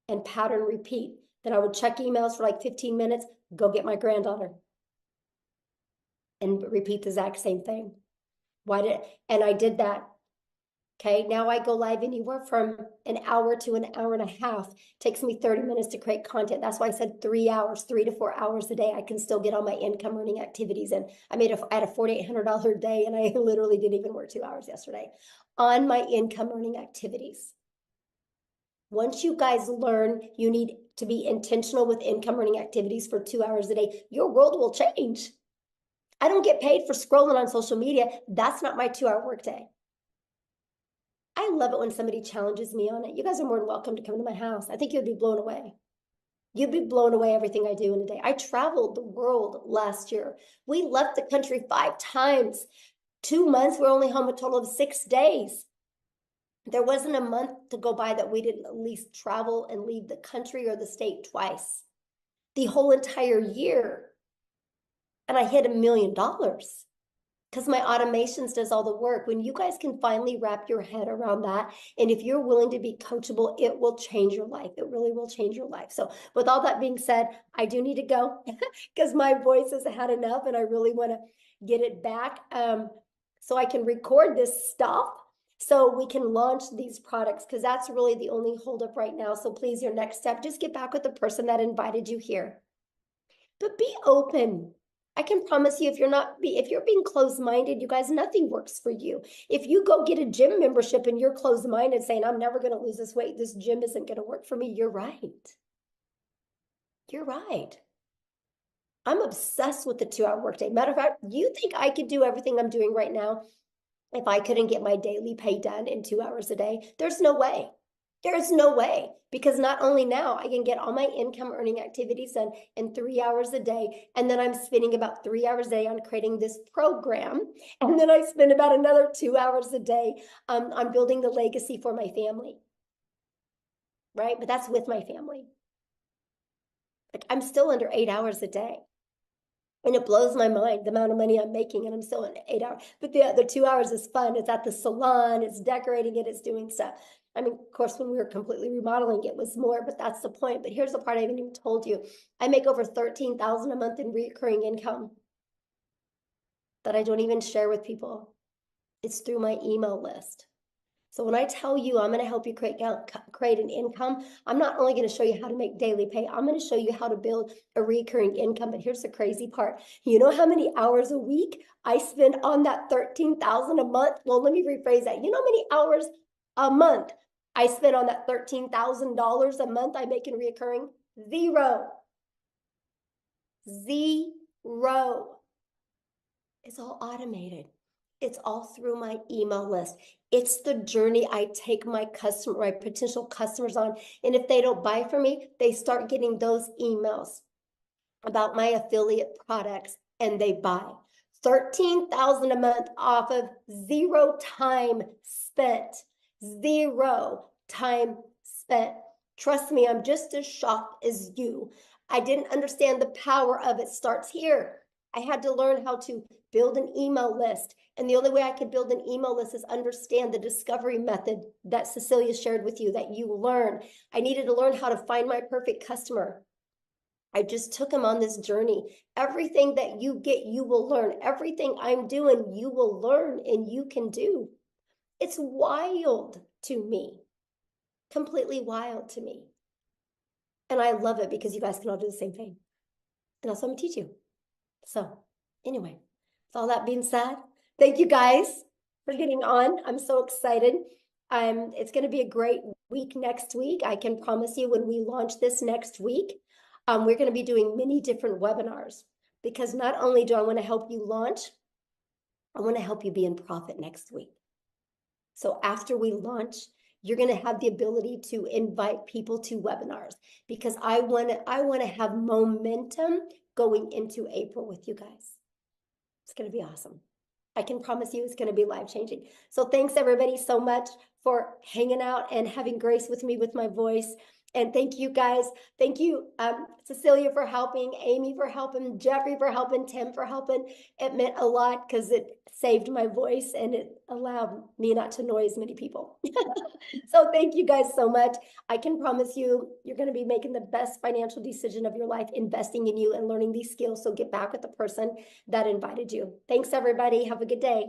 And pattern repeat. Then I would check emails for like 15 minutes, go get my granddaughter, and repeat the exact same thing. And I did that. Okay, now I go live anywhere from an hour to an hour and a half. It takes me 30 minutes to create content. That's why I said 3 hours, 3 to 4 hours a day. I can still get all my income earning activities in. I had a $4,800 day, and I literally didn't even work 2 hours yesterday on my income earning activities. Once you guys learn you need to be intentional with income earning activities for 2 hours a day, your world will change. I don't get paid for scrolling on social media. That's not my 2-hour workday. I love it when somebody challenges me on it. You guys are more than welcome to come to my house. I think you'd be blown away. You'd be blown away everything I do in a day. I traveled the world last year. We left the country 5 times. 2 months, we're only home a total of 6 days. There wasn't a month to go by that we didn't at least travel and leave the country or the state twice. The whole entire year. And I hit $1 million because my automations does all the work. When you guys can finally wrap your head around that, and if you're willing to be coachable, it will change your life. It really will change your life. So with all that being said, I do need to go because my voice has had enough and I really want to get it back so I can record this stuff so we can launch these products, because that's really the only holdup right now. So please, your next step, just get back with the person that invited you here. But be open. I can promise you, if you're being closed-minded, you guys, nothing works for you. If you go get a gym membership and you're closed-minded saying, I'm never going to lose this weight, this gym isn't going to work for me, you're right. You're right. I'm obsessed with the 2-hour workday. Matter of fact, you think I could do everything I'm doing right now if I couldn't get my daily pay done in 2 hours a day? There's no way. There's no way, because not only now I can get all my income earning activities done in 3 hours a day. And then I'm spending about 3 hours a day on creating this program. And then I spend about another 2 hours a day on building the legacy for my family. Right? But that's with my family. Like, I'm still under 8 hours a day. And it blows my mind the amount of money I'm making, and I'm still in 8 hours. But the other 2 hours is fun. It's at the salon, it's decorating it, it's doing stuff. I mean, of course, when we were completely remodeling, it was more, but that's the point. But here's the part I haven't even told you. I make over $13,000 a month in recurring income that I don't even share with people. It's through my email list. So when I tell you I'm going to help you create an income, I'm not only going to show you how to make daily pay, I'm going to show you how to build a recurring income. But here's the crazy part. You know how many hours a week I spend on that $13,000 a month? Well, let me rephrase that. You know how many hours a month I spend on that $13,000 a month I make in recurring? 0. 0. It's all automated. It's all through my email list. It's the journey I take my potential customers on. And if they don't buy from me, they start getting those emails about my affiliate products and they buy. $13,000 a month off of 0 time spent. 0 time spent. Trust me, I'm just as shocked as you. I didn't understand the power of it starts here. I had to learn how to build an email list. And the only way I could build an email list is understand the discovery method that Cecilia shared with you, that you learn. I needed to learn how to find my perfect customer. I just took them on this journey. Everything that you get, you will learn. Everything I'm doing, you will learn and you can do. It's wild to me. Completely wild to me. And I love it because you guys can all do the same thing. And that's what I'm going to teach you. So anyway, with all that being said, thank you guys for getting on. I'm so excited. It's going to be a great week next week. I can promise you when we launch this next week, we're going to be doing many different webinars, because not only do I want to help you launch, I want to help you be in profit next week. So after we launch, you're going to have the ability to invite people to webinars, because I want to have momentum going into April with you guys. It's going to be awesome. I can promise you it's going to be life-changing. So thanks everybody so much for hanging out and having grace with me with my voice. And thank you guys. Thank you, Cecilia, for helping, Amy for helping, Jeffrey for helping, Tim for helping. It meant a lot because it saved my voice and it allowed me not to annoy as many people. So thank you guys so much. I can promise you, you're going to be making the best financial decision of your life, investing in you and learning these skills. So get back with the person that invited you. Thanks, everybody. Have a good day.